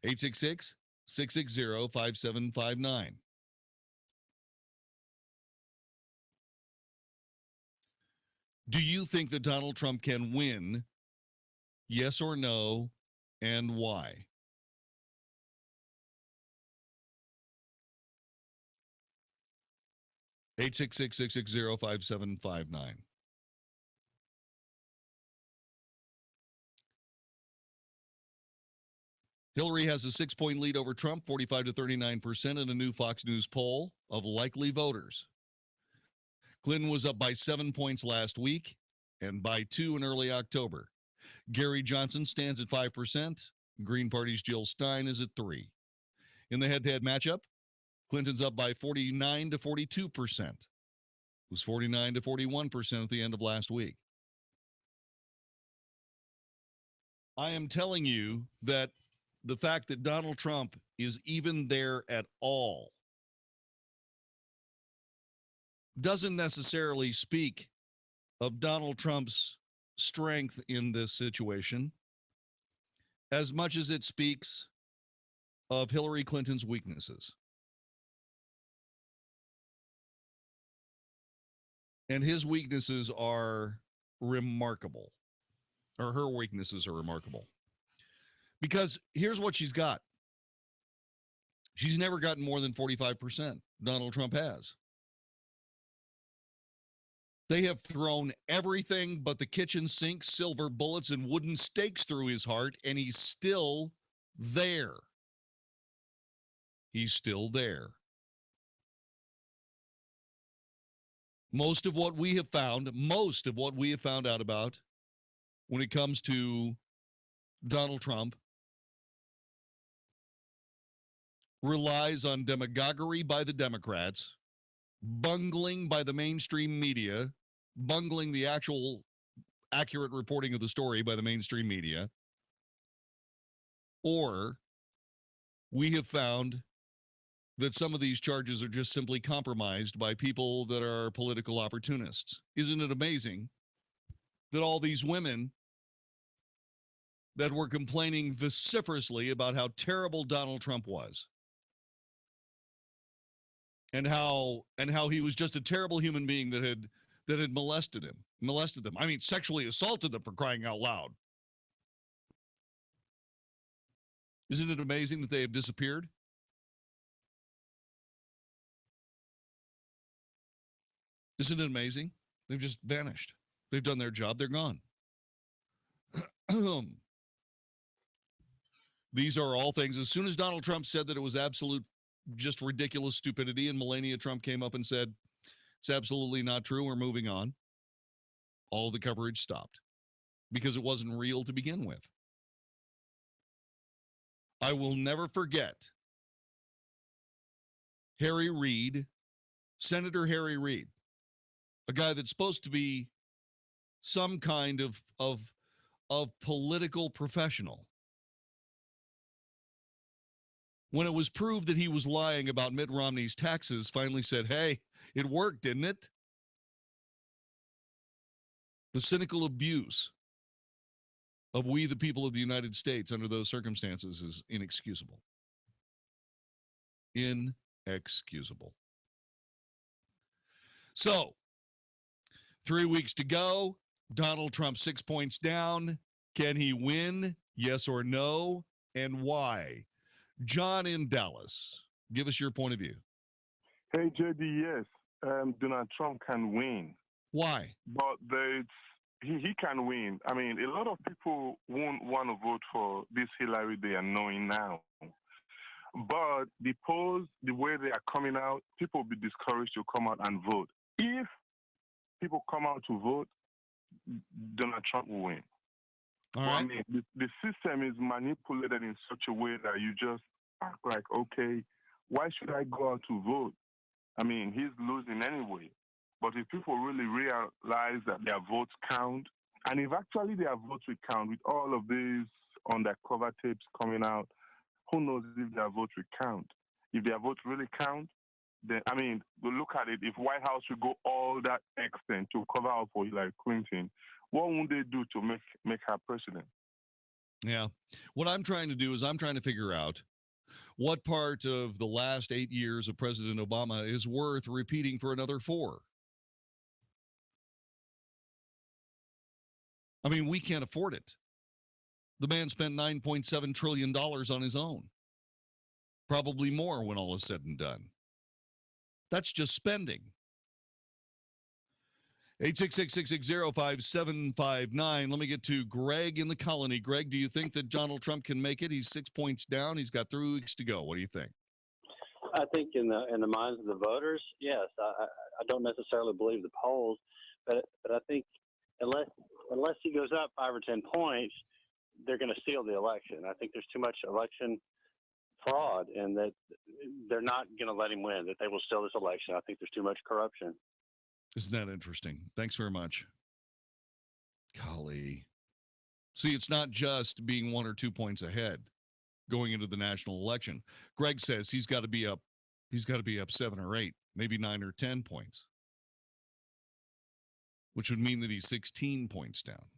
866-660-5759. Do you think that Donald Trump can win? Yes or no, and why? Eight 5759. Hillary has a 6-point lead over Trump, 45 to 39% in a new Fox News poll of likely voters. Clinton was up by 7 points last week and by 2 in early October. Gary Johnson stands at 5%. Green Party's Jill Stein is at 3%. In the head-to-head matchup, Clinton's up by 49 to 42%. It was 49 to 41% at the end of last week. I am telling you that the fact that Donald Trump is even there at all doesn't necessarily speak of Donald Trump's strength in this situation as much as it speaks of Hillary Clinton's weaknesses. And his weaknesses are remarkable, or her weaknesses are remarkable. Because here's what she's got. She's never gotten more than 45%. Donald Trump has. They have thrown everything but the kitchen sink, silver bullets, and wooden stakes through his heart, and he's still there. He's still there. Most of what we have found out about when it comes to Donald Trump relies on demagoguery by the Democrats, bungling by the mainstream media, bungling the actual accurate reporting of the story by the mainstream media, or we have found that some of these charges are just simply compromised by people that are political opportunists. Isn't it amazing that all these women that were complaining vociferously about how terrible Donald Trump was and how he was just a terrible human being that had molested them. I mean, sexually assaulted them, for crying out loud. Isn't it amazing that they have disappeared? Isn't it amazing? They've just vanished. They've done their job. They're gone. These are all things. As soon as Donald Trump said that it was absolute, just ridiculous stupidity, and Melania Trump came up and said, It's absolutely not true. We're moving on. All the coverage stopped because it wasn't real to begin with. I will never forget Harry Reid, Senator Harry Reid, a guy that's supposed to be some kind of political professional. When it was proved that he was lying about Mitt Romney's taxes, finally said, hey, it worked, didn't it? The cynical abuse of we, the people of the United States, under those circumstances is inexcusable. Inexcusable. So, 3 weeks to go. Donald Trump 6 points down. Can he win? Yes or no? And why? John in Dallas, give us your point of view. Hey, JD, yes, Donald Trump can win. Why? But he can win. I mean, a lot of people won't want to vote for this Hillary they are knowing now. But the polls, the way they are coming out, people will be discouraged to come out and vote. If people come out to vote, Donald Trump will win. All right. I mean, the system is manipulated in such a way that you just act like, okay, why should I go out to vote? I mean, he's losing anyway. But if people really realize that their votes count, and if actually their votes will count with all of these undercover tapes coming out, who knows if their votes will count? If their votes really count, then, I mean, we'll look at it. If White House will go all that extent to cover up for Hillary Clinton, what would they do to make her president? Yeah. What I'm trying to do is I'm trying to figure out what part of the last 8 years of President Obama is worth repeating for another 4. I mean, we can't afford it. The man spent $9.7 trillion on his own. Probably more when all is said and done. That's just spending. 866-660-5759. Let me get to Greg in the Colony. Greg, do you think that Donald Trump can make it? He's 6 points down. He's got 3 weeks to go. What do you think? I think in the minds of the voters, yes. I don't necessarily believe the polls, but I think unless he goes up 5 or 10 points, they're going to steal the election. I think there's too much election fraud, and that they're not going to let him win, that they will steal this election. I think there's too much corruption. Isn't that interesting? Thanks very much. Golly. See, it's not just being 1 or 2 points ahead going into the national election. Greg says he's got to be up 7 or 8, maybe 9 or 10 points, which would mean that he's 16 points down.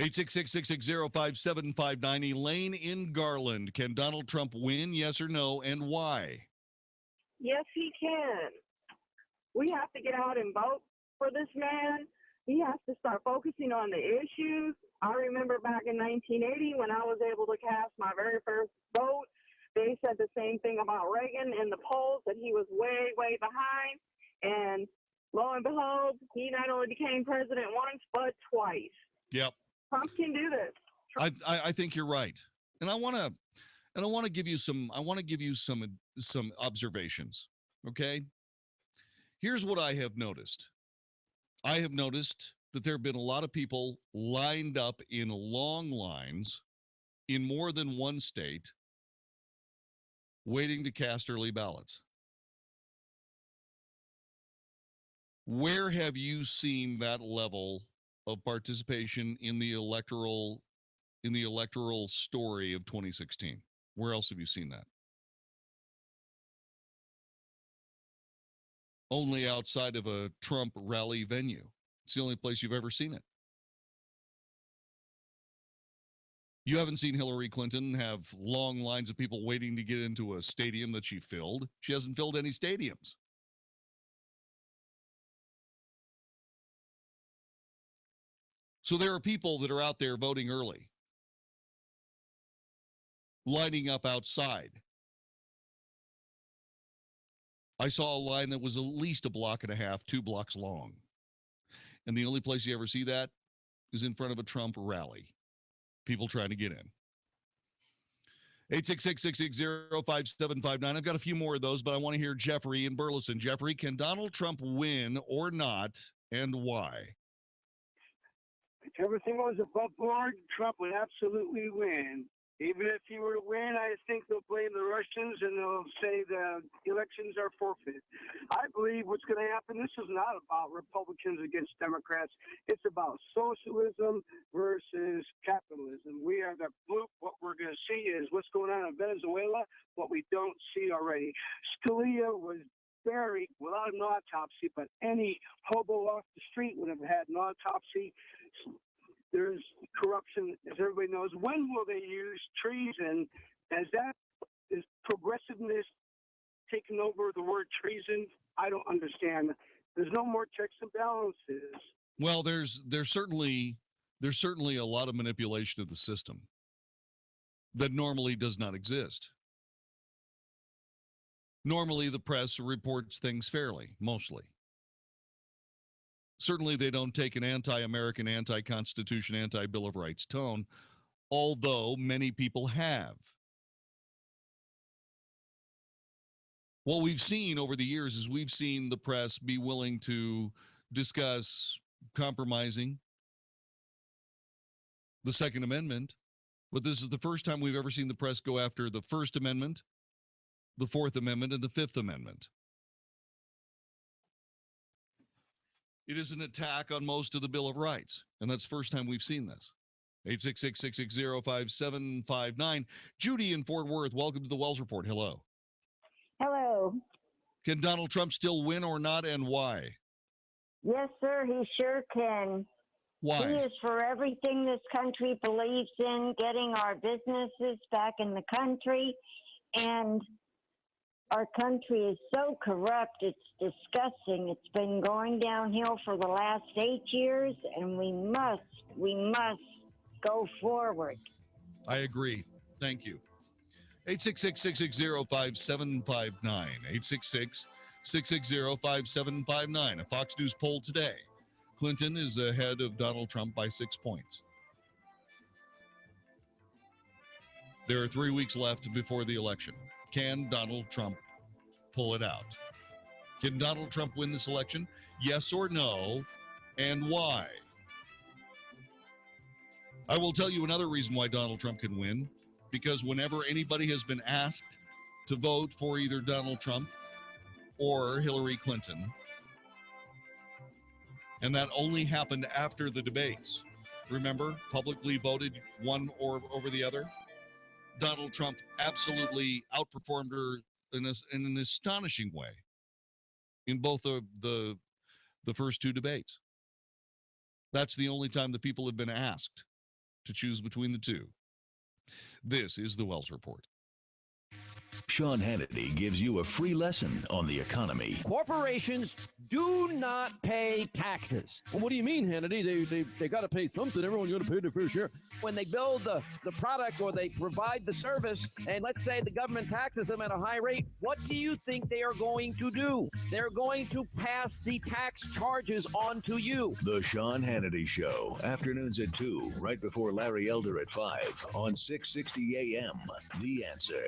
Eight 660-5759. Elaine in Garland. Can Donald Trump win? Yes or no? And why? Yes, he can. We have to get out and vote for this man. He has to start focusing on the issues. I remember back in 1980 when I was able to cast my very first vote, they said the same thing about Reagan in the polls, that he was way, way behind. And lo and behold, he not only became president once, but twice. Yep. Trump can do this. I think you're right. And I want to give you some observations, okay? Here's what I have noticed. I have noticed that there have been a lot of people lined up in long lines in more than one state waiting to cast early ballots. Where have you seen that level of participation in the electoral story of 2016? Where else have you seen that? Only outside of a Trump rally venue. It's the only place you've ever seen it. You haven't seen Hillary Clinton have long lines of people waiting to get into a stadium that she filled. She hasn't filled any stadiums. So there are people that are out there voting early, lining up outside. I saw a line that was at least a block and a half, 2 blocks long. And the only place you ever see that is in front of a Trump rally. People trying to get in. 866-660-5759. I've got a few more of those, but I want to hear Jeffrey in Burleson. Jeffrey, can Donald Trump win or not, and why? If everything was above board, Trump would absolutely win. Even if he were to win, I think they'll blame the Russians and they'll say the elections are forfeit. I believe what's going to happen, this is not about Republicans against Democrats. It's about socialism versus capitalism. We are the blue. What we're going to see is what's going on in Venezuela, what we don't see already. Scalia was buried without an autopsy, but any hobo off the street would have had an autopsy. There's corruption, as everybody knows. When will they use treason? Is progressiveness taking over the word treason? I don't understand. There's no more checks and balances. Well, there's certainly a lot of manipulation of the system that normally does not exist. Normally, the press reports things fairly, mostly. Certainly, they don't take an anti-American, anti-Constitution, anti-Bill of Rights tone, although many people have. What we've seen over the years is we've seen the press be willing to discuss compromising the Second Amendment, but this is the first time we've ever seen the press go after the First Amendment, the Fourth Amendment, and the Fifth Amendment. It is an attack on most of the Bill of Rights, and that's the first time we've seen this. 866-660-5759. Judy in Fort Worth, welcome to the Wells Report. Hello. Hello. Can Donald Trump still win or not, and why? Yes, sir, he sure can. Why? He is for everything this country believes in, getting our businesses back in the country, and our country is so corrupt, it's disgusting. It's been going downhill for the last 8 years, and we must go forward. I agree. Thank you. 866-660-5759. 866-660-5759. A Fox News poll today. Clinton is ahead of Donald Trump by 6 points. There are 3 weeks left before the election. Can Donald Trump pull it out? Can Donald Trump win this election? Yes or no, and why? I will tell you another reason why Donald Trump can win, because whenever anybody has been asked to vote for either Donald Trump or Hillary Clinton, and that only happened after the debates, remember, publicly voted one or over the other, Donald Trump absolutely outperformed her in an astonishing way in both of the first two debates. That's the only time the people have been asked to choose between the two. This is the Wells Report. Sean Hannity gives you a free lesson on the economy. Corporations do not pay taxes. Well, what do you mean, Hannity? They got to pay something. Everyone's going to pay their fair share. When they build the product or they provide the service, and let's say the government taxes them at a high rate, what do you think they are going to do? They're going to pass the tax charges on to you. The Sean Hannity Show, afternoons at 2, right before Larry Elder at 5 on 660 AM. The Answer.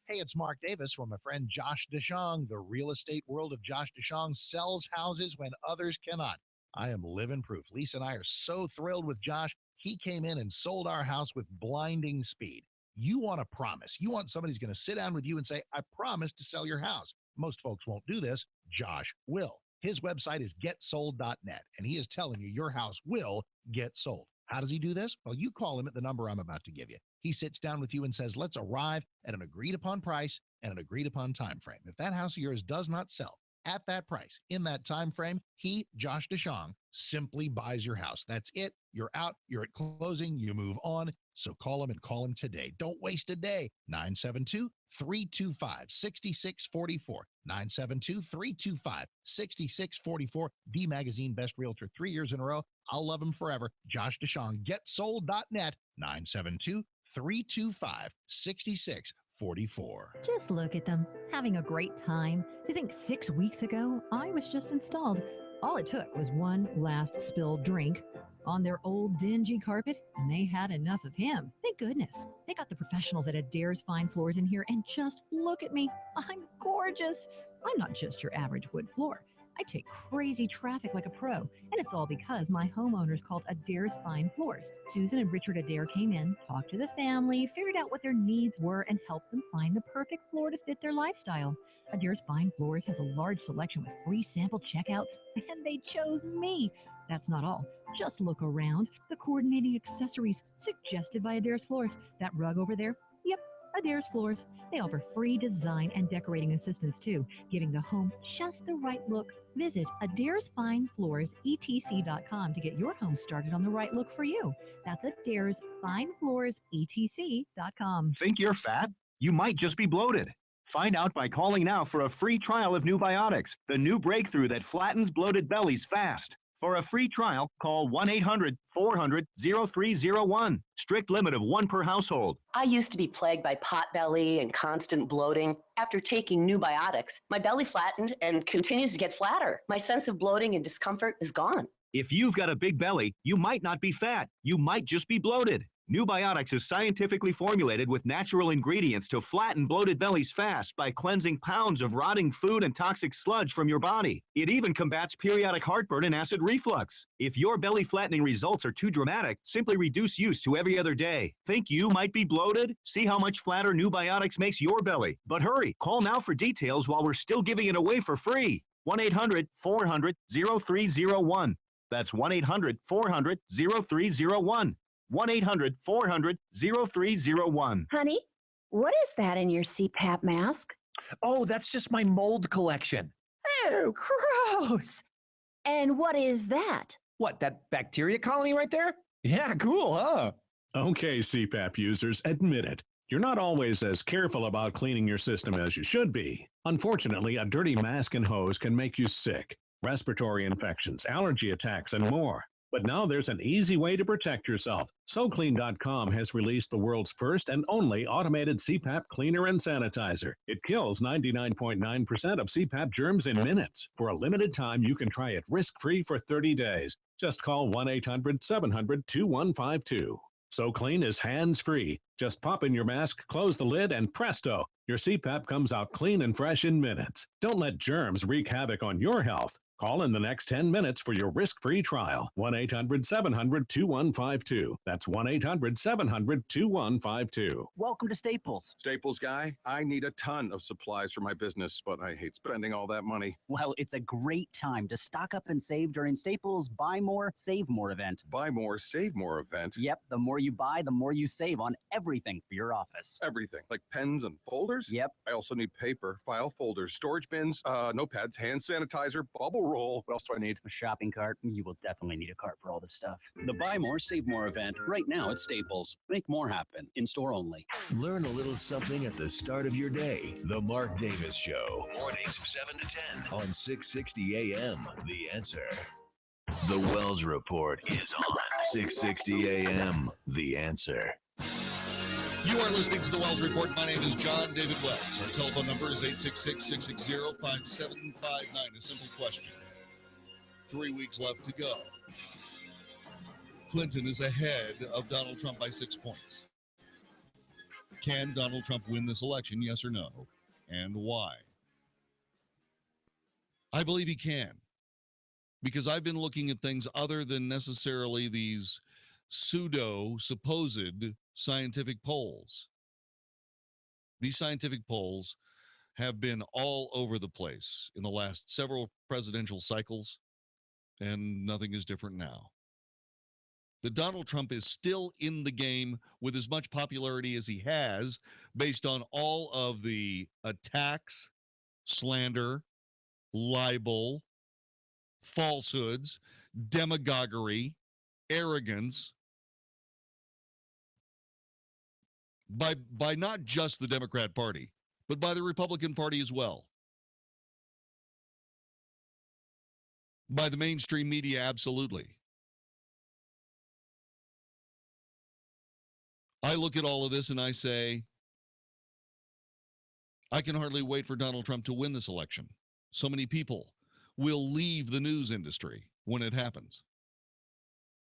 Hey, it's Mark Davis from my friend Josh DeShong. The real estate world of Josh DeShong sells houses when others cannot. I am living proof. Lisa and I are so thrilled with Josh. He came in and sold our house with blinding speed. You want a promise. You want somebody who's going to sit down with you and say, I promise to sell your house. Most folks won't do this. Josh will. His website is getsold.net, and he is telling you your house will get sold. How does he do this? Well, you call him at the number I'm about to give you. He sits down with you and says, let's arrive at an agreed upon price and an agreed upon time frame. If that house of yours does not sell at that price in that time frame, he, Josh DeShong, simply buys your house. That's it. You're out. You're at closing. You move on. So call him and call him today. Don't waste a day. 972-325-6644. 972-325-6644. The Magazine Best Realtor 3 years in a row. I'll love him forever. Josh DeShong, getsold.net. 972-325-6644. Just look at them, having a great time. Do you think 6 weeks ago, I was just installed? All it took was one last spilled drink. on their old dingy carpet, and they had enough of him. Thank goodness. They got the professionals at Adair's Fine Floors in here, and just look at me. I'm gorgeous. I'm not just your average wood floor. I take crazy traffic like a pro, and it's all because my homeowners called Adair's Fine Floors. Susan and Richard Adair came in, talked to the family, figured out what their needs were, and helped them find the perfect floor to fit their lifestyle. Adair's Fine Floors has a large selection with free sample checkouts, and they chose me. That's not all. Just look around. The coordinating accessories suggested by Adair's Floors. That rug over there? Yep, Adair's Floors. They offer free design and decorating assistance too, giving the home just the right look. Visit AdairsFineFloorsETC.com to get your home started on the right look for you. That's AdairsFineFloorsETC.com. Think you're fat? You might just be bloated. Find out by calling now for a free trial of New Biotics, the new breakthrough that flattens bloated bellies fast. For a free trial, call 1-800-400-0301. Strict limit of one per household. I used to be plagued by pot belly and constant bloating. After taking New Biotics, my belly flattened and continues to get flatter. My sense of bloating and discomfort is gone. If you've got a big belly, you might not be fat. You might just be bloated. New Biotics is scientifically formulated with natural ingredients to flatten bloated bellies fast by cleansing pounds of rotting food and toxic sludge from your body. It even combats periodic heartburn and acid reflux. If your belly flattening results are too dramatic, simply reduce use to every other day. Think you might be bloated? See how much flatter New Biotics makes your belly. But hurry, call now for details while we're still giving it away for free. 1-800-400-0301. That's 1-800-400-0301. 1-800-400-0301. Honey, what is that in your CPAP mask? Oh, that's just my mold collection. Oh, gross. And what is that? What, that bacteria colony right there? Yeah, cool, huh? Okay, CPAP users, admit it. You're not always as careful about cleaning your system as you should be. Unfortunately, a dirty mask and hose can make you sick. Respiratory infections, allergy attacks, and more. But now there's an easy way to protect yourself. SoClean.com has released the world's first and only automated CPAP cleaner and sanitizer. It kills 99.9% of CPAP germs in minutes. For a limited time, you can try it risk-free for 30 days. Just call 1-800-700-2152. SoClean is hands-free. Just pop in your mask, close the lid, and presto, your CPAP comes out clean and fresh in minutes. Don't let germs wreak havoc on your health. Call in the next 10 minutes for your risk-free trial. 1-800-700-2152. That's 1-800-700-2152. Welcome to Staples. Staples guy, I need a ton of supplies for my business, but I hate spending all that money. Well, it's a great time to stock up and save during Staples' Buy More, Save More event. Buy more, save more event? Yep, the more you buy, the more you save on everything for your office. Everything, like pens and folders? Yep. I also need paper, file folders, storage bins, notepads, hand sanitizer, bubble roll. What else do I need? A shopping cart. You will definitely need a cart for all this stuff. The Buy More, Save More event right now at Staples. Make more happen. In store only. Learn a little something at the start of your day. The Mark Davis Show. Mornings 7 to 10 on 660 AM. The Answer. The Wells Report is on 660 AM. The Answer. You are listening to the Wells Report. My name is John David Wells. Our telephone number is 866-660-5759. A simple question. 3 weeks left to go. Clinton is ahead of Donald Trump by 6 points. Can Donald Trump win this election, yes or no? And why? I believe he can. Because I've been looking at things other than necessarily these supposed scientific polls. These scientific polls have been all over the place in the last several presidential cycles, and nothing is different now. That Donald Trump is still in the game with as much popularity as he has, based on all of the attacks, slander, libel, falsehoods, demagoguery, arrogance, by not just the Democrat Party, but by the Republican Party as well. By the mainstream media, absolutely. I look at all of this and I say, I can hardly wait for Donald Trump to win this election. So many people will leave the news industry when it happens.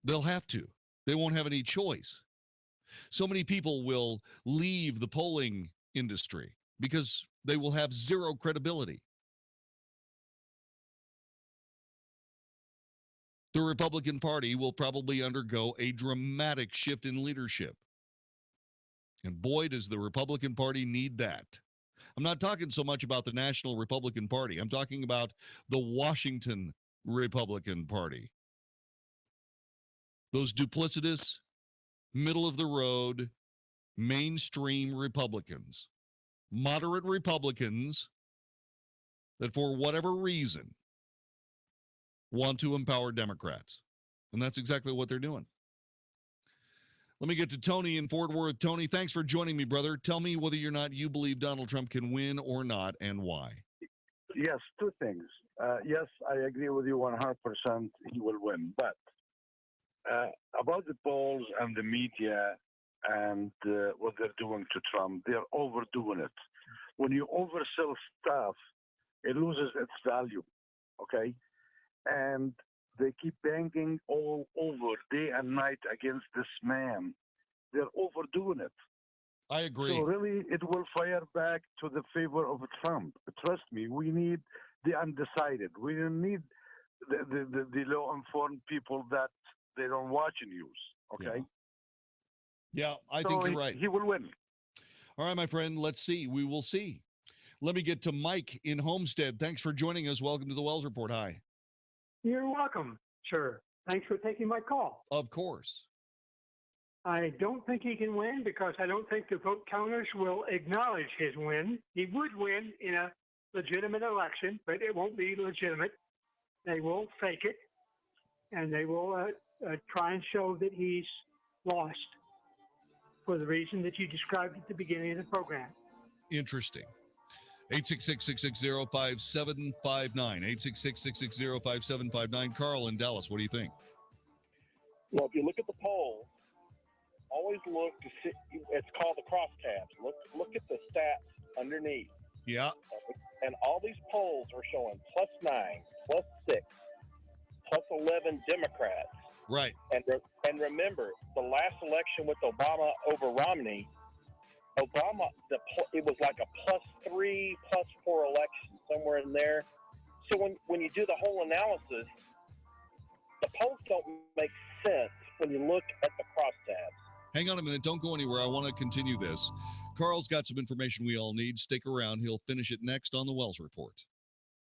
They'll have to. They won't have any choice. So many people will leave the polling industry because they will have zero credibility. The Republican Party will probably undergo a dramatic shift in leadership. And boy, does the Republican Party need that. I'm not talking so much about the National Republican Party. I'm talking about the Washington Republican Party. Those duplicitous, middle-of-the-road, mainstream Republicans, moderate Republicans that for whatever reason want to empower Democrats. And that's exactly what they're doing. Let me get to Tony in Fort Worth. Tony, thanks for joining me, brother. Tell me whether or not you believe Donald Trump can win or not, and why. Yes, two things. Yes, I agree with you 100%. He will win. But about the polls and the media and what they're doing to Trump, they're overdoing it. When you oversell stuff, it loses its value, okay? And they keep banging all over day and night against this man. They're overdoing it. I agree. So really, it will fire back to the favor of Trump. Trust me, we need the undecided. We don't need the low-informed people that they don't watch news, okay? Yeah, I think you're right. He will win. All right, my friend, let's see. We will see. Let me get to Mike in Homestead. Thanks for joining us. Welcome to the Wells Report. Hi. You're welcome, sir. Thanks for taking my call. Of course. I don't think he can win because I don't think the vote counters will acknowledge his win. He would win in a legitimate election, but it won't be legitimate. They will fake it, and they will try and show that he's lost for the reason that you described at the beginning of the program. Interesting. 866-660-5759. 866-660-5759. Carl in Dallas, what do you think? Well, if you look at the poll, always look to see. It's called the crosstabs. Look at the stats underneath. Yeah. And all these polls are showing +9, +6, +11 Democrats. Right. And remember, the last election with Obama over Romney, it was like a +3, +4 election, somewhere in there. So when you do the whole analysis, the polls don't make sense when you look at the crosstabs. Hang on a minute. Don't go anywhere. I want to continue this. Carl's got some information we all need. Stick around. He'll finish it next on the Wells Report.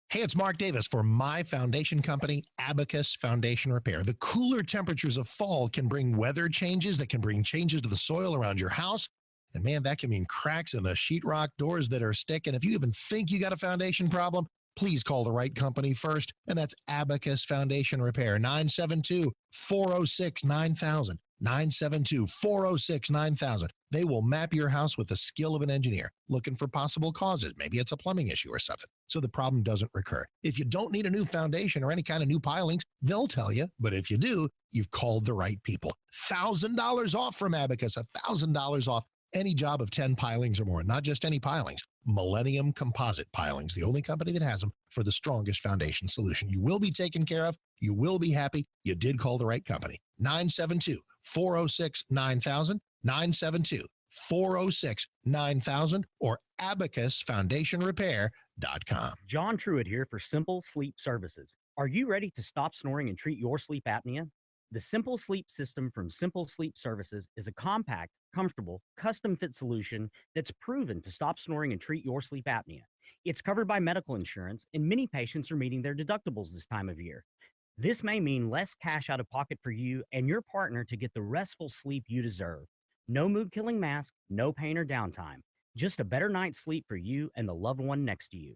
Hey, it's Mark Davis for my foundation company, Abacus Foundation Repair. The cooler temperatures of fall can bring weather changes that can bring changes to the soil around your house. And man, that can mean cracks in the sheetrock, doors that are sticking. If you even think you got a foundation problem, please call the right company first. And that's Abacus Foundation Repair, 972-406-9000. 972-406-9000. They will map your house with the skill of an engineer, looking for possible causes. Maybe it's a plumbing issue or something, so the problem doesn't recur. If you don't need a new foundation or any kind of new pilings, they'll tell you. But if you do, you've called the right people. $1,000 off from Abacus, $1,000 off any job of 10 pilings or more. Not just any pilings, Millennium Composite Pilings, the only company that has them for the strongest foundation solution. You will be taken care of. You will be happy. You did call the right company. 972-406-9000, 972-406-9000, or abacusfoundationrepair.com. John Truitt here for Simple Sleep Services. Are you ready to stop snoring and treat your sleep apnea? The Simple Sleep system from Simple Sleep Services is a compact, comfortable, custom-fit solution that's proven to stop snoring and treat your sleep apnea. It's covered by medical insurance, and many patients are meeting their deductibles this time of year. This may mean less cash out of pocket for you and your partner to get the restful sleep you deserve. No mood-killing mask, no pain or downtime. Just a better night's sleep for you and the loved one next to you.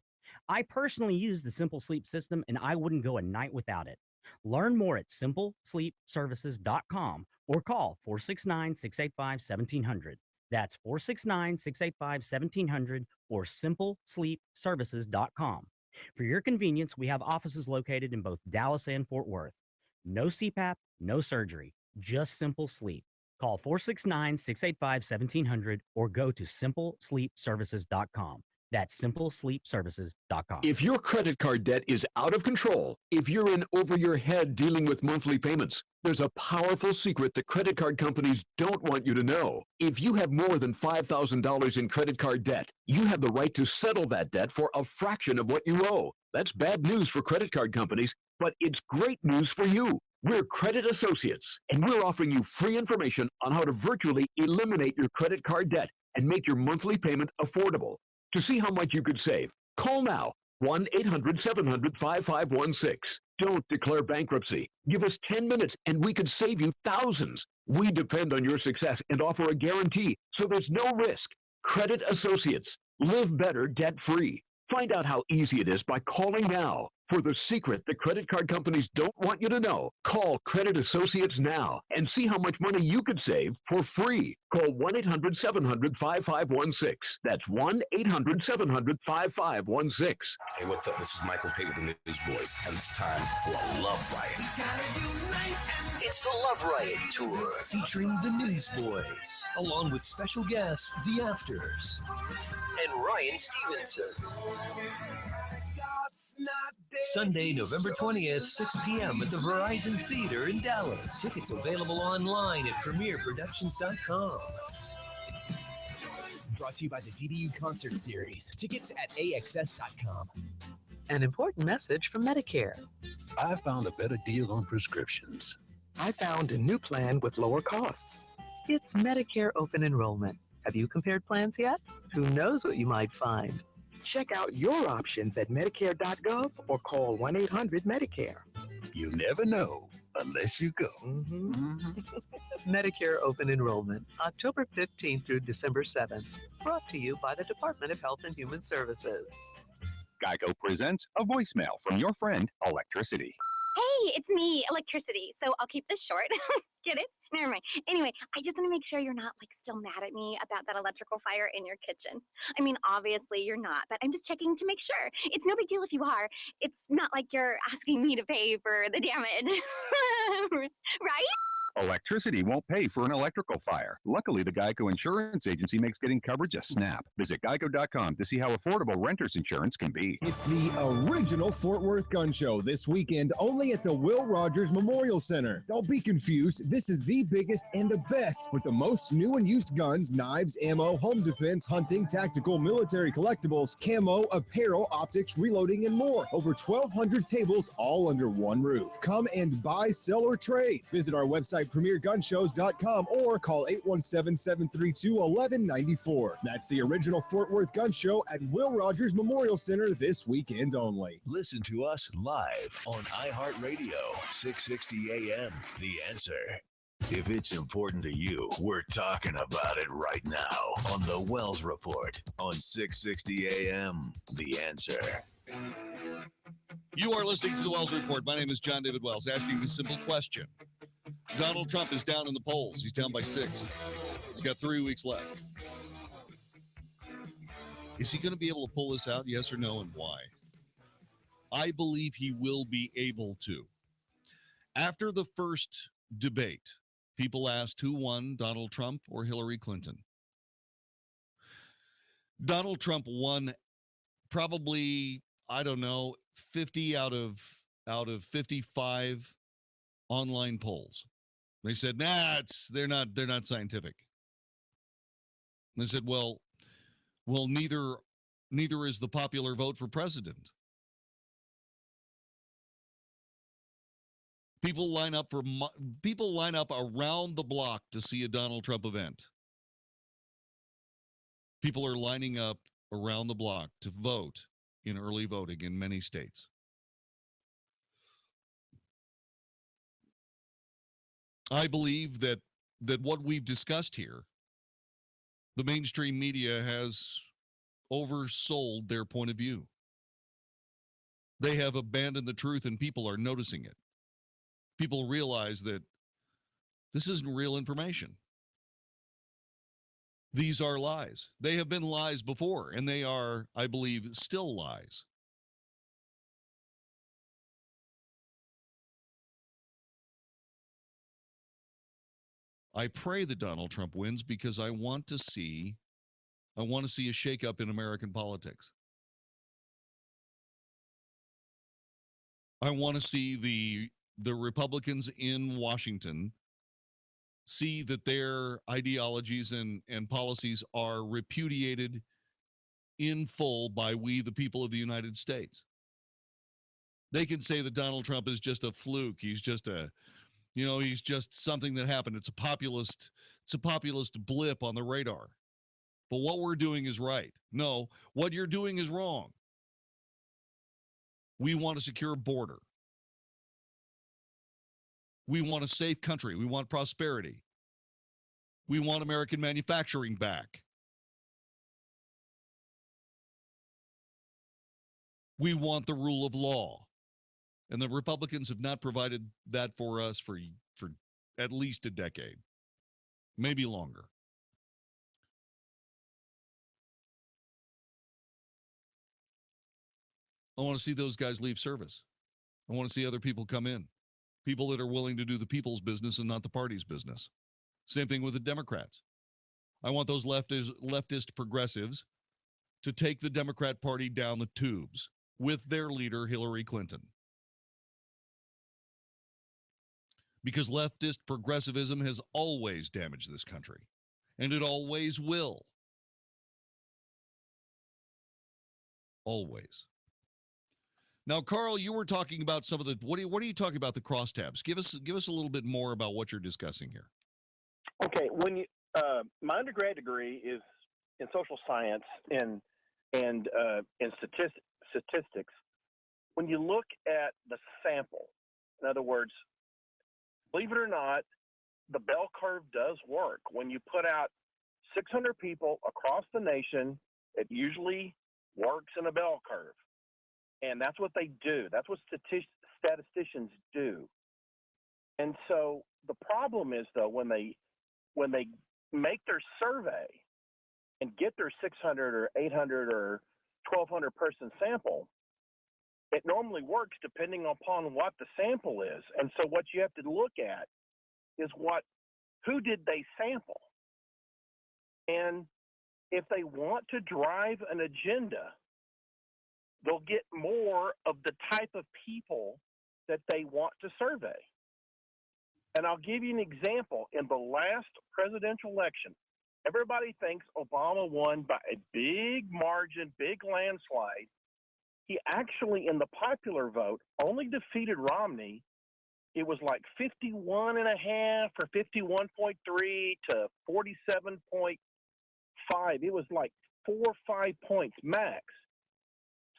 I personally use the Simple Sleep system, and I wouldn't go a night without it. Learn more at simplesleepservices.com or call 469-685-1700. That's 469-685-1700 or simplesleepservices.com. For your convenience, we have offices located in both Dallas and Fort Worth. No CPAP, no surgery, just simple sleep. Call 469-685-1700 or go to simplesleepservices.com. That's simplesleepservices.com. If your credit card debt is out of control, if you're in over your head dealing with monthly payments, there's a powerful secret that credit card companies don't want you to know. If you have more than $5,000 in credit card debt, you have the right to settle that debt for a fraction of what you owe. That's bad news for credit card companies, but it's great news for you. We're Credit Associates, and we're offering you free information on how to virtually eliminate your credit card debt and make your monthly payment affordable. To see how much you could save, call now, 1-800-700-5516. Don't declare bankruptcy. Give us 10 minutes and we could save you thousands. We depend on your success and offer a guarantee, so there's no risk. Credit Associates. Live better debt-free. Find out how easy it is by calling now. For the secret that credit card companies don't want you to know, call Credit Associates now and see how much money you could save for free. Call 1-800-700-5516. That's 1-800-700-5516. Hey, what's up? This is Michael Pate with the News Boys, and it's time for a Love Riot. It's the Love Riot Tour, featuring the Newsboys, along with special guests, The Afters, and Ryan Stevenson. Sunday, November 20th, 6 p.m. at the Verizon Theater in Dallas. Tickets available online at premierproductions.com. Brought to you by the GDU Concert Series. Tickets at AXS.com. An important message from Medicare. I found a better deal on prescriptions. I found a new plan with lower costs. It's Medicare Open Enrollment. Have you compared plans yet? Who knows what you might find? Check out your options at Medicare.gov or call 1-800-MEDICARE. You never know unless you go. Medicare Open Enrollment, October 15th through December 7th. Brought to you by the Department of Health and Human Services. Geico presents a voicemail from your friend, Electricity. Hey, it's me, Electricity. So I'll keep this short. Get it? Never mind. Anyway, I just want to make sure you're not still mad at me about that electrical fire in your kitchen. I mean, obviously you're not, but I'm just checking to make sure. It's no big deal if you are. It's not like you're asking me to pay for the damage. Right? Electricity won't pay for an electrical fire. Luckily, the Geico Insurance Agency makes getting coverage a snap. Visit geico.com to see how affordable renter's insurance can be. It's the original Fort Worth Gun Show this weekend only at the Will Rogers Memorial Center. Don't be confused. This is the biggest and the best with the most new and used guns, knives, ammo, home defense, hunting, tactical, military collectibles, camo, apparel, optics, reloading, and more. Over 1,200 tables all under one roof. Come and buy, sell, or trade. Visit our website premiergunshows.com or call 817-732-1194. That's the original Fort Worth Gun Show at Will Rogers Memorial Center this weekend only. Listen to us live on iHeartRadio, 660 AM. The Answer. If it's important to you, we're talking about it right now on the Wells Report on 660 AM. The Answer. You are listening to the Wells Report. My name is John David Wells, asking a simple question. Donald Trump is down in the polls. He's down by 6. He's got 3 weeks left. Is he going to be able to pull this out, yes or no, and why? I believe he will be able to. After the first debate, people asked who won, Donald Trump or Hillary Clinton. Donald Trump won probably, 50 out of 55 online polls. They said, they're not scientific. And they said, well, neither is the popular vote for president. People line up around the block to see a Donald Trump event. People are lining up around the block to vote in early voting in many states. I believe that what we've discussed here, the mainstream media has oversold their point of view. They have abandoned the truth, and people are noticing it. People realize that this isn't real information. These are lies. They have been lies before, and they are, I believe, still lies. I pray that Donald Trump wins because I want to see I want to see a shakeup in American politics. I want to see the Republicans in Washington see that their ideologies and policies are repudiated in full by we, the people of the United States. They can say that Donald Trump is just a fluke. He's just he's just something that happened. It's a populist blip on the radar. But what we're doing is right. No, what you're doing is wrong. We want a secure border. We want a safe country. We want prosperity. We want American manufacturing back. We want the rule of law. And the Republicans have not provided that for us for at least a decade, maybe longer. I want to see those guys leave service. I want to see other people come in, people that are willing to do the people's business and not the party's business. Same thing with the Democrats. I want those leftist progressives to take the Democrat Party down the tubes with their leader, Hillary Clinton. Because leftist progressivism has always damaged this country, and it always will. Always. Now, Carl, you were talking about some of the what are you talking about the crosstabs? Give us a little bit more about what you're discussing here. Okay, when you my undergrad degree is in social science and in statistics. When you look at the sample, in other words, believe it or not, the bell curve does work. When you put out 600 people across the nation, it usually works in a bell curve. And that's what they do. That's what statisticians do. And so the problem is, though, when they make their survey and get their 600 or 800 or 1,200 person sample, it normally works depending upon what the sample is. And so what you have to look at is who did they sample? And if they want to drive an agenda, they'll get more of the type of people that they want to survey. And I'll give you an example. In the last presidential election, everybody thinks Obama won by a big margin, big landslide. He actually, in the popular vote, only defeated Romney. It was like 51.5 or 51.3 to 47.5. It was like 4 or 5 points max.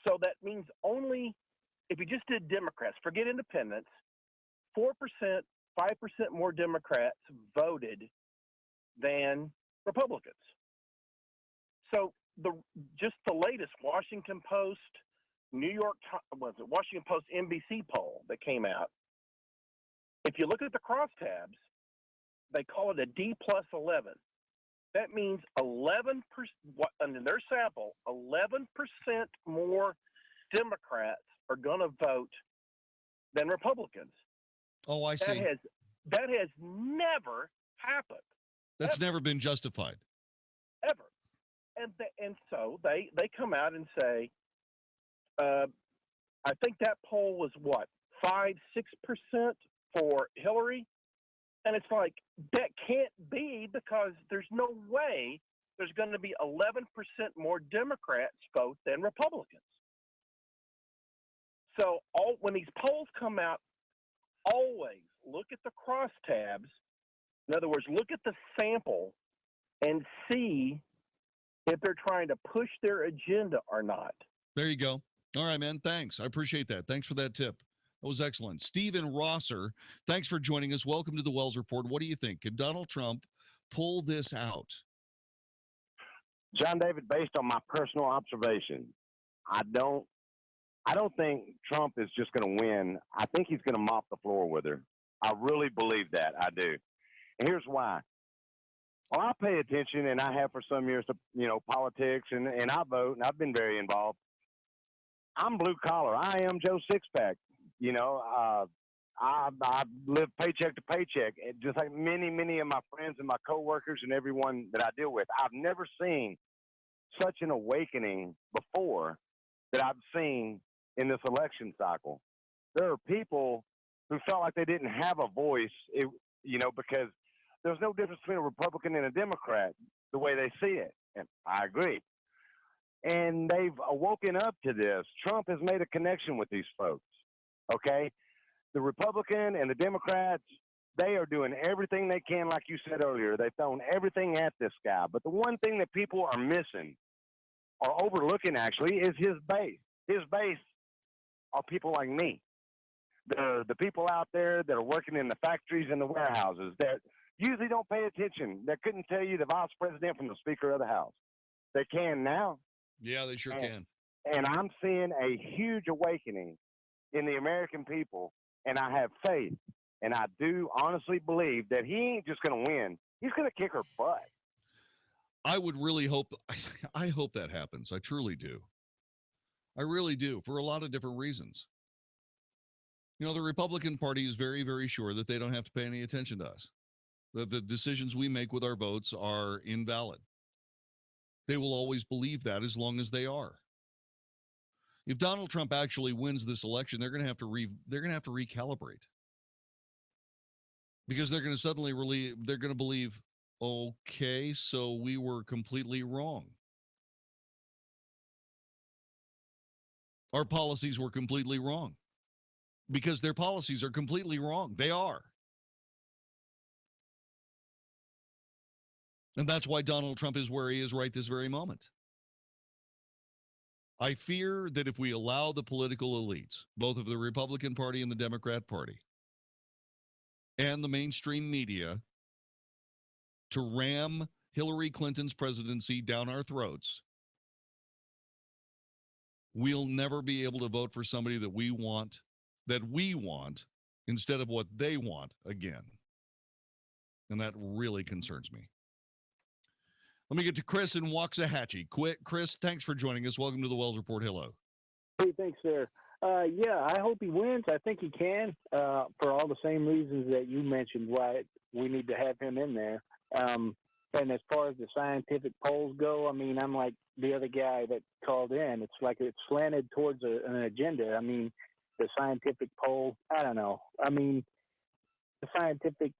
So that means only, if you just did Democrats, forget independents, 4%, 5% more Democrats voted than Republicans. So just the latest Washington Post, Washington Post NBC poll that came out, if you look at the crosstabs, they call it a D plus 11. That means 11%, in their sample, 11% more Democrats are going to vote than Republicans. Oh, I see. That has never happened. That's never been justified. Ever. And so they come out and say, I think that poll was 5-6% for Hillary. And it's like, that can't be, because there's no way there's going to be 11% more Democrats vote than Republicans. So when these polls come out, always look at the crosstabs. In other words, look at the sample and see if they're trying to push their agenda or not. There you go. All right, man. Thanks. I appreciate that. Thanks for that tip. That was excellent. Stephen Rosser, thanks for joining us. Welcome to the Wells Report. What do you think? Can Donald Trump pull this out? John David, based on my personal observation, I don't think Trump is just going to win. I think he's going to mop the floor with her. I really believe that. I do. And here's why. Well, I pay attention, and I have for some years to, politics, and I vote, and I've been very involved. I'm blue collar. I am Joe Sixpack. I live paycheck to paycheck, just like many of my friends and my coworkers and everyone that I deal with. I've never seen such an awakening before that I've seen in this election cycle. There are people who felt like they didn't have a voice, because there's no difference between a Republican and a Democrat the way they see it. And I agree. And they've awoken up to this. Trump has made a connection with these folks, okay? The Republican and the Democrats, they are doing everything they can, like you said earlier. They've thrown everything at this guy. But the one thing that people are missing or overlooking, actually, is his base. His base are people like me. The people out there that are working in the factories and the warehouses that usually don't pay attention, that couldn't tell you the vice president from the Speaker of the House. They can now. Yeah, they sure can. And I'm seeing a huge awakening in the American people, and I have faith. And I do honestly believe that he ain't just going to win. He's going to kick her butt. I would really hope, I hope that happens. I truly do. I really do, for a lot of different reasons. You know, the Republican Party is very, very sure that they don't have to pay any attention to us, that the decisions we make with our votes are invalid. They will always believe that as long as they are. If Donald Trump actually wins this election, they're going to have to recalibrate, because they're going to suddenly they're going to believe, okay, so we were completely wrong. Our policies were completely wrong, because their policies are completely wrong. They are. And that's why Donald Trump is where he is right this very moment. I fear that if we allow the political elites, both of the Republican Party and the Democrat Party, and the mainstream media, to ram Hillary Clinton's presidency down our throats, we'll never be able to vote for somebody that we want instead of what they want again. And that really concerns me. Let me get to Chris in Waxahachie. Chris, thanks for joining us. Welcome to the Wells Report. Hello. Hey, thanks, sir. Yeah, I hope he wins. I think he can, for all the same reasons that you mentioned why we need to have him in there. And as far as the scientific polls go, I mean, I'm like the other guy that called in. It's like it's slanted towards an agenda. I mean, the scientific poll, I don't know. I mean, the scientific,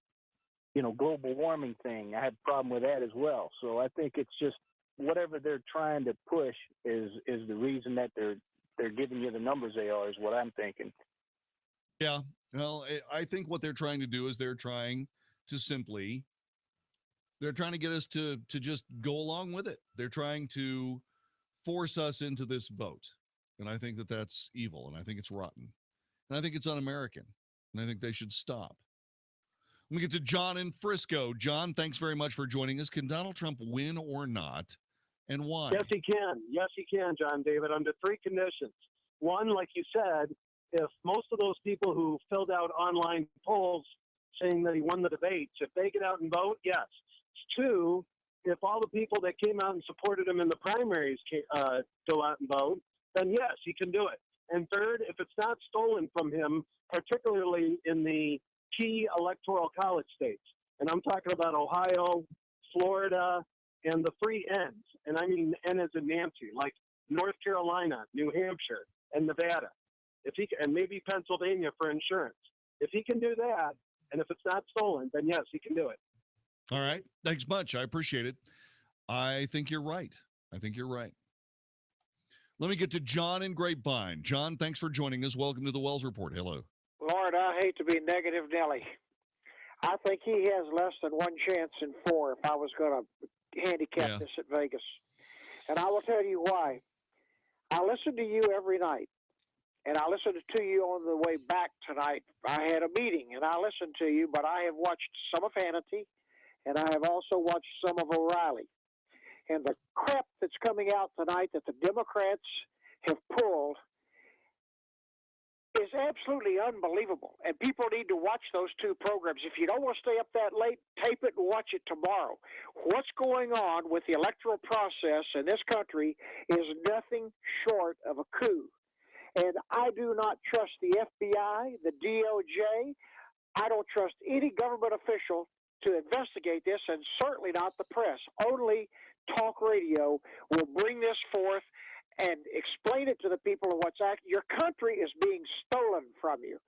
global warming thing, I had a problem with that as well. So I think it's just whatever they're trying to push is the reason that they're giving you the numbers they are, is what I'm thinking. Yeah. Well, I think what they're trying to do is they're trying to get us to just go along with it. They're trying to force us into this vote. And I think that that's evil, and I think it's rotten, and I think it's un-American, and I think they should stop. Let me get to John in Frisco. John, thanks very much for joining us. Can Donald Trump win or not, and why? Yes, he can. Yes, he can, John David, under three conditions. One, like you said, if most of those people who filled out online polls saying that he won the debates, if they get out and vote, yes. Two, if all the people that came out and supported him in the primaries go out and vote, then yes, he can do it. And third, if it's not stolen from him, particularly in the key electoral college states, and I'm talking about Ohio, Florida, and the free N's, and I mean N as in Nancy, like North Carolina, New Hampshire, and Nevada, and maybe Pennsylvania for insurance. If he can do that, and if it's not stolen, then yes, he can do it. All right. Thanks much. I appreciate it. I think you're right. Let me get to John in Grapevine. John, thanks for joining us. Welcome to the Wells Report. Hello. Lord, I hate to be negative Nelly. I think he has less than one chance in four if I was going to handicap this at Vegas. And I will tell you why. I listen to you every night, and I listened to you on the way back tonight. I had a meeting, and I listened to you, but I have watched some of Hannity, and I have also watched some of O'Reilly. And the crap that's coming out tonight that the Democrats have pulled is absolutely unbelievable. And people need to watch those two programs. If you don't want to stay up that late, tape it and watch it tomorrow. What's going on with the electoral process in this country is nothing short of a coup. And I do not trust the FBI, the DOJ. I don't trust any government official to investigate this, and certainly not the press. Only talk radio will bring this forth and explain it to the people of what's actually, your country is being stolen from you.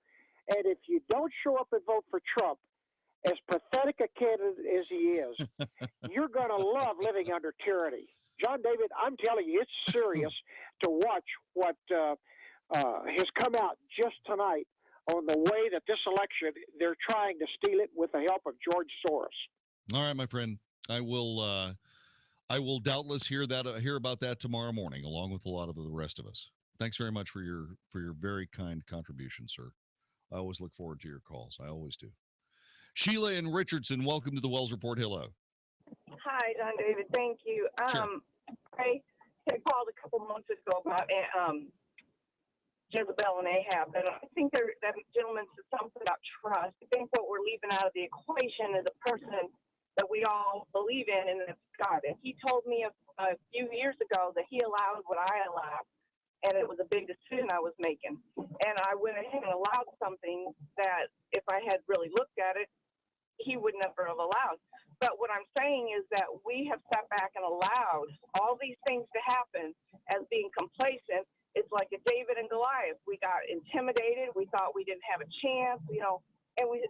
And if you don't show up and vote for Trump, as pathetic a candidate as he is, you're going to love living under tyranny. John David, I'm telling you, it's serious to watch what has come out just tonight on the way that this election, they're trying to steal it with the help of George Soros. All right, my friend. I will doubtless hear about that tomorrow morning, along with a lot of the rest of us. Thanks very much for your very kind contribution, sir. I always look forward to your calls. I always do. Sheila in Richardson, welcome to the Wells Report. Hello. Hi, John David. Thank you. Sure. I had called a couple months ago about Jezebel and Ahab, and I think that gentleman said something about trust. I think what we're leaving out of the equation is a person that we all believe in, and it's God. And he told me a few years ago that he allowed what I allowed, and it was a big decision I was making. And I went ahead and allowed something that, if I had really looked at it, he would never have allowed. But what I'm saying is that we have sat back and allowed all these things to happen as being complacent. It's like a David and Goliath. We got intimidated. We thought we didn't have a chance, and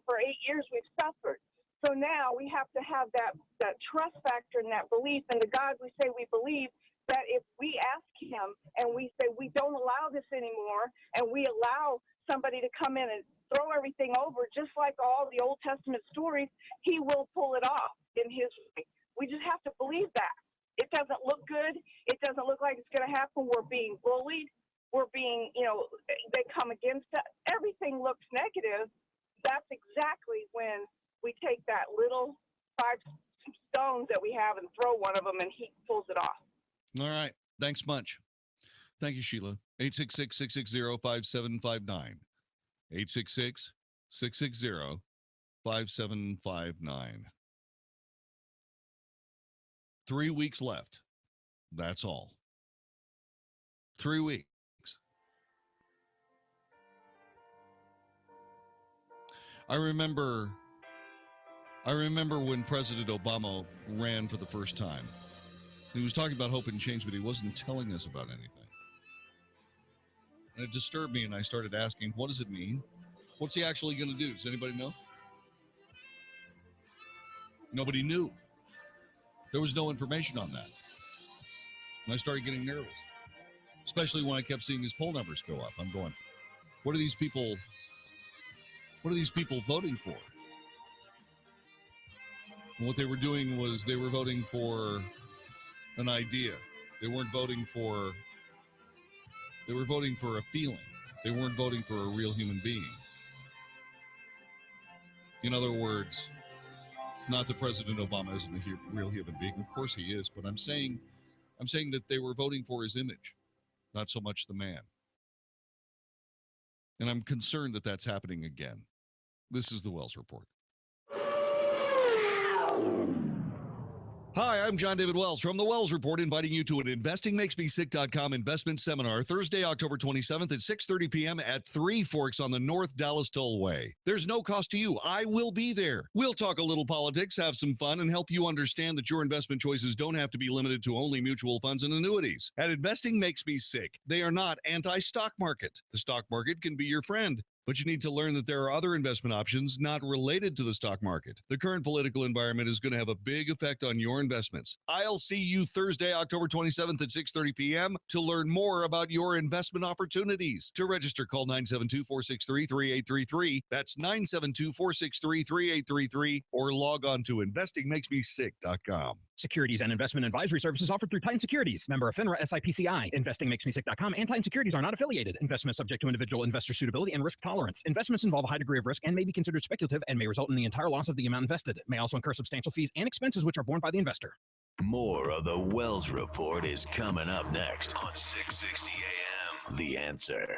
for 8 years we've suffered. So now we have to have that trust factor and that belief in the God we say we believe, that if we ask him and we say we don't allow this anymore, and we allow somebody to come in and throw everything over, just like all the Old Testament stories, he will pull it off in his way. We just have to believe that. It doesn't look good. It doesn't look like it's going to happen. We're being bullied. We're being, they come against us. Everything looks negative. That's exactly when we take that little 5 stones that we have and throw one of them, and he pulls it off. All right. Thanks much. Thank you, Sheila. 866-660-5759. 866-660-5759. 3 weeks left. That's all. 3 weeks. I remember when President Obama ran for the first time. He was talking about hope and change, but he wasn't telling us about anything. And it disturbed me, and I started asking, what does it mean? What's he actually going to do? Does anybody know? Nobody knew. There was no information on that. And I started getting nervous, especially when I kept seeing his poll numbers go up. I'm going, what are these people voting for? And what they were doing was they were voting for an idea. They were voting for a feeling. They weren't voting for a real human being. In other words, not that President Obama isn't a real human being. Of course he is, but I'm saying that they were voting for his image, not so much the man. And I'm concerned that that's happening again. This is the Wells Report. Hi, I'm John David Wells from the Wells Report, inviting you to an InvestingMakesMeSick.com investment seminar Thursday, October 27th at 6:30 p.m. at Three Forks on the North Dallas Tollway. There's no cost to you. I will be there. We'll talk a little politics, have some fun, and help you understand that your investment choices don't have to be limited to only mutual funds and annuities. At Investing Makes Me Sick, they are not anti-stock market. The stock market can be your friend, but you need to learn that there are other investment options not related to the stock market. The current political environment is going to have a big effect on your investments. I'll see you Thursday, October 27th at 6:30 p.m. to learn more about your investment opportunities. To register, call 972-463-3833. That's 972-463-3833, or log on to investingmakesmesick.com. Securities and investment advisory services offered through Titan Securities. Member of FINRA SIPCI. InvestingMakesMeSick.com and Titan Securities are not affiliated. Investment subject to individual investor suitability and risk tolerance. Investments involve a high degree of risk and may be considered speculative and may result in the entire loss of the amount invested. May also incur substantial fees and expenses which are borne by the investor. More of the Wells Report is coming up next on 660 AM. The Answer.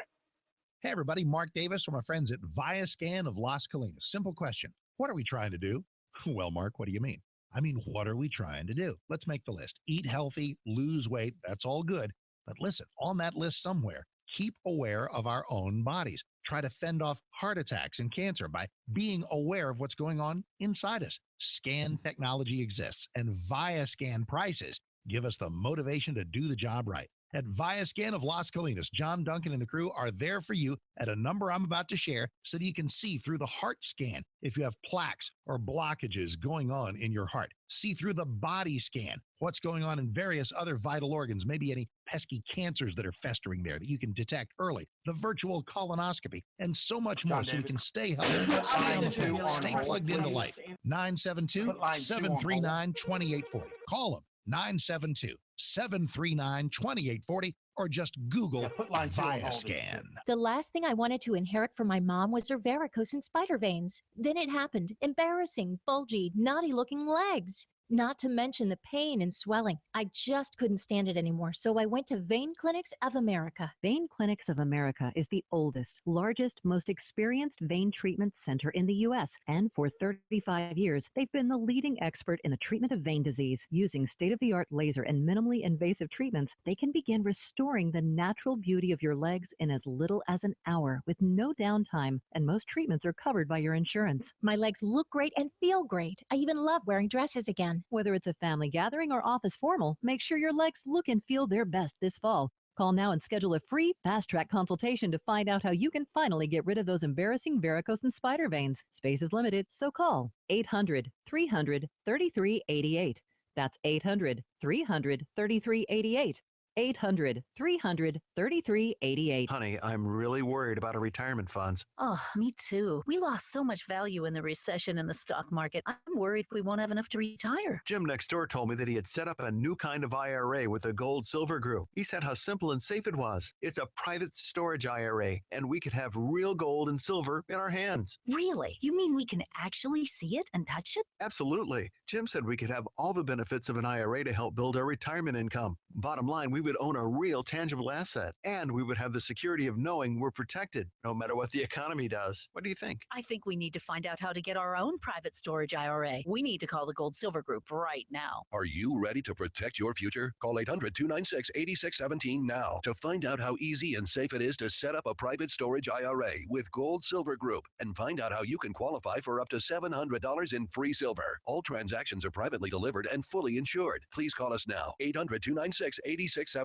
Hey, everybody. Mark Davis from our friends at Viascan of Las Colinas. Simple question. What are we trying to do? Well, Mark, what do you mean? I mean, what are we trying to do? Let's make the list. Eat healthy, lose weight. That's all good. But listen, on that list somewhere, keep aware of our own bodies. Try to fend off heart attacks and cancer by being aware of what's going on inside us. Scan technology exists, and Viascan prices give us the motivation to do the job right. At Viascan of Las Colinas, John Duncan and the crew are there for you at a number I'm about to share so that you can see through the heart scan if you have plaques or blockages going on in your heart. See through the body scan what's going on in various other vital organs, maybe any pesky cancers that are festering there that you can detect early, the virtual colonoscopy, and so much more so you can stay healthy, stay on the phone, stay plugged into life. 972-739-2840. Call them. 972-739-2840 or just Google Viascan. The last thing I wanted to inherit from my mom was her varicose and spider veins. Then it happened. Embarrassing, bulgy, naughty-looking legs. Not to mention the pain and swelling. I just couldn't stand it anymore, so I went to Vein Clinics of America. Vein Clinics of America is the oldest, largest, most experienced vein treatment center in the U.S. And for 35 years, they've been the leading expert in the treatment of vein disease. Using state-of-the-art laser and minimally invasive treatments, they can begin restoring the natural beauty of your legs in as little as an hour with no downtime, and most treatments are covered by your insurance. My legs look great and feel great. I even love wearing dresses again. Whether it's a family gathering or office formal, make sure your legs look and feel their best this fall. Call now and schedule a free fast-track consultation to find out how you can finally get rid of those embarrassing varicose and spider veins. Space is limited, so call 800-300-3388. That's 800-300-3388. 800-300-3388. Honey, I'm really worried about our retirement funds. Oh, me too. We lost so much value in the recession in the stock market. I'm worried we won't have enough to retire. Jim next door told me that he had set up a new kind of IRA with the Gold Silver Group. He said how simple and safe it was. It's a private storage IRA, and we could have real gold and silver in our hands. Really? You mean we can actually see it and touch it? Absolutely. Jim said we could have all the benefits of an IRA to help build our retirement income. Bottom line, we would own a real tangible asset, and we would have the security of knowing we're protected no matter what the economy does. What do you think? I think we need to find out how to get our own private storage IRA. We need to call the Gold Silver Group right now. Are you ready to protect your future? Call 800-296-8617 now to find out how easy and safe it is to set up a private storage IRA with Gold Silver Group and find out how you can qualify for up to $700 in free silver. All transactions are privately delivered and fully insured. Please call us now. 800-296-8617.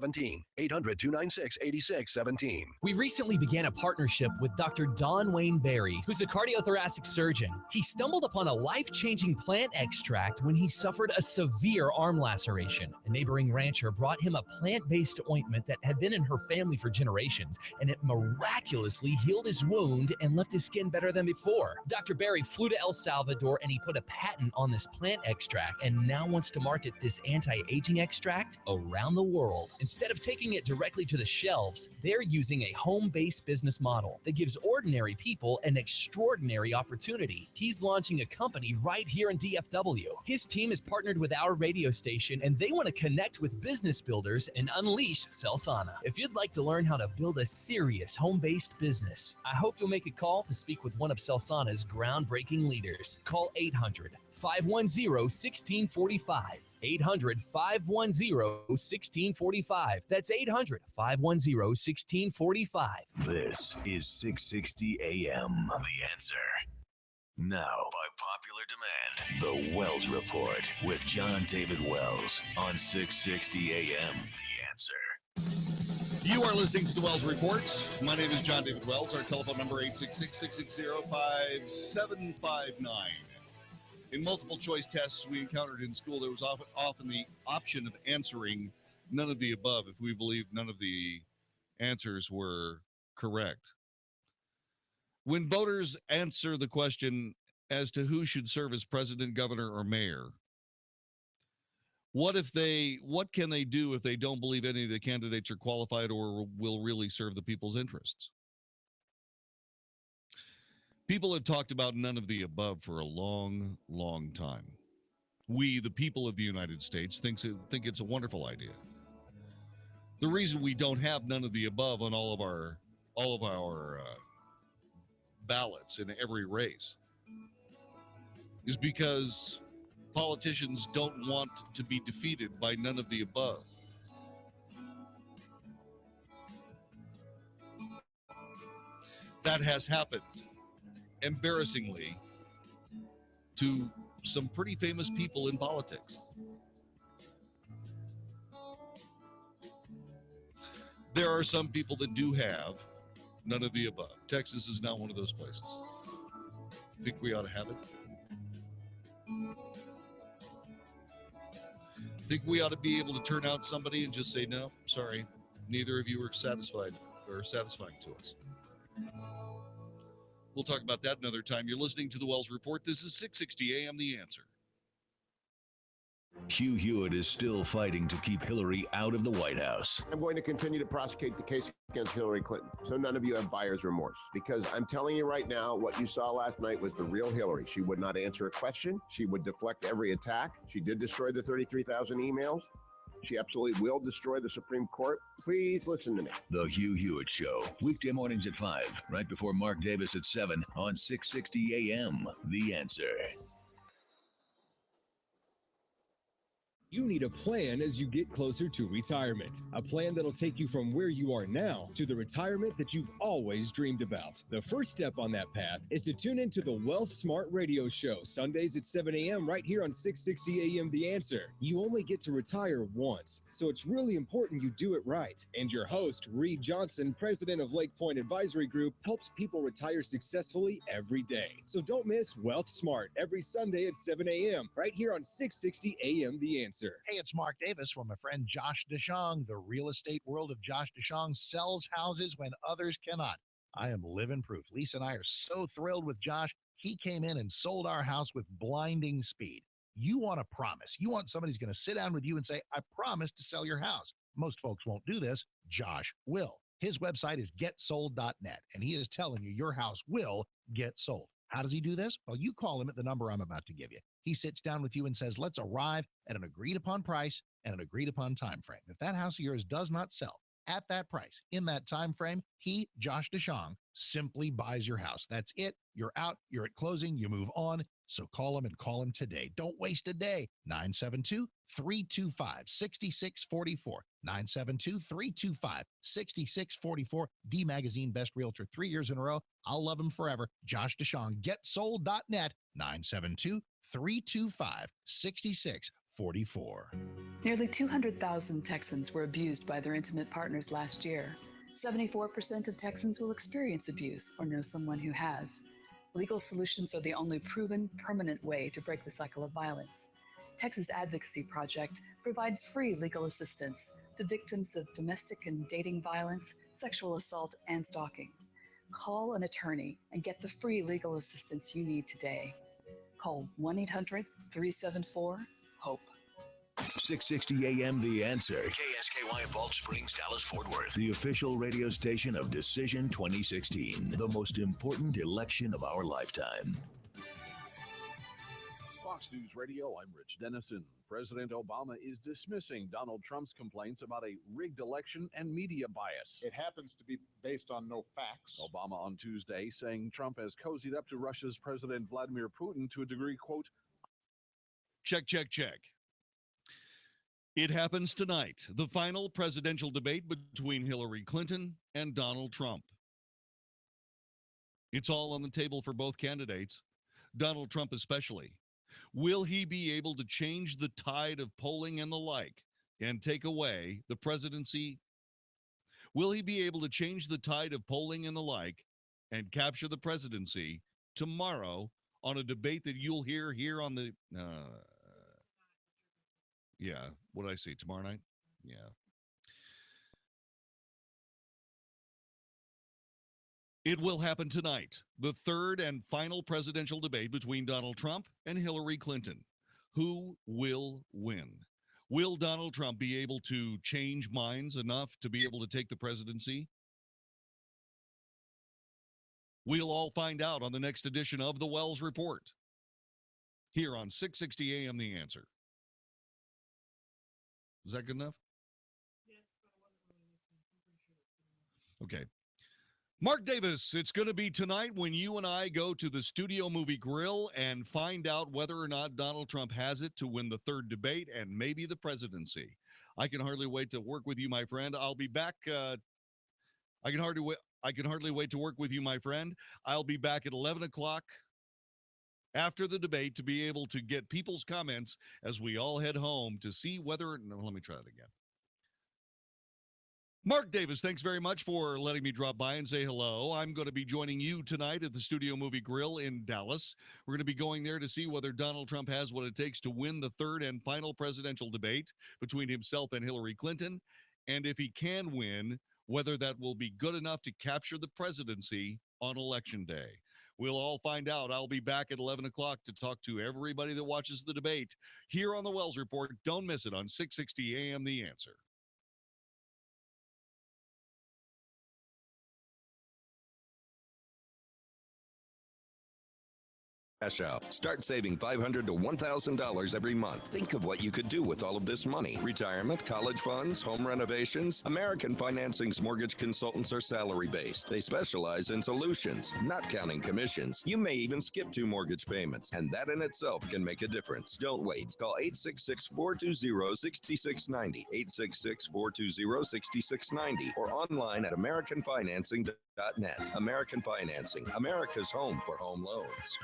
800-296-8617. We recently began a partnership with Dr. Don Wayne Berry, who's a cardiothoracic surgeon. He stumbled upon a life-changing plant extract when he suffered a severe arm laceration. A neighboring rancher brought him a plant-based ointment that had been in her family for generations, and it miraculously healed his wound and left his skin better than before. Dr. Berry flew to El Salvador and he put a patent on this plant extract and now wants to market this anti-aging extract around the world. Instead of taking it directly to the shelves, they're using a home-based business model that gives ordinary people an extraordinary opportunity. He's launching a company right here in DFW. His team is partnered with our radio station, and they want to connect with business builders and unleash Celsana. If you'd like to learn how to build a serious home-based business, I hope you'll make a call to speak with one of Celsana's groundbreaking leaders. Call 800-510-1645. 800-510-1645. That's 800-510-1645. This is 660 AM. The Answer. Now, by popular demand, The Wells Report with John David Wells on 660 AM. The Answer. You are listening to The Wells Report. My name is John David Wells. Our telephone number 866-660-5759. In multiple choice tests we encountered in school, there was often the option of answering none of the above if we believed none of the answers were correct. When voters answer the question as to who should serve as president, governor, or mayor, what can they do if they don't believe any of the candidates are qualified or will really serve the people's interests? People have talked about none of the above for a long, long time. We, the people of the United States, think it's a wonderful idea. The reason we don't have none of the above on all of our ballots in every race is because politicians don't want to be defeated by none of the above. That has happened, embarrassingly, to some pretty famous people in politics. There are some people that do have none of the above. Texas is not one of those places. Think we ought to have it? Think we ought to be able to turn out somebody and just say, no, sorry, neither of you are satisfied or satisfying to us. We'll talk about that another time. You're listening to the Wells Report. This is 660 AM The Answer. Hugh Hewitt is still fighting to keep Hillary out of the White House. I'm going to continue to prosecute the case against Hillary Clinton, so none of you have buyer's remorse. Because I'm telling you right now, what you saw last night was the real Hillary. She would not answer a question. She would deflect every attack. She did destroy the 33,000 emails. She absolutely will destroy the Supreme Court. Please listen to me. The Hugh Hewitt Show, weekday mornings at 5, right before Mark Davis at 7 on 660 AM. The Answer. You need a plan as you get closer to retirement. A plan that'll take you from where you are now to the retirement that you've always dreamed about. The first step on that path is to tune into the Wealth Smart Radio Show, Sundays at 7 a.m. right here on 660 AM The Answer. You only get to retire once, so it's really important you do it right. And your host, Reed Johnson, president of Lake Point Advisory Group, helps people retire successfully every day. So don't miss Wealth Smart every Sunday at 7 a.m. right here on 660 AM The Answer. Hey, it's Mark Davis from my friend Josh DeShong. The real estate world of Josh DeShong sells houses when others cannot. I am living proof. Lisa and I are so thrilled with Josh. He came in and sold our house with blinding speed. You want a promise. You want somebody who's going to sit down with you and say, I promise to sell your house. Most folks won't do this. Josh will. His website is getsold.net, and he is telling you your house will get sold. How does he do this? Well, you call him at the number I'm about to give you. He sits down with you and says, let's arrive at an agreed upon price and an agreed upon time frame. If that house of yours does not sell at that price in that time frame, he, Josh DeShong, simply buys your house. That's it. You're out. You're at closing. You move on. So call him and call him today. Don't waste a day. 972-325-6644. 972-325-6644. D Magazine Best Realtor 3 years in a row. I'll love him forever. Josh DeShong, getsold.net. 972-325-6644. Nearly 200,000 Texans were abused by their intimate partners last year. 74% of Texans will experience abuse or know someone who has. Legal solutions are the only proven, permanent way to break the cycle of violence. Texas Advocacy Project provides free legal assistance to victims of domestic and dating violence, sexual assault, and stalking. Call an attorney and get the free legal assistance you need today. Call 1-800-374-HOPE. 660 AM The Answer. KSKY Balch Springs, Dallas, Fort Worth. The official radio station of Decision 2016. The most important election of our lifetime. Fox News Radio, I'm Rich Dennison. President Obama is dismissing Donald Trump's complaints about a rigged election and media bias. It happens to be based on no facts. Obama on Tuesday saying Trump has cozied up to Russia's President Vladimir Putin to a degree, quote, check, check, check. It happens tonight, the final presidential debate between Hillary Clinton and Donald Trump. It's all on the table for both candidates, Donald Trump especially. Will he be able to change the tide of polling and the like and take away the presidency? Will he be able to change the tide of polling and the like and capture the presidency tomorrow on a debate that you'll hear here on the yeah, what did I say, tomorrow night? Yeah. It will happen tonight, the third and final presidential debate between Donald Trump and Hillary Clinton. Who will win? Will Donald Trump be able to change minds enough to be able to take the presidency? We'll all find out on the next edition of the Wells Report here on 660 AM The Answer. Is that good enough? Okay. Mark Davis, it's going to be tonight when you and I go to the Studio Movie Grill and find out whether or not Donald Trump has it to win the third debate and maybe the presidency. I can hardly wait to work with you, my friend. I'll be back. I can hardly wait to work with you, my friend. I'll be back at 11 o'clock after the debate to be able to get people's comments as we all head home to see whether, no, let me try that again. Mark Davis, thanks very much for letting me drop by and say hello. I'm going to be joining you tonight at the Studio Movie Grill in Dallas. We're going to be going there to see whether Donald Trump has what it takes to win the third and final presidential debate between himself and Hillary Clinton. And if he can win, whether that will be good enough to capture the presidency on Election Day. We'll all find out. I'll be back at 11 o'clock to talk to everybody that watches the debate here on the Wells Report. Don't miss it on 660 AM The Answer. Cash out. Start saving $500 to $1,000 every month. Think of what you could do with all of this money. Retirement, college funds, home renovations. American Financing's mortgage consultants are salary-based. They specialize in solutions, not counting commissions. You may even skip 2 mortgage payments, and that in itself can make a difference. Don't wait. Call 866-420-6690, 866-420-6690, or online at AmericanFinancing.net. American Financing, America's home for home loans.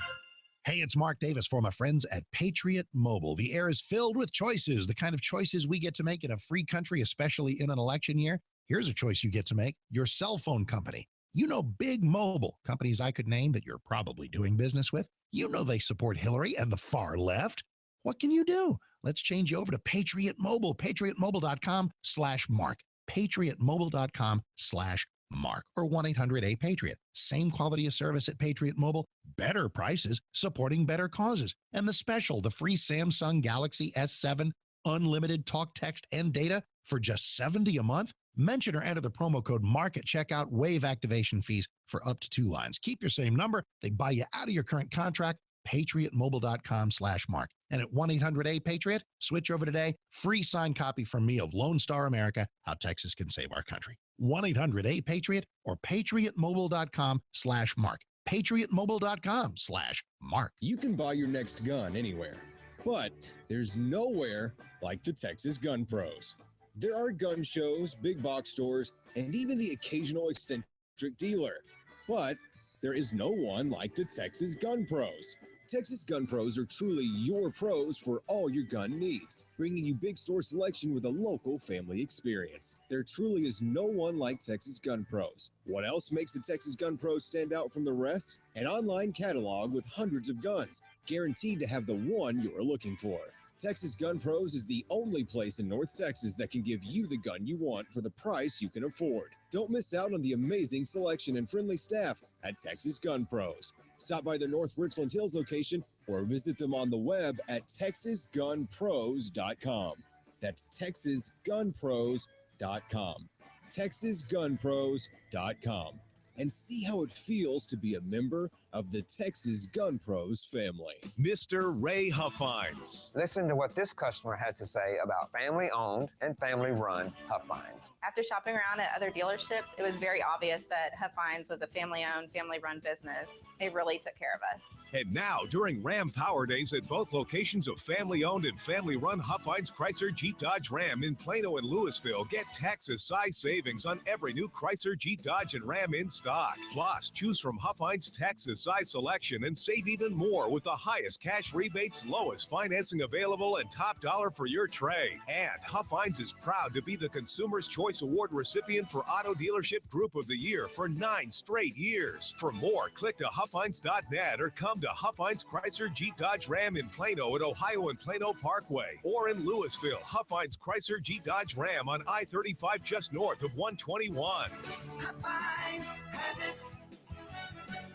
Hey, it's Mark Davis for my friends at Patriot Mobile. The air is filled with choices, the kind of choices we get to make in a free country, especially in an election year. Here's a choice you get to make: your cell phone company. You know, Big Mobile, companies I could name that you're probably doing business with. You know they support Hillary and the far left. What can you do? Let's change you over to Patriot Mobile, patriotmobile.com/Mark, patriotmobile.com/Mark, or 1-800-A-PATRIOT. Same quality of service at Patriot Mobile, better prices, supporting better causes. And the special, the free Samsung Galaxy S7, unlimited talk, text, and data for just $70 a month. Mention or enter the promo code MARK at checkout. Waive activation fees for up to 2 lines. Keep your same number. They buy you out of your current contract. patriotmobile.com/Mark. And at 1-800-A-PATRIOT, switch over today. Free signed copy from me of Lone Star America, How Texas Can Save Our Country. 1-800-A-PATRIOT or patriotmobile.com/Mark. patriotmobile.com/Mark. You can buy your next gun anywhere, but there's nowhere like the Texas Gun Pros. There are gun shows, big box stores, and even the occasional eccentric dealer. But there is no one like the Texas Gun Pros. Texas Gun Pros are truly your pros for all your gun needs, bringing you big store selection with a local family experience. There truly is no one like Texas Gun Pros. What else makes the Texas Gun Pros stand out from the rest? An online catalog with hundreds of guns, guaranteed to have the one you're looking for. Texas Gun Pros is the only place in North Texas that can give you the gun you want for the price you can afford. Don't miss out on the amazing selection and friendly staff at Texas Gun Pros. Stop by their North Richland Hills location or visit them on the web at texasgunpros.com. That's texasgunpros.com. texasgunpros.com. And see how it feels to be a member of the Texas Gun Pros family. Mr. Ray Huffines. Listen to what this customer has to say about family-owned and family-run Huffines. After shopping around at other dealerships, it was very obvious that Huffines was a family-owned, family-run business. They really took care of us. And now, during Ram Power Days at both locations of family-owned and family-run Huffines Chrysler Jeep Dodge Ram in Plano and Louisville, get Texas-size savings on every new Chrysler Jeep Dodge and Ram in stock. Plus, choose from Huffines' Texas-size selection and save even more with the highest cash rebates, lowest financing available, and top dollar for your trade. And Huffines is proud to be the Consumer's Choice Award recipient for Auto Dealership Group of the Year for 9 straight years. For more, click to Huffines.net or come to Huffines Chrysler Jeep Dodge Ram in Plano at Ohio and Plano Parkway, or in Louisville, Huffines Chrysler Jeep Dodge Ram on I-35 just north of 121. Huffines has it.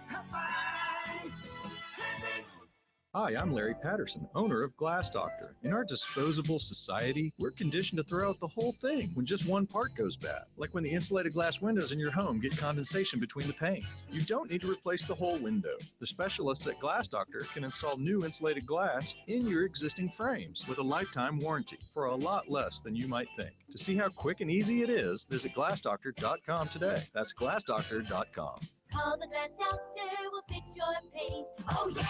Huffines has it. Hi, I'm Larry Patterson, owner of Glass Doctor. In our disposable society, we're conditioned to throw out the whole thing when just one part goes bad, like when the insulated glass windows in your home get condensation between the panes. You don't need to replace the whole window. The specialists at Glass Doctor can install new insulated glass in your existing frames with a lifetime warranty for a lot less than you might think. To see how quick and easy it is, visit glassdoctor.com today. That's glassdoctor.com. Call the Glass Doctor, we'll fix your paint. Oh, yeah.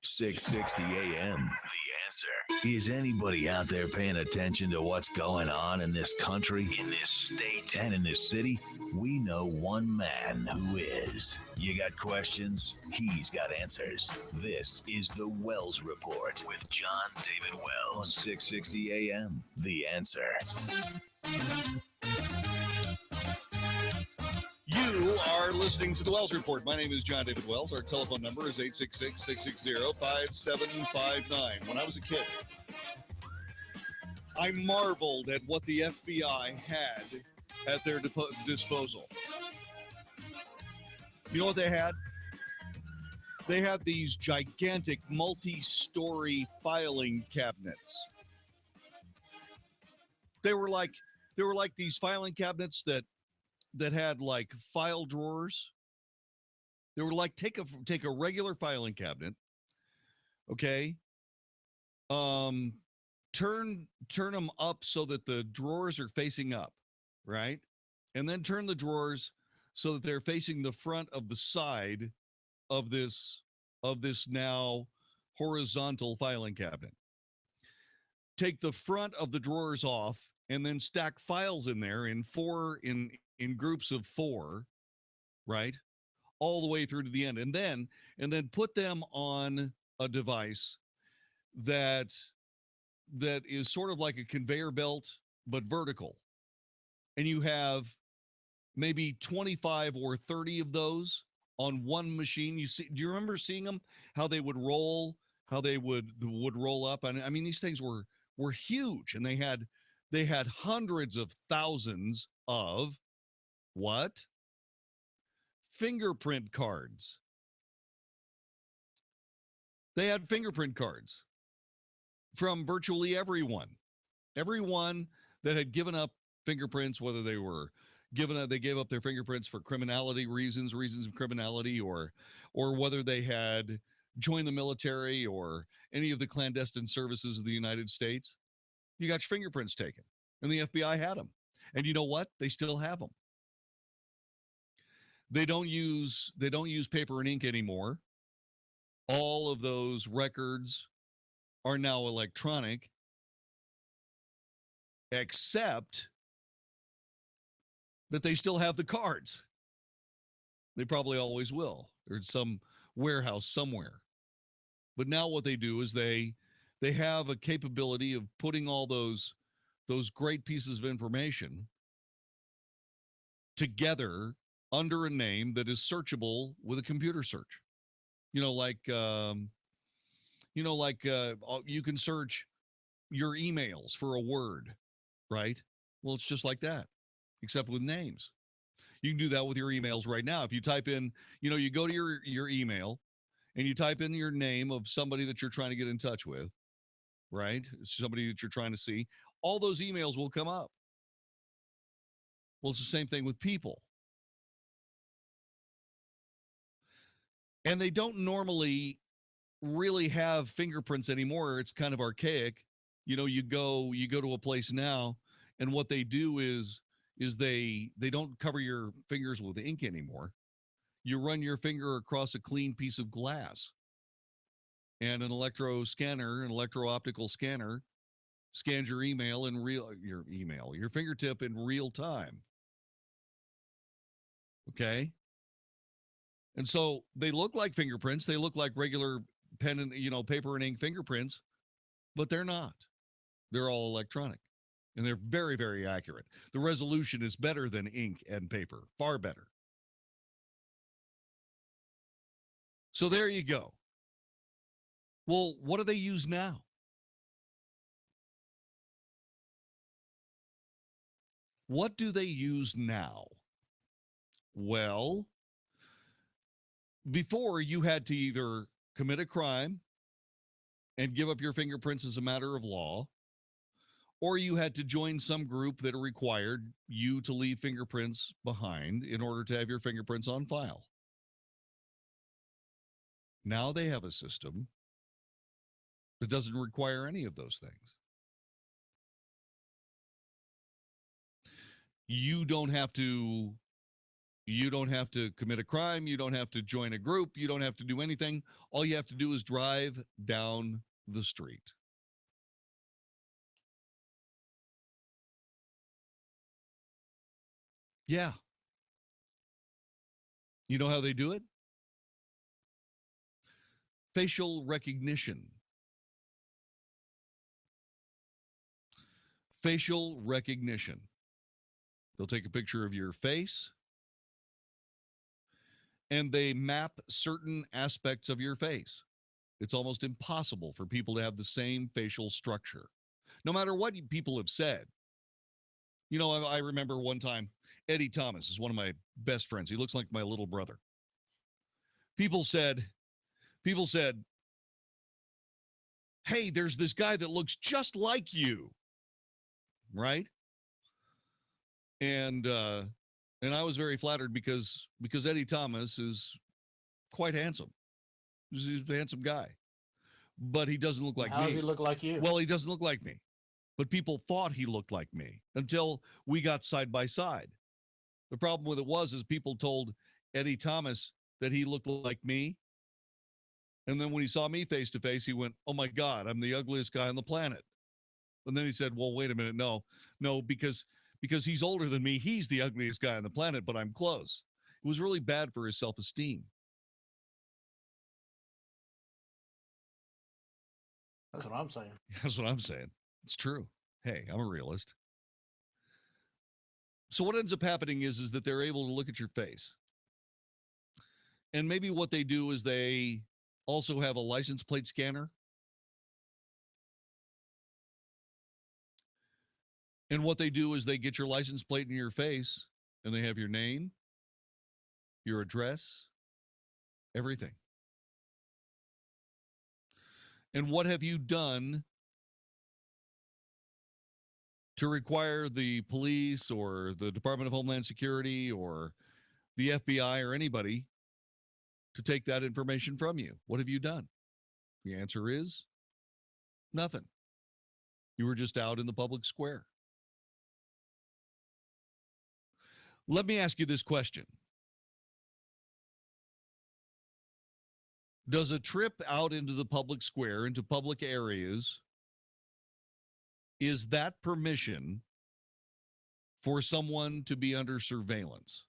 660 AM. The Answer. Is anybody out there paying attention to what's going on in this country, in this state, and in this city? We know one man who is. You got questions? He's got answers. This is the Wells Report with John David Wells on 660 AM. The Answer. listening to the Wells Report. My name is John David Wells. Our telephone number is 866-660-5759. When I was a kid, I marveled at what the FBI had at their disposal. You know what they had? They had these gigantic multi-story filing cabinets. They were like these filing cabinets that had like file drawers. They were like take a regular filing cabinet, okay? Turn them up so that the drawers are facing up, right? And then turn the drawers so that they're facing the front of the side of this now horizontal filing cabinet. Take the front of the drawers off and then stack files in there in groups of 4, right? All the way through to the end. And then put them on a device that is sort of like a conveyor belt but vertical. And you have maybe 25 or 30 of those on one machine. Do you remember seeing them? How they would roll, how they would roll up? And I mean, these things were huge, and they had hundreds of thousands of what? Fingerprint cards. They had fingerprint cards from virtually everyone that had given up fingerprints, whether they gave up their fingerprints for criminality reasons of criminality, or whether they had joined the military or any of the clandestine services of the United States. You got your fingerprints taken, and the FBI had them. And you know what? They still have them. They don't use paper and ink anymore. All of those records are now electronic, except that they still have the cards. They probably always will. There's some warehouse somewhere. But now what they do is they have a capability of putting all those great pieces of information together under a name that is searchable with a computer search. You can search your emails for a word, right? Well, it's just like that, except with names. You can do that with your emails right now. If you type in, you go to your email and you type in your name of somebody that you're trying to get in touch with, right? Somebody that you're trying to see, all those emails will come up. Well, it's the same thing with people. And they don't normally really have fingerprints anymore. It's kind of archaic. You go to a place now, and what they do is they don't cover your fingers with ink anymore. You run your finger across a clean piece of glass, and an electro-optical scanner scans your fingertip in real time. Okay? And so they look like fingerprints. They look like regular pen and, paper and ink fingerprints, but they're not. They're all electronic, and they're very, very accurate. The resolution is better than ink and paper, far better. So there you go. Well, what do they use now? What do they use now? Well, before, you had to either commit a crime and give up your fingerprints as a matter of law, or you had to join some group that required you to leave fingerprints behind in order to have your fingerprints on file. Now they have a system that doesn't require any of those things. You don't have to commit a crime. You don't have to join a group. You don't have to do anything. All you have to do is drive down the street. Yeah. You know how they do it? Facial recognition. Facial recognition. They'll take a picture of your face. and they map certain aspects of your face. It's almost impossible for people to have the same facial structure, no matter what people have said. You know, I remember one time, Eddie Thomas is one of my best friends. He looks like my little brother. People said, hey, there's this guy that looks just like you, right? And I was very flattered because Eddie Thomas is quite handsome. He's a handsome guy, but he doesn't look like me. How does he look like you? Well, he doesn't look like me, but people thought he looked like me until we got side by side. The problem with it is people told Eddie Thomas that he looked like me. And then when he saw me face to face, he went, "Oh my God, I'm the ugliest guy on the planet." And then he said, "Well, wait a minute. No, because he's older than me, he's the ugliest guy on the planet, but I'm close." It was really bad for his self-esteem. That's what I'm saying. That's what I'm saying. It's true. Hey, I'm a realist. So what ends up happening is that they're able to look at your face. And maybe what they do is they also have a license plate scanner. And what they do is they get your license plate in your face, and they have your name, your address, everything. And what have you done to require the police or the Department of Homeland Security or the FBI or anybody to take that information from you? What have you done? The answer is nothing. You were just out in the public square. Let me ask you this question. Does a trip out into the public square, into public areas, is that permission for someone to be under surveillance?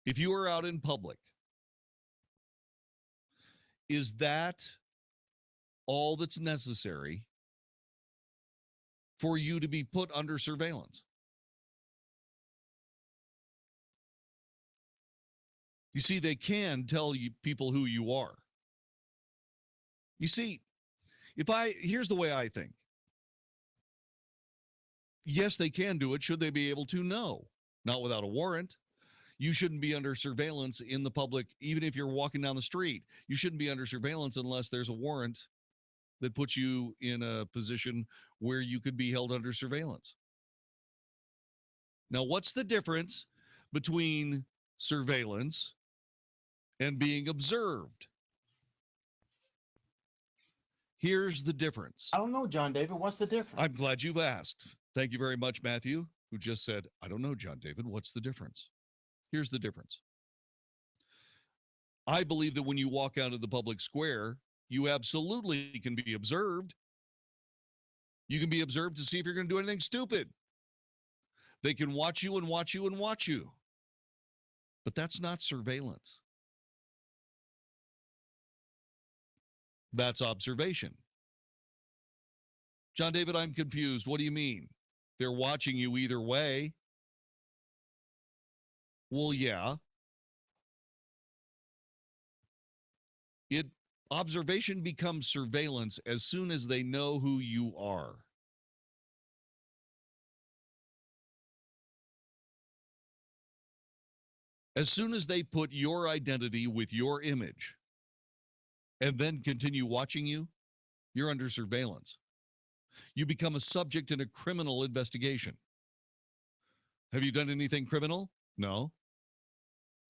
If you are out in public, is that all that's necessary for you to be put under surveillance? You see, they can tell you people who you are. You see, here's the way I think. Yes, they can do it. Should they be able to? No, not without a warrant. You shouldn't be under surveillance in the public, even if you're walking down the street. You shouldn't be under surveillance unless there's a warrant that puts you in a position where you could be held under surveillance. Now, what's the difference between surveillance and being observed? Here's the difference. I don't know, John David. What's the difference? I'm glad you've asked. Thank you very much, Matthew, who just said, I don't know, John David. What's the difference? Here's the difference. I believe that when you walk out of the public square, you absolutely can be observed. You can be observed to see if you're going to do anything stupid. They can watch you and watch you and watch you. But that's not surveillance. That's observation. John David, I'm confused. What do you mean? They're watching you either way. Well, yeah. Observation becomes surveillance as soon as they know who you are. As soon as they put your identity with your image and then continue watching you, you're under surveillance. You become a subject in a criminal investigation. Have you done anything criminal? No.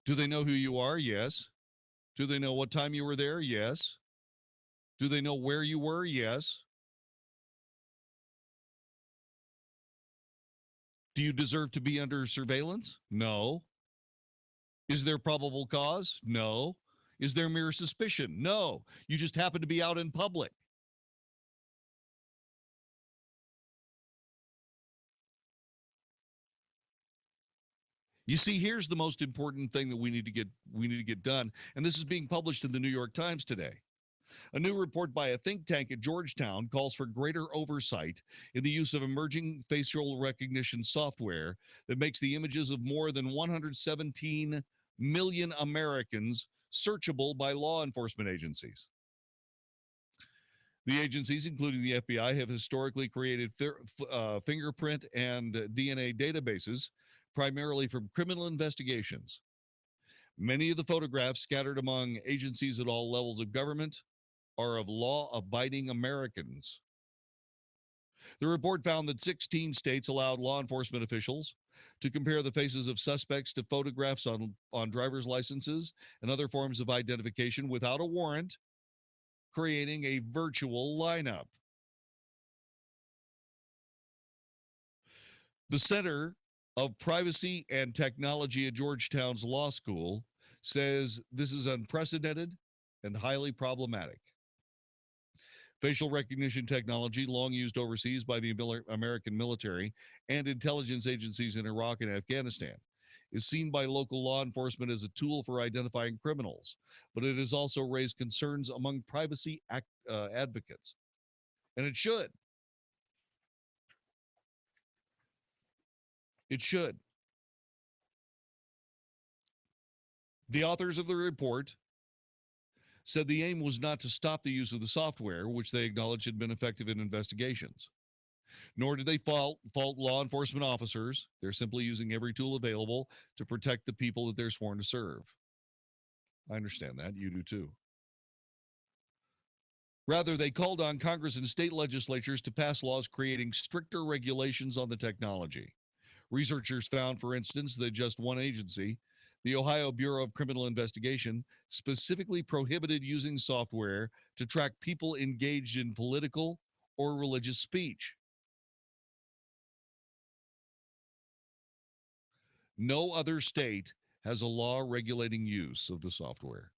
Do they know who you are? Yes. Do they know what time you were there? Yes. Do they know where you were? Yes. Do you deserve to be under surveillance? No. Is there probable cause? No. Is there mere suspicion? No. You just happen to be out in public. You see, here's the most important thing that we need to get done, and this is being published in the New York Times today. A new report by a think tank at Georgetown calls for greater oversight in the use of emerging facial recognition software that makes the images of more than 117 million Americans searchable by law enforcement agencies. The agencies, including the FBI, have historically created fingerprint and DNA databases, primarily from criminal investigations. Many of the photographs scattered among agencies at all levels of government are of law-abiding Americans. The report found that 16 states allowed law enforcement officials to compare the faces of suspects to photographs on driver's licenses and other forms of identification without a warrant, creating a virtual lineup. The Center of Privacy and Technology at Georgetown's Law School says this is unprecedented and highly problematic. Facial recognition technology, long used overseas by the American military and intelligence agencies in Iraq and Afghanistan, is seen by local law enforcement as a tool for identifying criminals, but it has also raised concerns among privacy advocates. And it should. It should. The authors of the report said the aim was not to stop the use of the software, which they acknowledged had been effective in investigations. Nor did they fault law enforcement officers. They're simply using every tool available to protect the people that they're sworn to serve. I understand that. You do too. Rather, they called on Congress and state legislatures to pass laws creating stricter regulations on the technology. Researchers found, for instance, that just one agency, the Ohio Bureau of Criminal Investigation, specifically prohibited using software to track people engaged in political or religious speech. No other state has a law regulating use of the software.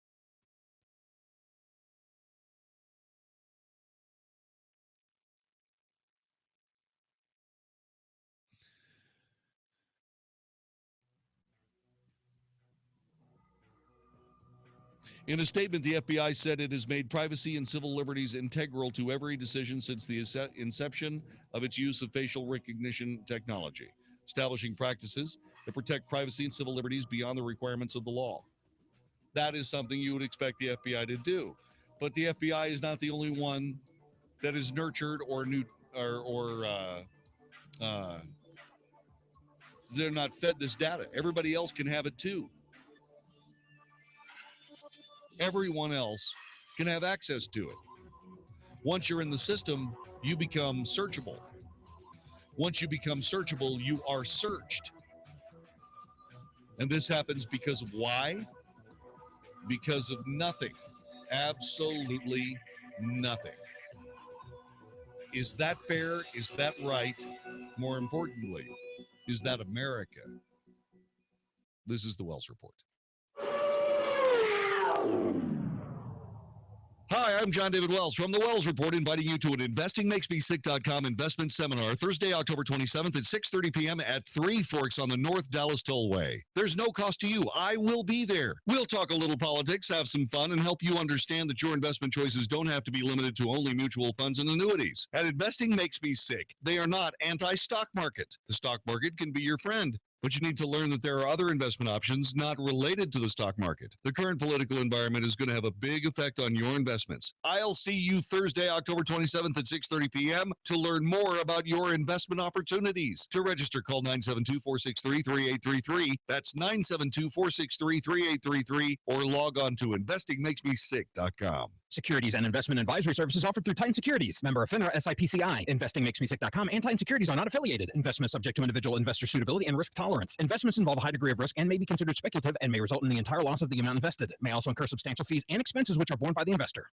In a statement, the FBI said it has made privacy and civil liberties integral to every decision since the inception of its use of facial recognition technology, establishing practices that protect privacy and civil liberties beyond the requirements of the law. That is something you would expect the FBI to do. But the FBI is not the only one that is nurtured they're not fed this data. Everybody else can have it too. Everyone else can have access to it. Once you're in the system, you become searchable. Once you become searchable, you are searched. And this happens because of why? Because of nothing. Absolutely nothing. Is that fair? Is that right? More importantly, is that America? This is the Wells Report. Hi, I'm John David Wells from the Wells Report, inviting you to an InvestingMakesMeSick.com investment seminar Thursday, October 27th at 6:30 p.m. at Three Forks on the North Dallas Tollway. There's no cost to you. I will be there. We'll talk a little politics, have some fun, and help you understand that your investment choices don't have to be limited to only mutual funds and annuities. At Investing Makes Me Sick, they are not anti-stock market. The stock market can be your friend. But you need to learn that there are other investment options not related to the stock market. The current political environment is going to have a big effect on your investments. I'll see you Thursday, October 27th at 6:30 p.m. to learn more about your investment opportunities. To register, call 972-463-3833. That's 972-463-3833, or log on to investingmakesmesick.com. Securities and investment advisory services offered through Titan Securities. Member of FINRA SIPCI. InvestingMakesMeSick.com and Titan Securities are not affiliated. Investment subject to individual investor suitability and risk tolerance. Investments involve a high degree of risk and may be considered speculative and may result in the entire loss of the amount invested. May also incur substantial fees and expenses which are borne by the investor.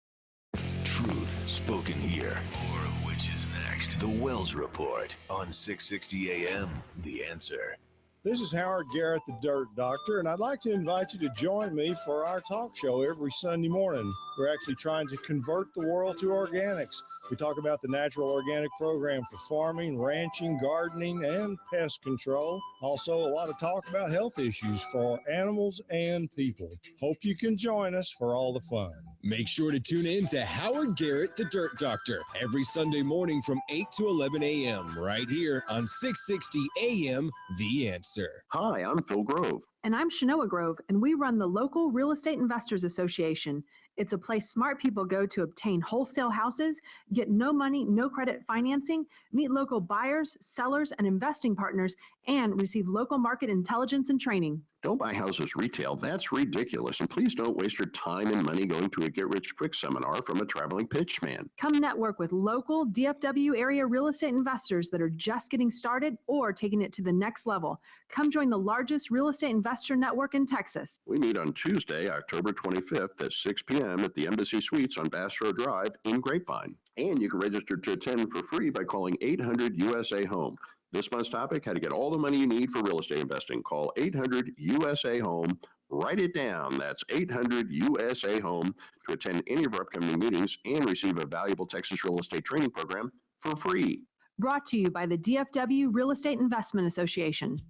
Truth spoken here. More of which is next. The Wells Report on 660 AM. The Answer. This is Howard Garrett, the Dirt Doctor, and I'd like to invite you to join me for our talk show every Sunday morning. We're actually trying to convert the world to organics. We talk about the natural organic program for farming, ranching, gardening, and pest control. Also, a lot of talk about health issues for animals and people. Hope you can join us for all the fun. Make sure to tune in to Howard Garrett, the Dirt Doctor, every Sunday morning from 8 to 11 a.m. right here on 660 a.m. The Answer. Hi, I'm Phil Grove. And I'm Shanoa Grove, and we run the local Real Estate Investors Association. It's a place smart people go to obtain wholesale houses, get no money, no credit financing, meet local buyers, sellers, and investing partners, and receive local market intelligence and training. Don't buy houses retail. That's ridiculous. And please don't waste your time and money going to a get-rich-quick seminar from a traveling pitchman. Come network with local DFW area real estate investors that are just getting started or taking it to the next level. Come join the largest real estate investor network in Texas. We meet on Tuesday, October 25th at 6 p.m. at the Embassy Suites on Bass Road Drive in Grapevine. And you can register to attend for free by calling 800-USA-HOME. This month's topic, how to get all the money you need for real estate investing. Call 800-USA-HOME. Write it down. That's 800-USA-HOME to attend any of our upcoming meetings and receive a valuable Texas real estate training program for free. Brought to you by the DFW Real Estate Investment Association.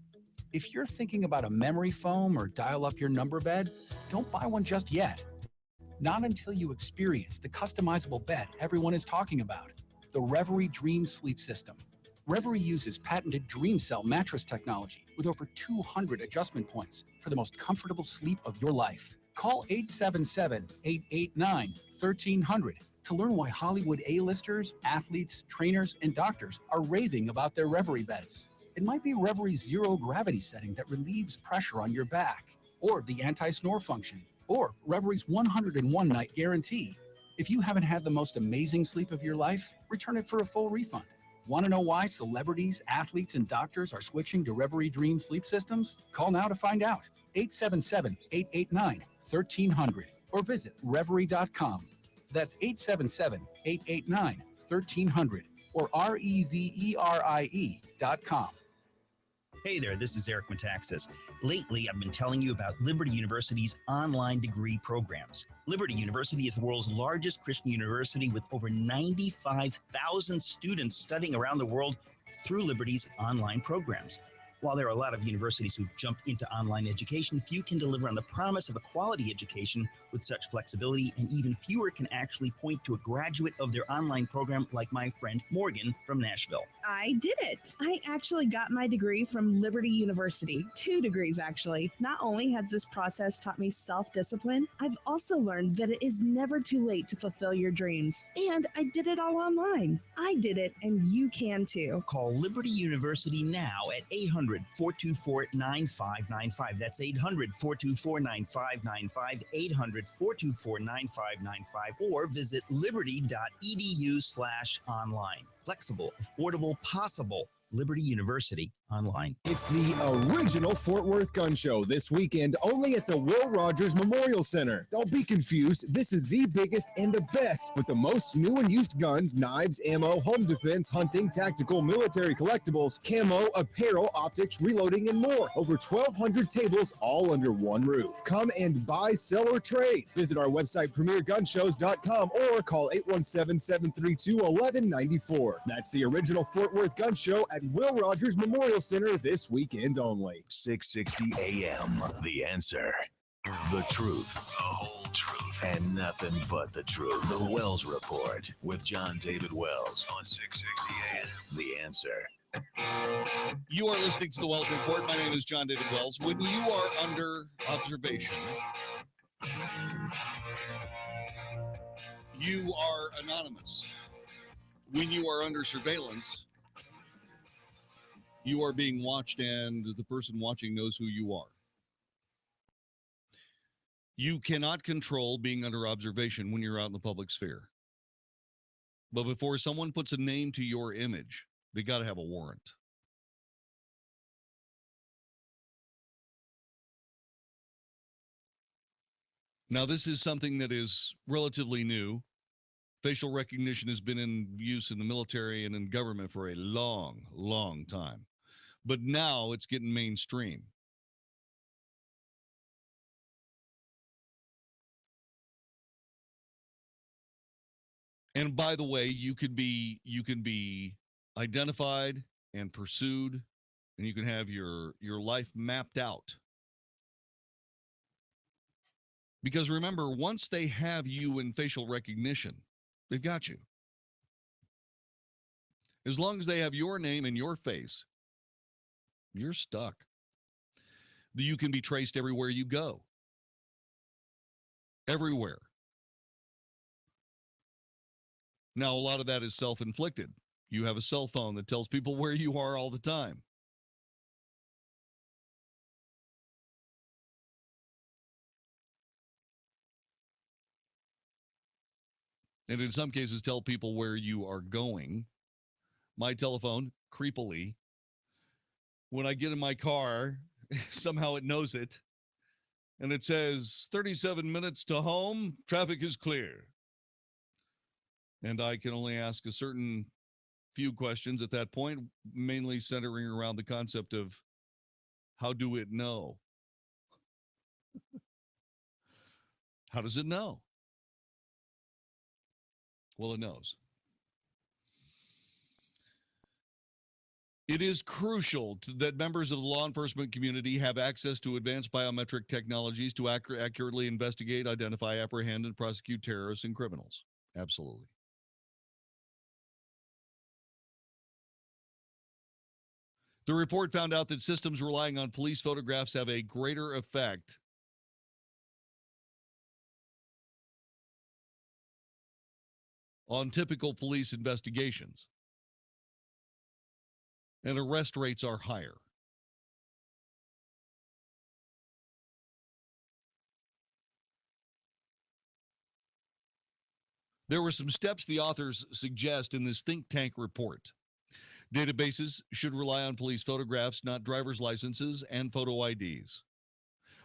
If you're thinking about a memory foam or dial up your number bed, don't buy one just yet. Not until you experience the customizable bed everyone is talking about, the Reverie Dream Sleep System. Reverie uses patented Dream Cell mattress technology with over 200 adjustment points for the most comfortable sleep of your life. Call 877-889-1300 to learn why Hollywood A-listers, athletes, trainers, and doctors are raving about their Reverie beds. It might be Reverie's zero gravity setting that relieves pressure on your back, or the anti-snore function, or Reverie's 101 night guarantee. If you haven't had the most amazing sleep of your life, return it for a full refund. Want to know why celebrities, athletes, and doctors are switching to Reverie Dream Sleep Systems? Call now to find out. 877-889-1300 or visit Reverie.com. That's 877-889-1300 or REVERIE.com. Hey there, this is Eric Metaxas. Lately, I've been telling you about Liberty University's online degree programs. Liberty University is the world's largest Christian university with over 95,000 students studying around the world through Liberty's online programs. While there are a lot of universities who've jumped into online education, few can deliver on the promise of a quality education with such flexibility, and even fewer can actually point to a graduate of their online program like my friend Morgan from Nashville. I did it. I actually got my degree from Liberty University. 2 degrees, actually. Not only has this process taught me self-discipline, I've also learned that it is never too late to fulfill your dreams. And I did it all online. I did it, and you can too. Call Liberty University now at 800-424-9595. That's 800-424-9595, 800-424-9595, or visit liberty.edu/online. Flexible, affordable, possible. Liberty University online. It's the original Fort Worth Gun Show this weekend only at the Will Rogers Memorial Center. Don't be confused. This is the biggest and the best with the most new and used guns, knives, ammo, home defense, hunting, tactical, military collectibles, camo, apparel, optics, reloading, and more. Over 1,200 tables all under one roof. Come and buy, sell, or trade. Visit our website, premiergunshows.com, or call 817-732-1194. That's the original Fort Worth Gun Show at Will Rogers Memorial Center this weekend only. 660 AM, The Answer. The truth, the whole truth, and nothing but the truth. The Wells Report with John David Wells on 660 AM, The Answer. You are listening to the Wells Report. My name is John David Wells. When you are under observation, you are anonymous. When you are under surveillance, you are being watched, and the person watching knows who you are. You cannot control being under observation when you're out in the public sphere. But before someone puts a name to your image, they got to have a warrant. Now, this is something that is relatively new. Facial recognition has been in use in the military and in government for a long, long time. But now it's getting mainstream. And by the way, you can be identified and pursued, and you can have your life mapped out Because remember, once they have you in facial recognition, they've got you. As long as they have your name and your face, you're stuck. You can be traced everywhere you go. Everywhere. Now, a lot of that is self-inflicted. You have a cell phone that tells people where you are all the time. And in some cases, tell people where you are going. My telephone, creepily, when I get in my car, somehow it knows it. And it says 37 minutes to home, traffic is clear. And I can only ask a certain few questions at that point, mainly centering around the concept of how do it know? How does it know? Well, it knows. It is crucial that members of the law enforcement community have access to advanced biometric technologies to accurately investigate, identify, apprehend, and prosecute terrorists and criminals. Absolutely. The report found out that systems relying on police photographs have a greater effect on typical police investigations, and arrest rates are higher. There were some steps the authors suggest in this think tank report. Databases should rely on police photographs, not driver's licenses and photo IDs.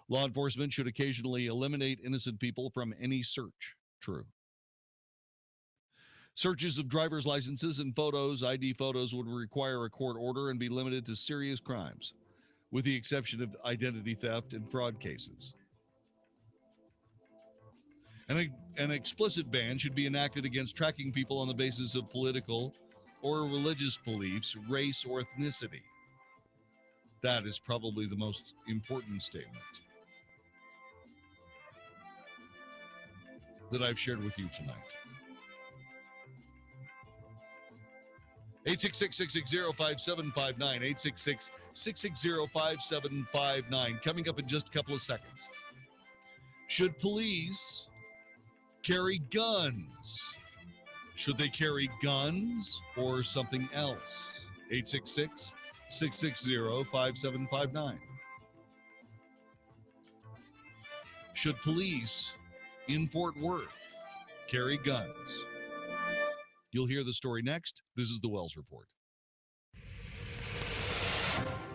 Law enforcement should occasionally eliminate innocent people from any search. True. Searches of driver's licenses and photos, ID photos, would require a court order and be limited to serious crimes, with the exception of identity theft and fraud cases. An explicit ban should be enacted against tracking people on the basis of political or religious beliefs, race, or ethnicity. That is probably the most important statement that I've shared with you tonight. 866-660-5759, 866-660-5759. Coming up in just a couple of seconds. Should police carry guns? Should they carry guns or something else? 866-660-5759. Should police in Fort Worth carry guns? You'll hear the story next. This is the Wells Report.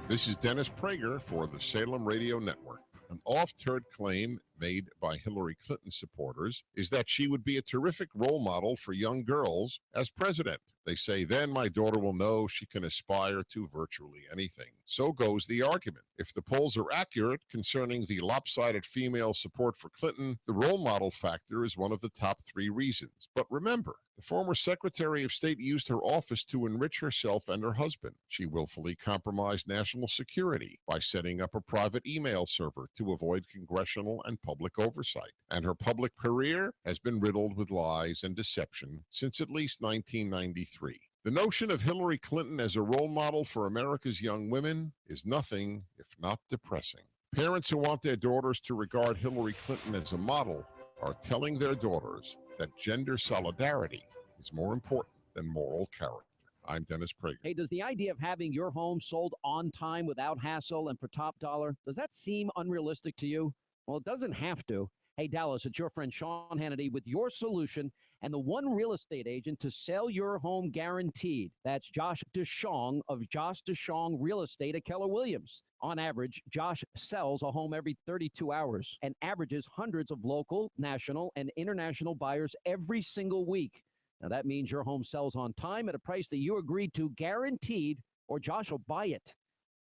This is Dennis Prager for the Salem Radio Network. An oft-heard claim made by Hillary Clinton supporters is that she would be a terrific role model for young girls as president. They say, then my daughter will know she can aspire to virtually anything. So goes the argument. If the polls are accurate concerning the lopsided female support for Clinton, the role model factor is one of the top 3 reasons. But remember, the former Secretary of State used her office to enrich herself and her husband. She willfully compromised national security by setting up a private email server to avoid congressional and public oversight. And her public career has been riddled with lies and deception since at least 1993. The notion of Hillary Clinton as a role model for America's young women is nothing if not depressing. Parents who want their daughters to regard Hillary Clinton as a model are telling their daughters that gender solidarity is more important than moral character. I'm Dennis Prager. Hey, does the idea of having your home sold on time without hassle and for top dollar, does that seem unrealistic to you? Well, it doesn't have to. Hey, Dallas, it's your friend Sean Hannity with your solution and the one real estate agent to sell your home guaranteed. That's Josh DeShong of Josh DeShong Real Estate at Keller Williams. On average, Josh sells a home every 32 hours and averages hundreds of local, national, and international buyers every single week. Now, that means your home sells on time at a price that you agreed to, guaranteed, or Josh will buy it.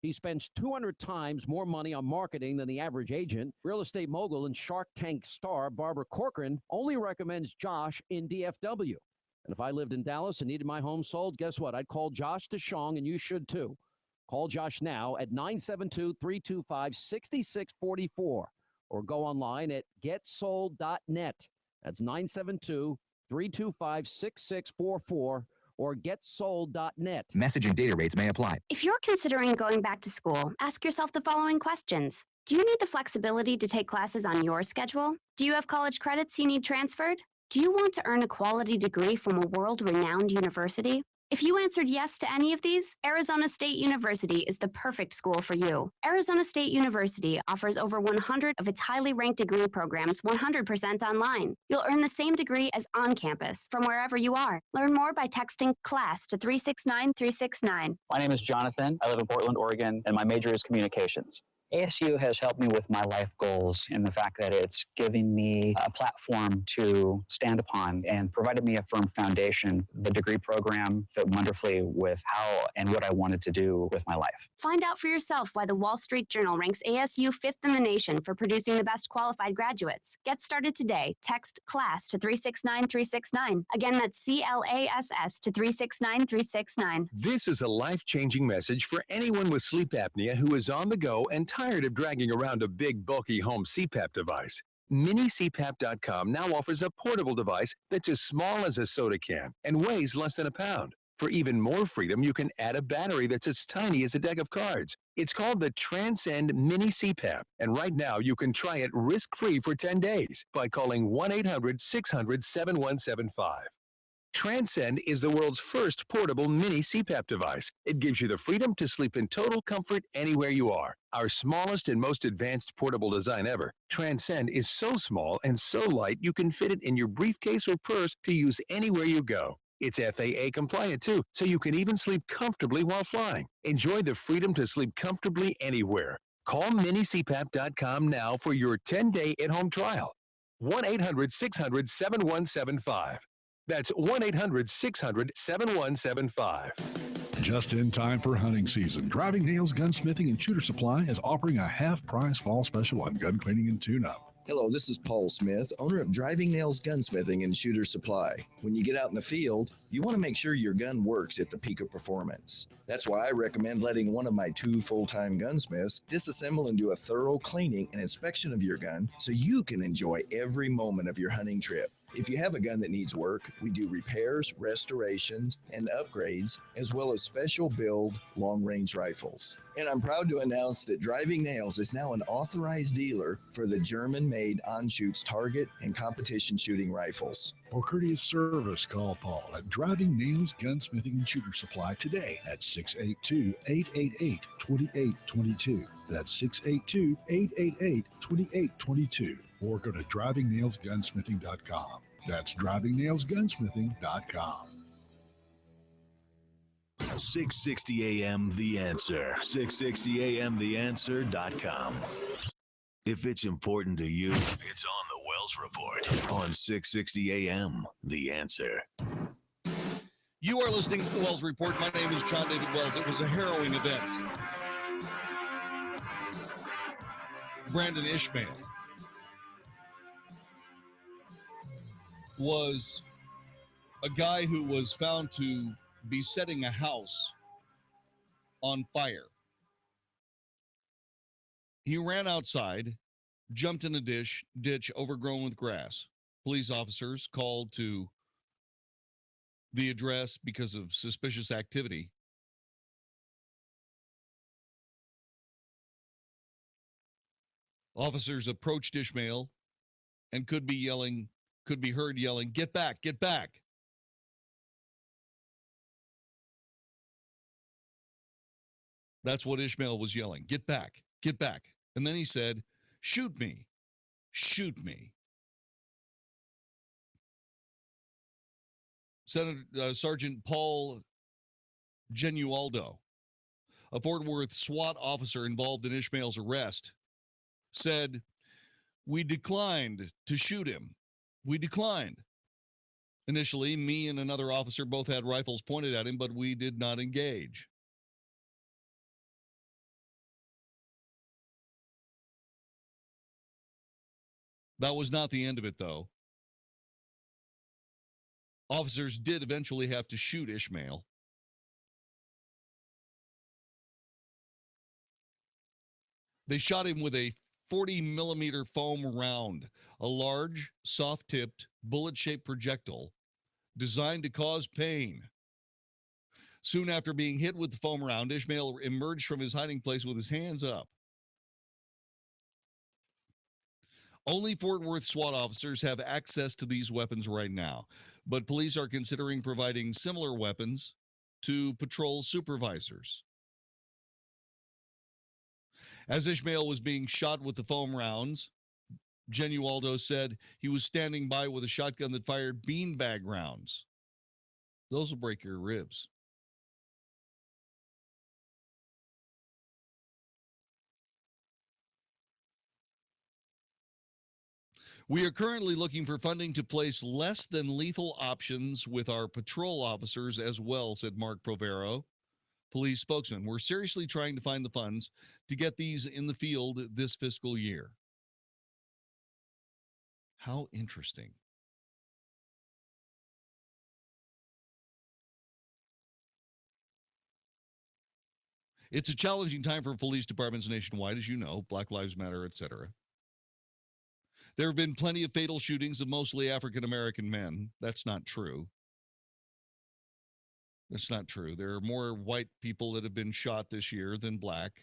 He spends 200 times more money on marketing than the average agent. Real estate mogul and Shark Tank star Barbara Corcoran only recommends Josh in DFW. And if I lived in Dallas and needed my home sold, guess what? I'd call Josh DeShong, and you should too. Call Josh now at 972-325-6644. or go online at getsold.net. That's 972-325-6644 or getsold.net. Message and data rates may apply. If you're considering going back to school, ask yourself the following questions. Do you need the flexibility to take classes on your schedule? Do you have college credits you need transferred? Do you want to earn a quality degree from a world-renowned university? If you answered yes to any of these, Arizona State University is the perfect school for you. Arizona State University offers over 100 of its highly ranked degree programs 100% online. You'll earn the same degree as on campus from wherever you are. Learn more by texting CLASS to 369-369. My name is Jonathan. I live in Portland, Oregon, and my major is communications. ASU has helped me with my life goals in the fact that it's giving me a platform to stand upon and provided me a firm foundation. The degree program fit wonderfully with how and what I wanted to do with my life. Find out for yourself why the Wall Street Journal ranks ASU 5th in the nation for producing the best qualified graduates. Get started today. Text CLASS to 369-369. Again, that's CLASS to 369-369. This is a life-changing message for anyone with sleep apnea who is on the go and tired of dragging around a big, bulky home CPAP device. MiniCPAP.com now offers a portable device that's as small as a soda can and weighs less than a pound. For even more freedom, you can add a battery that's as tiny as a deck of cards. It's called the Transcend Mini CPAP, and right now you can try it risk-free for 10 days by calling 1-800-600-7175. Transcend is the world's first portable mini CPAP device. It gives you the freedom to sleep in total comfort anywhere you are. Our smallest and most advanced portable design ever, Transcend is so small and so light you can fit it in your briefcase or purse to use anywhere you go. It's FAA compliant too, so you can even sleep comfortably while flying. Enjoy the freedom to sleep comfortably anywhere. Call minicpap.com now for your 10-day at-home trial. 1-800-600-7175. That's 1-800-600-7175. Just in time for hunting season, Driving Nails Gunsmithing and Shooter Supply is offering a half-price fall special on gun cleaning and tune-up. Hello, this is Paul Smith, owner of Driving Nails Gunsmithing and Shooter Supply. When you get out in the field, you want to make sure your gun works at the peak of performance. That's why I recommend letting one of my 2 full-time gunsmiths disassemble and do a thorough cleaning and inspection of your gun so you can enjoy every moment of your hunting trip. If you have a gun that needs work, we do repairs, restorations, and upgrades, as well as special build long-range rifles. And I'm proud to announce that Driving Nails is now an authorized dealer for the German-made Anschutz target and competition shooting rifles. For courteous service, call Paul at Driving Nails Gunsmithing and Shooter Supply today at 682-888-2822. That's 682-888-2822. Or go to drivingnailsgunsmithing.com. That's drivingnailsgunsmithing.com. 660 AM The Answer. 660 AMTheAnswer.com. If it's important to you, it's on the Wells Report on 660 AM The Answer. You are listening to the Wells Report. My name is John David Wells. It was a harrowing event. Brandon Ishmael was a guy who was found to be setting a house on fire. He ran outside, jumped in a ditch overgrown with grass. Police officers called to the address because of suspicious activity. Officers approached Ishmael and could be heard yelling, "Get back, get back." That's what Ishmael was yelling, "Get back, get back." And then he said, "Shoot me, shoot me." Sergeant Paul Genualdo, a Fort Worth SWAT officer involved in Ishmael's arrest, said, "We declined to shoot him. We declined. Initially, me and another officer both had rifles pointed at him, but we did not engage." That was not the end of it, though. Officers did eventually have to shoot Ishmael. They shot him with a 40 millimeter foam round, a large, soft-tipped, bullet-shaped projectile designed to cause pain. Soon after being hit with the foam round, Ishmael emerged from his hiding place with his hands up. Only Fort Worth SWAT officers have access to these weapons right now, but police are considering providing similar weapons to patrol supervisors. As Ishmael was being shot with the foam rounds, Genualdo said he was standing by with a shotgun that fired beanbag rounds. Those will break your ribs. We are currently looking for funding to place less than lethal options with our patrol officers as well, said Mark Provero, police spokesman. We're seriously trying to find the funds to get these in the field this fiscal year. How interesting. It's a challenging time for police departments nationwide, as you know, Black Lives Matter, etc. There have been plenty of fatal shootings of mostly African-American men. That's not true. That's not true. There are more white people that have been shot this year than black.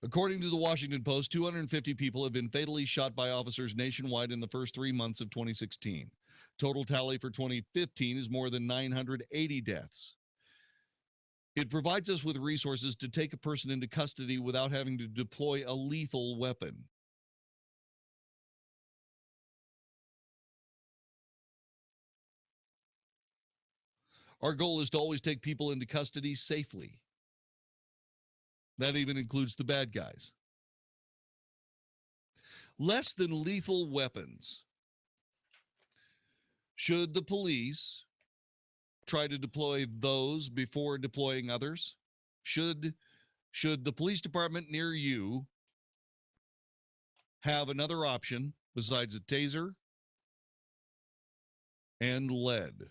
According to the Washington Post, 250 people have been fatally shot by officers nationwide in the first 3 months of 2016. Total tally for 2015 is more than 980 deaths. It provides us with resources to take a person into custody without having to deploy a lethal weapon. Our goal is to always take people into custody safely. That even includes the bad guys. Less than lethal weapons. Should the police try to deploy those before deploying others? Should the police department near you have another option besides a taser and lead?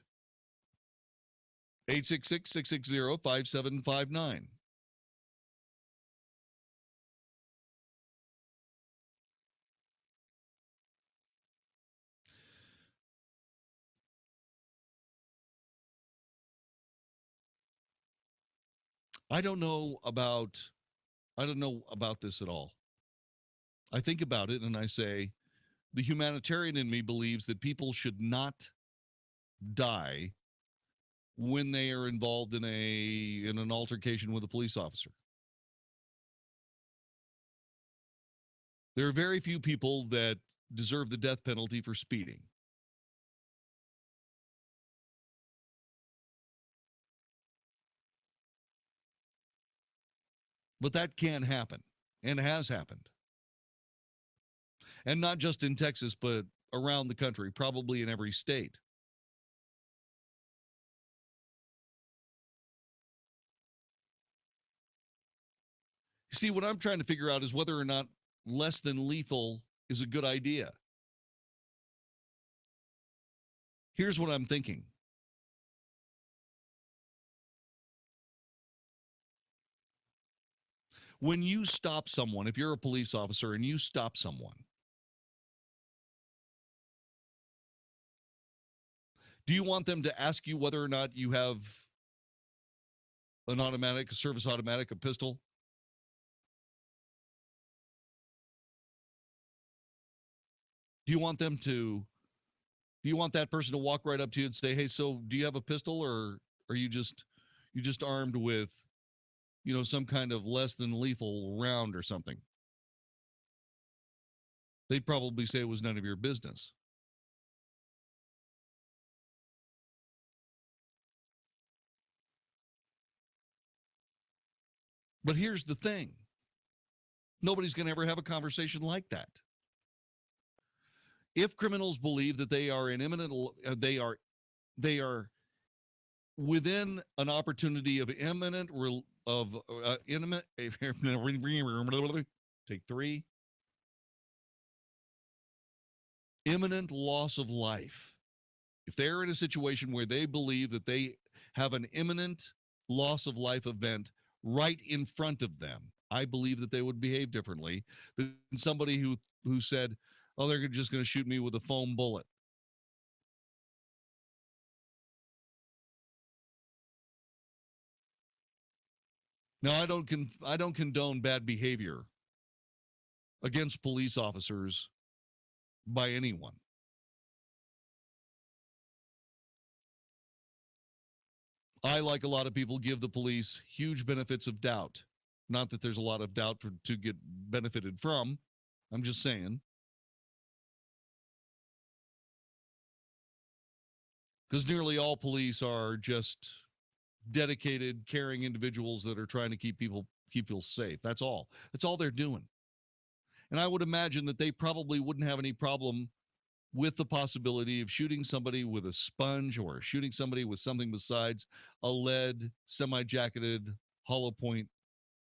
866-660-5759. I don't know about this at all. I think about it and I say, the humanitarian in me believes that people should not die when they are involved in an altercation with a police officer. There are very few people that deserve the death penalty for speeding. But that can happen and has happened. And not just in Texas, but around the country, probably in every state. See, what I'm trying to figure out is whether or not less than lethal is a good idea. Here's what I'm thinking. When you stop someone, if you're a police officer and you stop someone, do you want them to ask you whether or not you have an automatic, a service automatic, a pistol? Do you want that person to walk right up to you and say, hey, so do you have a pistol, or are you just armed with, some kind of less than lethal round or something? They'd probably say it was none of your business. But here's the thing. Nobody's going to ever have a conversation like that. If criminals believe that they are they are within an opportunity of imminent imminent loss of life, if they're in a situation where they believe that they have an imminent loss of life event right in front of them, I believe that they would behave differently than somebody who said, oh, they're just going to shoot me with a foam bullet. Now, I don't condone bad behavior against police officers by anyone. I, like a lot of people, give the police huge benefits of doubt. Not that there's a lot of doubt to get benefited from. I'm just saying. Because nearly all police are just dedicated, caring individuals that are trying to keep people safe. That's all. That's all they're doing. And I would imagine that they probably wouldn't have any problem with the possibility of shooting somebody with a sponge or shooting somebody with something besides a lead, semi-jacketed, hollow point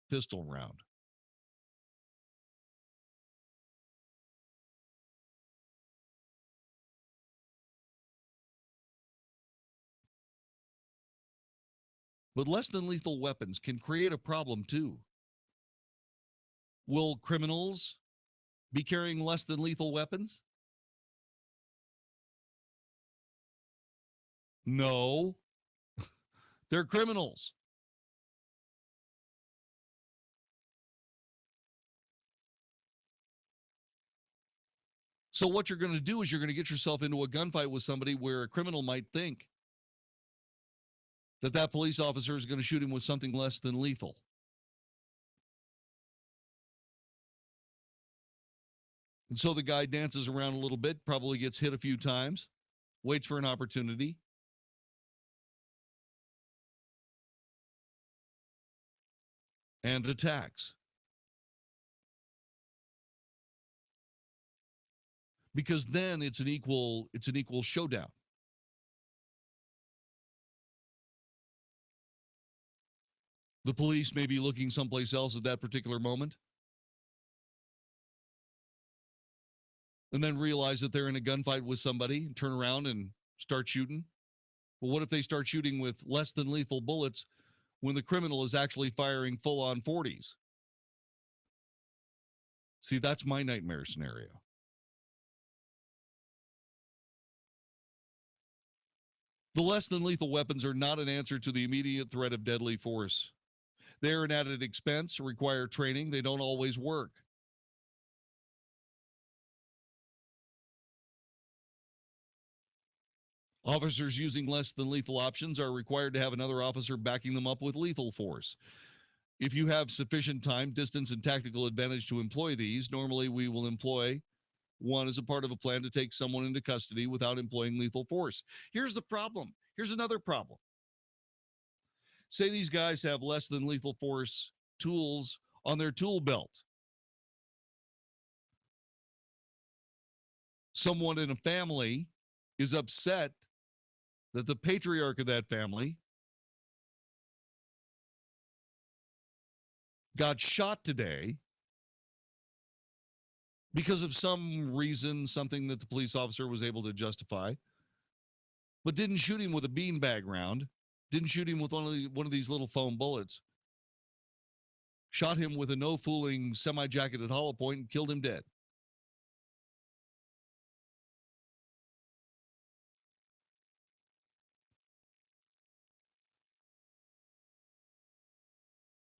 pistol round. But less than lethal weapons can create a problem too. Will criminals be carrying less than lethal weapons? No. They're criminals. So what you're going to do is you're going to get yourself into a gunfight with somebody where a criminal might think that police officer is going to shoot him with something less than lethal. And so the guy dances around a little bit, probably gets hit a few times, waits for an opportunity, and attacks. Because then it's an equal showdown. The police may be looking someplace else at that particular moment, and then realize that they're in a gunfight with somebody, and turn around and start shooting. Well, what if they start shooting with less than lethal bullets when the criminal is actually firing full-on 40s? See, that's my nightmare scenario. The less than lethal weapons are not an answer to the immediate threat of deadly force. They're an added expense, require training. They don't always work. Officers using less than lethal options are required to have another officer backing them up with lethal force. If you have sufficient time, distance, and tactical advantage to employ these, normally we will employ one as a part of a plan to take someone into custody without employing lethal force. Here's the problem. Here's another problem. Say these guys have less than lethal force tools on their tool belt. Someone in a family is upset that the patriarch of that family got shot today because of some reason, something that the police officer was able to justify, but didn't shoot him with a beanbag round, didn't shoot him with one of these little foam bullets, shot him with a no-fooling semi-jacketed hollow point and killed him dead.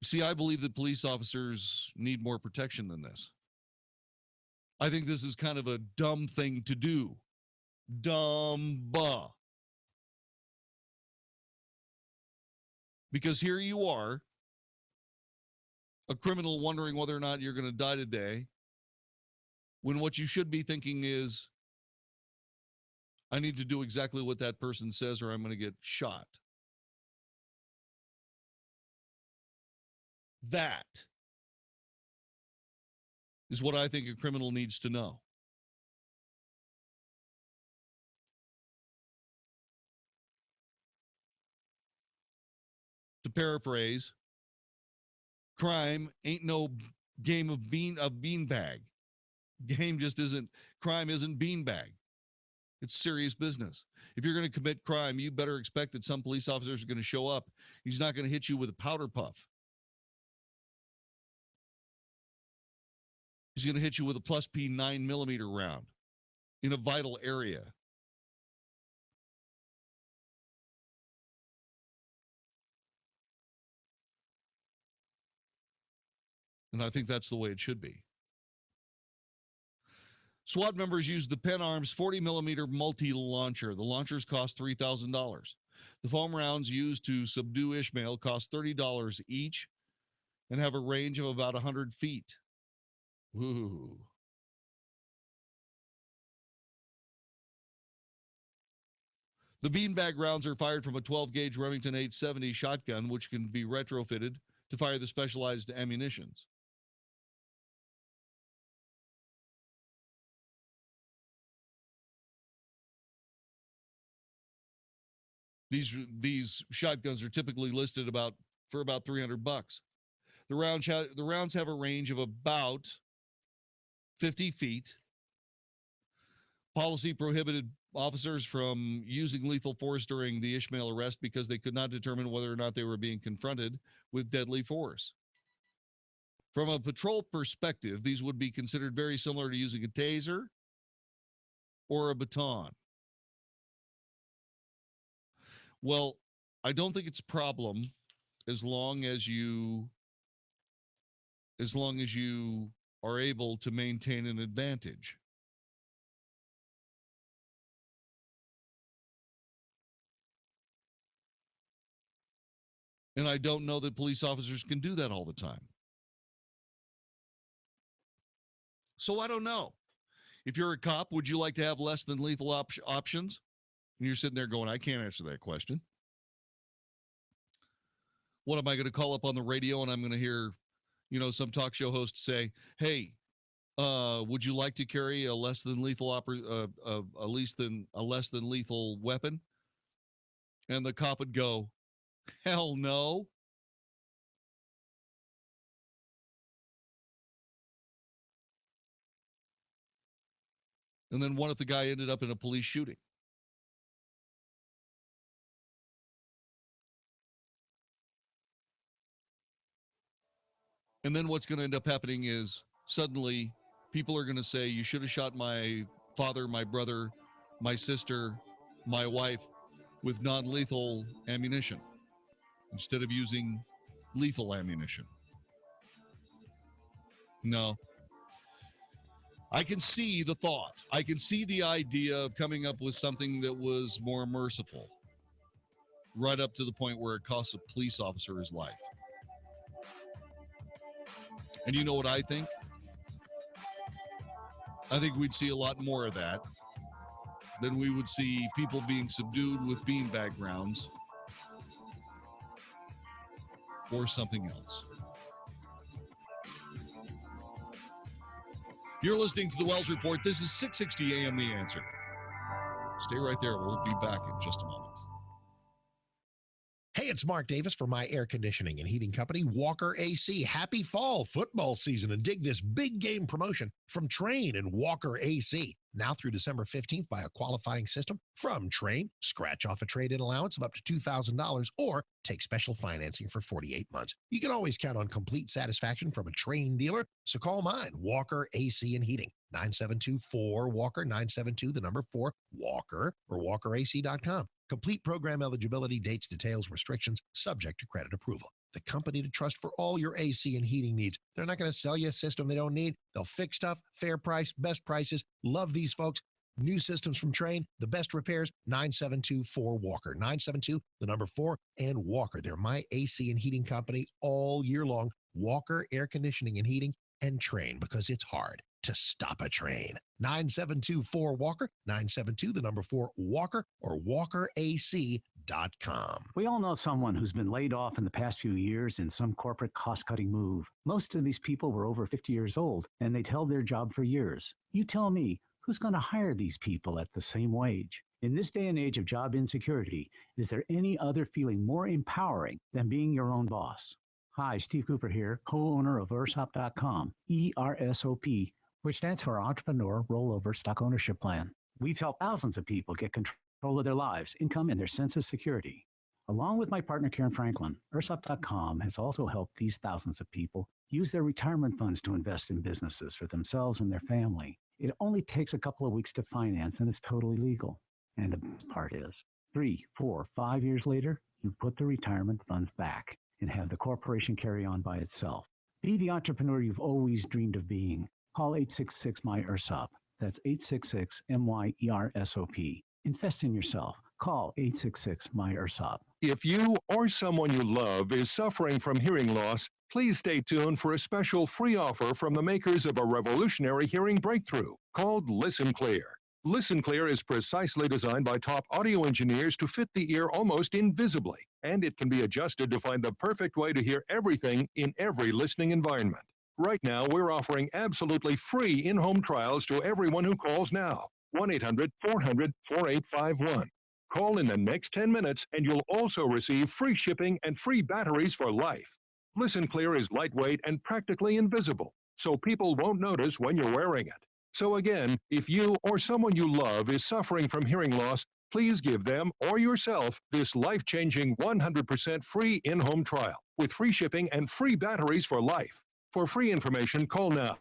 See, I believe that police officers need more protection than this. I think this is kind of a dumb thing to do. Dumb. Because here you are, a criminal wondering whether or not you're going to die today, when what you should be thinking is, I need to do exactly what that person says or I'm going to get shot. That is what I think a criminal needs to know. To paraphrase, crime ain't no game of beanbag. Crime isn't beanbag. It's serious business. If you're going to commit crime, you better expect that some police officers are going to show up. He's not going to hit you with a powder puff. He's going to hit you with a plus P 9mm round in a vital area. And I think that's the way it should be. SWAT members used the Penn Arms 40mm multi-launcher. The launchers cost $3,000. The foam rounds used to subdue Ishmael cost $30 each and have a range of about 100 feet. Ooh. The beanbag rounds are fired from a 12-gauge Remington 870 shotgun, which can be retrofitted to fire the specialized ammunitions. These shotguns are typically listed for about $300. The rounds have a range of about 50 feet. Policy prohibited officers from using lethal force during the Ishmael arrest because they could not determine whether or not they were being confronted with deadly force. From a patrol perspective, these would be considered very similar to using a taser or a baton. Well, I don't think it's a problem as long as you are able to maintain an advantage. And I don't know that police officers can do that all the time. So I don't know. If you're a cop, would you like to have less than lethal options? And you're sitting there going, I can't answer that question. What am I going to call up on the radio and I'm going to hear, some talk show host say, hey, would you like to carry a less than lethal weapon? And the cop would go, hell no. And then what if the guy ended up in a police shooting? And then what's going to end up happening is suddenly people are going to say, you should have shot my father, my brother, my sister, my wife with non-lethal ammunition instead of using lethal ammunition. No. I can see the thought. I can see the idea of coming up with something that was more merciful, right up to the point where it costs a police officer his life. And you know what I think? I think we'd see a lot more of that than we would see people being subdued with beanbag rounds or something else. You're listening to the Wells Report. This is 660 AM The Answer. Stay right there. We'll be back in just a moment. Hey, it's Mark Davis for my air conditioning and heating company, Walker AC. Happy fall football season and dig this big game promotion from Train and Walker AC. Now through December 15th, buy a qualifying system from Train, scratch off a trade-in allowance of up to $2,000 or take special financing for 48 months. You can always count on complete satisfaction from a Train dealer, so call mine, Walker AC and Heating, 972-4-WALKER, 972-4-WALKER, or walkerac.com. Complete program eligibility, dates, details, restrictions, subject to credit approval. The company to trust for all your AC and heating needs. They're not going to sell you a system they don't need. They'll fix stuff, fair price, best prices. Love these folks. New systems from Train, the best repairs, 972-4-WALKER, 972-4, and Walker. They're my AC and heating company all year long. Walker Air Conditioning and Heating and Train, because it's hard to stop a train. 972-4-WALKER, 972-4-WALKER, or walkerac.com. We all know someone who's been laid off in the past few years in some corporate cost-cutting move. Most of these people were over 50 years old, and they'd held their job for years. You tell me, who's going to hire these people at the same wage? In this day and age of job insecurity, is there any other feeling more empowering than being your own boss? Hi, Steve Cooper here, co-owner of ERSOP.com, ERSOP, which stands for Entrepreneur Rollover Stock Ownership Plan. We've helped thousands of people get control of their lives, income, and their sense of security. Along with my partner Karen Franklin, URSUP.com has also helped these thousands of people use their retirement funds to invest in businesses for themselves and their family. It only takes a couple of weeks to finance, and it's totally legal. And the best part is, 3, 4, 5 years later, you put the retirement funds back and have the corporation carry on by itself. Be the entrepreneur you've always dreamed of being. Call 866-MY-URSUP. That's 866-MYERSOP. Invest in yourself. Call 866-MY-URSUP. If you or someone you love is suffering from hearing loss, please stay tuned for a special free offer from the makers of a revolutionary hearing breakthrough called Listen Clear. Listen Clear is precisely designed by top audio engineers to fit the ear almost invisibly, and it can be adjusted to find the perfect way to hear everything in every listening environment. Right now, we're offering absolutely free in-home trials to everyone who calls now. 1-800-400-4851. Call in the next 10 minutes, and you'll also receive free shipping and free batteries for life. Listen Clear is lightweight and practically invisible, so people won't notice when you're wearing it. So again, if you or someone you love is suffering from hearing loss, please give them or yourself this life-changing 100% free in-home trial with free shipping and free batteries for life. For free information, call now.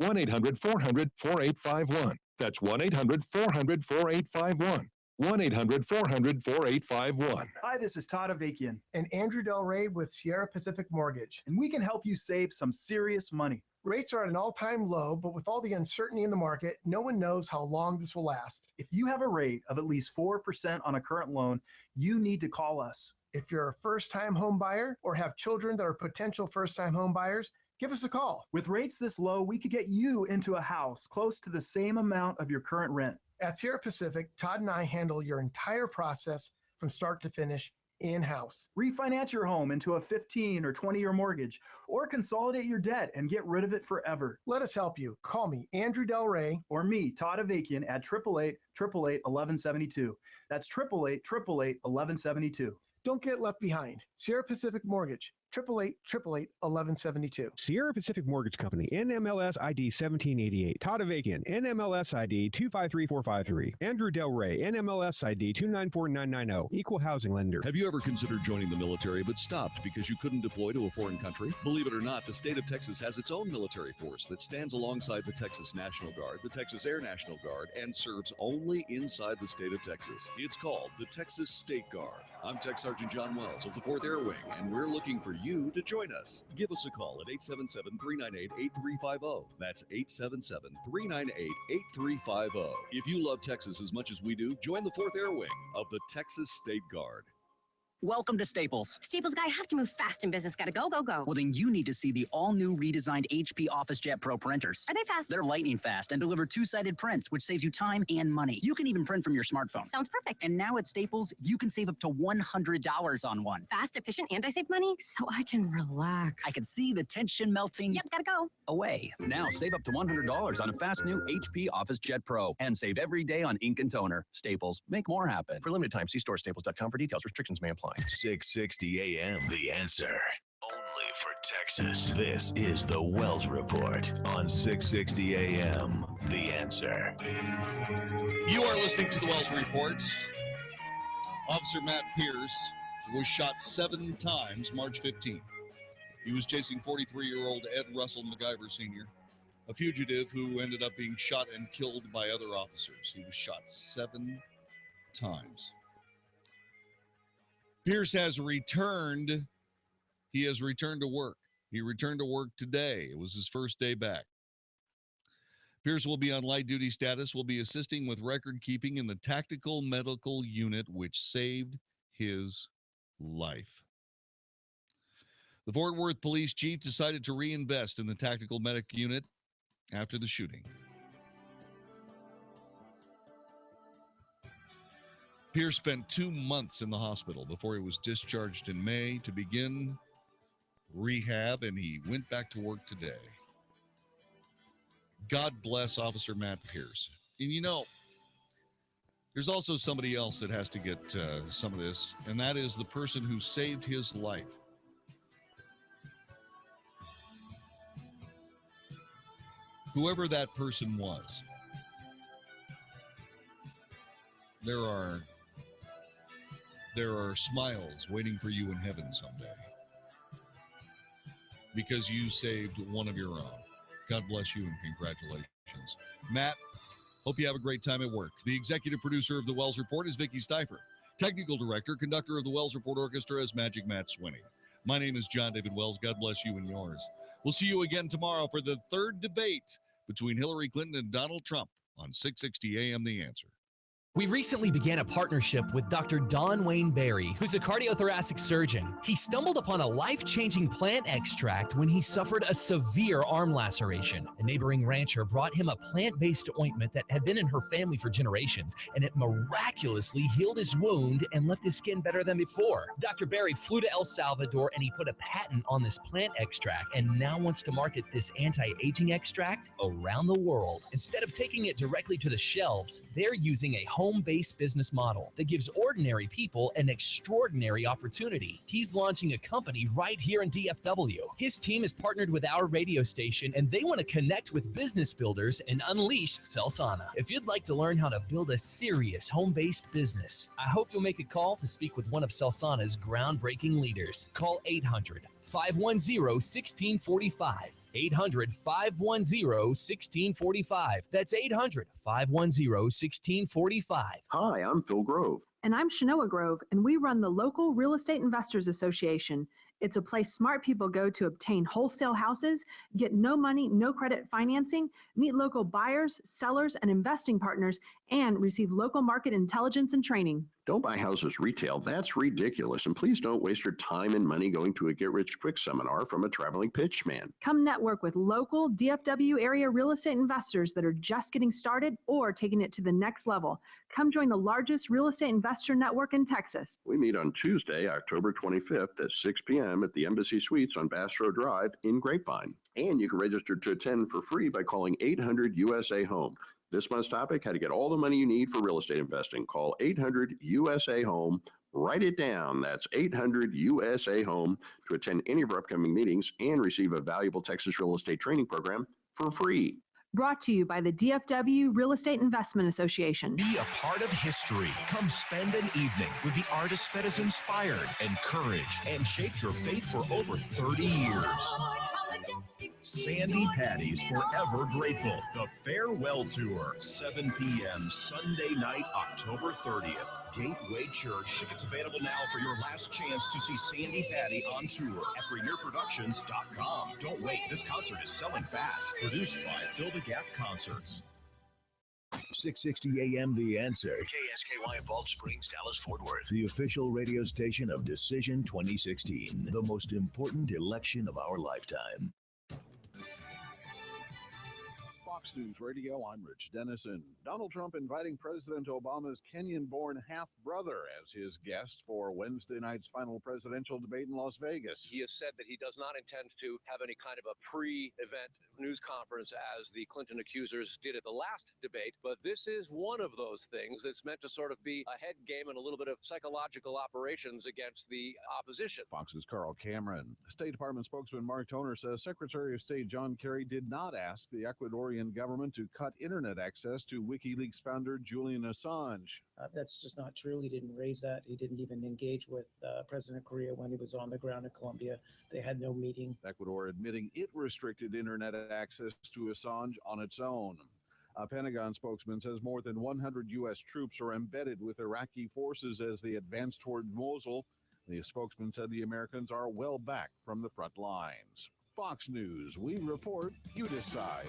1-800-400-4851. That's 1-800-400-4851. 1-800-400-4851. Hi, this is Todd Avakian and Andrew Del Rey with Sierra Pacific Mortgage, and we can help you save some serious money. Rates are at an all-time low, but with all the uncertainty in the market, no one knows how long this will last. If you have a rate of at least 4% on a current loan, you need to call us. If you're a first-time home buyer or have children that are potential first-time home buyers, give us a call. With rates this low, we could get you into a house close to the same amount of your current rent. At Sierra Pacific, Todd and I handle your entire process from start to finish in-house. Refinance your home into a 15 or 20-year mortgage, or consolidate your debt and get rid of it forever. Let us help you. Call me, Andrew Del Rey, or me, Todd Avakian, at 888-888-1172. That's 888-888-1172. Don't get left behind. Sierra Pacific Mortgage, 888-888-1172. Sierra Pacific Mortgage Company, NMLS ID 1788. Todd Avakian, NMLS ID 253453. Andrew Del Rey, NMLS ID 294990. Equal housing lender. Have you ever considered joining the military but stopped because you couldn't deploy to a foreign country? Believe it or not, the state of Texas has its own military force that stands alongside the Texas National Guard, the Texas Air National Guard, and serves only inside the state of Texas. It's called the Texas State Guard. I'm Tech Sergeant John Wells of the 4th Air Wing, and we're looking for you to join us. Give us a call at 877-398-8350. That's 877-398-8350. If you love Texas as much as we do, join the 4th Air Wing of the Texas State Guard. Welcome to Staples. Staples guy, I have to move fast in business. Gotta go, go, go. Well, then you need to see the all-new redesigned HP OfficeJet Pro printers. Are they fast? They're lightning fast and deliver two-sided prints, which saves you time and money. You can even print from your smartphone. Sounds perfect. And now at Staples, you can save up to $100 on one. Fast, efficient, and I save money, so I can relax. I can see the tension melting. Yep, gotta go. Away. Now save up to $100 on a fast new HP OfficeJet Pro and save every day on ink and toner. Staples, make more happen. For limited time, see store staples.com for details. Restrictions may apply. 660 AM, The Answer. Only for Texas. This is the Wells Report on 660 AM, The Answer. You are listening to the Wells Report. Officer Matt Pierce was shot 7 times March 15th. He was chasing 43-year-old Ed Russell MacGyver Sr., a fugitive who ended up being shot and killed by other officers. He was shot 7 times. Pierce has returned. He has returned to work. He returned to work today. It was his first day back. Pierce will be on light duty status, will be assisting with record keeping in the tactical medical unit, which saved his life. The Fort Worth police chief decided to reinvest in the tactical medic unit after the shooting. Pierce spent 2 months in the hospital before he was discharged in May to begin rehab, and he went back to work today. God bless Officer Matt Pierce. And you know, there's also somebody else that has to get some of this, and that is the person who saved his life. Whoever that person was, there are smiles waiting for you in heaven someday because you saved one of your own. God bless you and congratulations. Matt, hope you have a great time at work. The executive producer of The Wells Report is Vicki Steifer. Technical director, conductor of the Wells Report Orchestra is Magic Matt Swinney. My name is John David Wells. God bless you and yours. We'll see you again tomorrow for the third debate between Hillary Clinton and Donald Trump on 660 AM The Answer. We recently began a partnership with Dr. Don Wayne Berry, who's a cardiothoracic surgeon. He stumbled upon a life-changing plant extract when he suffered a severe arm laceration. A neighboring rancher brought him a plant-based ointment that had been in her family for generations, and it miraculously healed his wound and left his skin better than before. Dr. Berry flew to El Salvador and he put a patent on this plant extract and now wants to market this anti-aging extract around the world. Instead of taking it directly to the shelves, they're using a home-based business model that gives ordinary people an extraordinary opportunity. He's launching a company right here in DFW. His team is partnered with our radio station, and they want to connect with business builders and unleash Celsana. If you'd like to learn how to build a serious home-based business, I hope you'll make a call to speak with one of Celsana's groundbreaking leaders. Call 800-510-1645. 800-510-1645. That's 800-510-1645. Hi, I'm Phil Grove. And I'm Shanoa Grove, and we run the local Real Estate Investors Association. It's a place smart people go to obtain wholesale houses, get no money, no credit financing, meet local buyers, sellers, and investing partners, and receive local market intelligence and training. Don't buy houses retail. That's ridiculous. And please don't waste your time and money going to a get-rich-quick seminar from a traveling pitchman. Come network with local DFW area real estate investors that are just getting started or taking it to the next level. Come join the largest real estate investor network in Texas. We meet on Tuesday, October 25th at 6 p.m. at the Embassy Suites on Bass Road Drive in Grapevine. And you can register to attend for free by calling 800-USA-HOME. This month's topic, how to get all the money you need for real estate investing. Call 800-USA-HOME. Write it down. That's 800-USA-HOME to attend any of our upcoming meetings and receive a valuable Texas real estate training program for free. Brought to you by the DFW Real Estate Investment Association. Be a part of history. Come spend an evening with the artist that has inspired, encouraged, and shaped your faith for over 30 years. Sandy Patty's Forever Grateful, the Farewell Tour, 7 p.m. Sunday night, October 30th. Gateway Church. Tickets available now for your last chance to see Sandy Patty on tour at premierproductions.com. Don't wait, this concert is selling fast. Produced by Fill the Gap Concerts. 660 AM The Answer. KSKY Balch Springs, Dallas, Fort Worth. The official radio station of Decision 2016. The most important election of our lifetime. Fox News Radio, I'm Rich Dennison. Donald Trump inviting President Obama's Kenyan-born half-brother as his guest for Wednesday night's final presidential debate in Las Vegas. He has said that he does not intend to have any kind of a pre-event news conference as the Clinton accusers did at the last debate, but this is one of those things that's meant to sort of be a head game and a little bit of psychological operations against the opposition. Fox's Carl Cameron. State Department spokesman Mark Toner says Secretary of State John Kerry did not ask the Ecuadorian government to cut internet access to WikiLeaks founder Julian Assange. That's just not true. He didn't raise that. He didn't even engage with President Correa when he was on the ground in Colombia. They had no meeting. Ecuador admitting it restricted internet access to Assange on its own. A Pentagon spokesman says more than 100 U.S. troops are embedded with Iraqi forces as they advance toward Mosul. The spokesman said the Americans are well back from the front lines. Fox News, we report, you decide.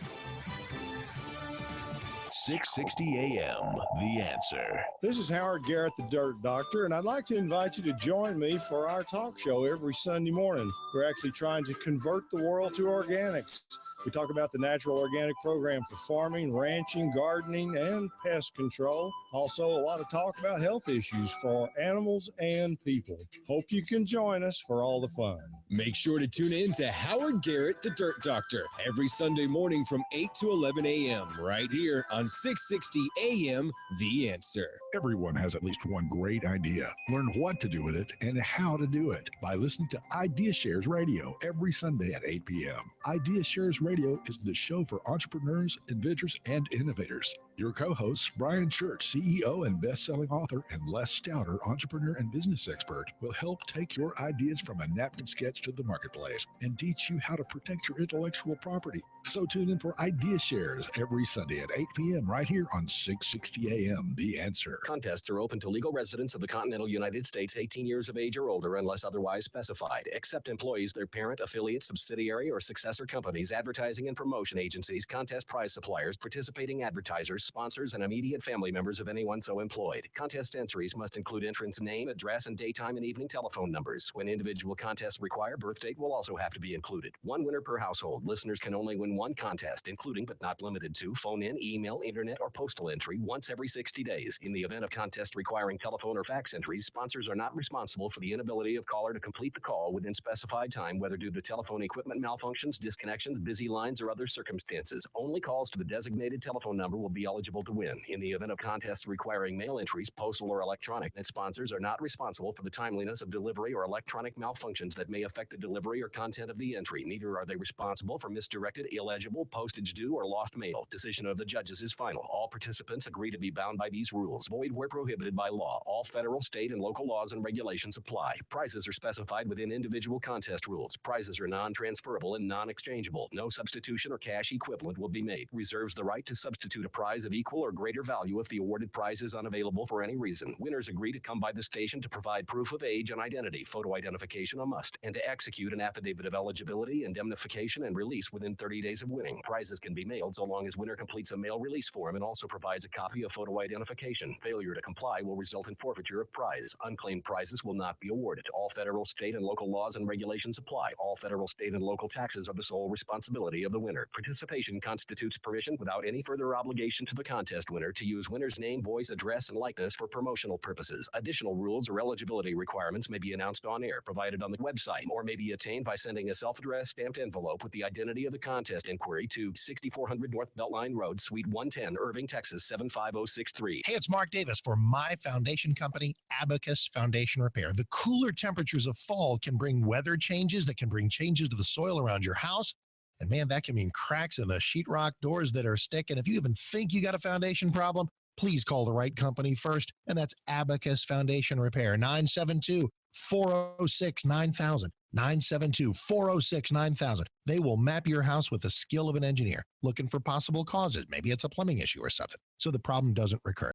660 AM, The Answer. This is Howard Garrett, the Dirt Doctor, and I'd like to invite you to join me for our talk show every Sunday morning. We're actually trying to convert the world to organics. We talk about the natural organic program for farming, ranching, gardening, and pest control. Also, a lot of talk about health issues for animals and people. Hope you can join us for all the fun. Make sure to tune in to Howard Garrett, the Dirt Doctor, every Sunday morning from 8 to 11 a.m. right here on 660 a.m. The Answer. Everyone has at least one great idea. Learn what to do with it and how to do it by listening to Idea Shares Radio every Sunday at 8 p.m. Idea Shares Radio is the show for entrepreneurs, inventors, and innovators. Your co-hosts, Brian Church, CEO and best-selling author, and Les Stouter, entrepreneur and business expert, will help take your ideas from a napkin sketch to the marketplace and teach you how to protect your intellectual property. So tune in for Idea Shares every Sunday at 8 p.m. right here on 660 AM. The Answer. Contests are open to legal residents of the continental United States 18 years of age or older unless otherwise specified, except employees, their parent, affiliate, subsidiary, or successor companies, advertising and promotion agencies, contest prize suppliers, participating advertisers, sponsors, and immediate family members of anyone so employed. Contest entries must include entrant's name, address, and daytime and evening telephone numbers. When individual contests require, birth date will also have to be included. One winner per household. Listeners can only win one contest, including but not limited to phone-in, email, internet, or postal entry once every 60 days. In the event of contest requiring telephone or fax entries, sponsors are not responsible for the inability of caller to complete the call within specified time, whether due to telephone equipment malfunctions, disconnections, busy lines, or other circumstances. Only calls to the designated telephone number will be eligible to win. In the event of contests requiring mail entries, postal or electronic, and sponsors are not responsible for the timeliness of delivery or electronic malfunctions that may affect the delivery or content of the entry. Neither are they responsible for misdirected, illegible, postage due, or lost mail. Decision of the judges is final. All participants agree to be bound by these rules. Void where prohibited by law. All federal, state, and local laws and regulations apply. Prizes are specified within individual contest rules. Prizes are non-transferable and non-exchangeable. No substitution or cash equivalent will be made. Reserves the right to substitute a prize of equal or greater value if the awarded prize is unavailable for any reason. Winners agree to come by the station to provide proof of age and identity, photo identification a must, and to execute an affidavit of eligibility, indemnification, and release within 30 days of winning. Prizes can be mailed so long as winner completes a mail release form and also provides a copy of photo identification. Failure to comply will result in forfeiture of prize. Unclaimed prizes will not be awarded. All federal, state, and local laws and regulations apply. All federal, state, and local taxes are the sole responsibility of the winner. Participation constitutes permission without any further obligation to the contest winner to use winner's name, voice, address, and likeness for promotional purposes. Additional rules or eligibility requirements may be announced on air, provided on the website, or may be attained by sending a self-addressed stamped envelope with the identity of the contest inquiry to 6400 North Beltline Road, Suite 110, Irving, Texas 75063. Hey, it's Mark Davis for my foundation company, Abacus Foundation Repair. The cooler temperatures of fall can bring weather changes that can bring changes to the soil around your house. And man, that can mean cracks in the sheetrock, doors that are sticking. If you even think you got a foundation problem, please call the right company first. And that's Abacus Foundation Repair, 972-406-9000. 972-406-9000. They will map your house with the skill of an engineer, looking for possible causes. Maybe it's a plumbing issue or something, so the problem doesn't recur.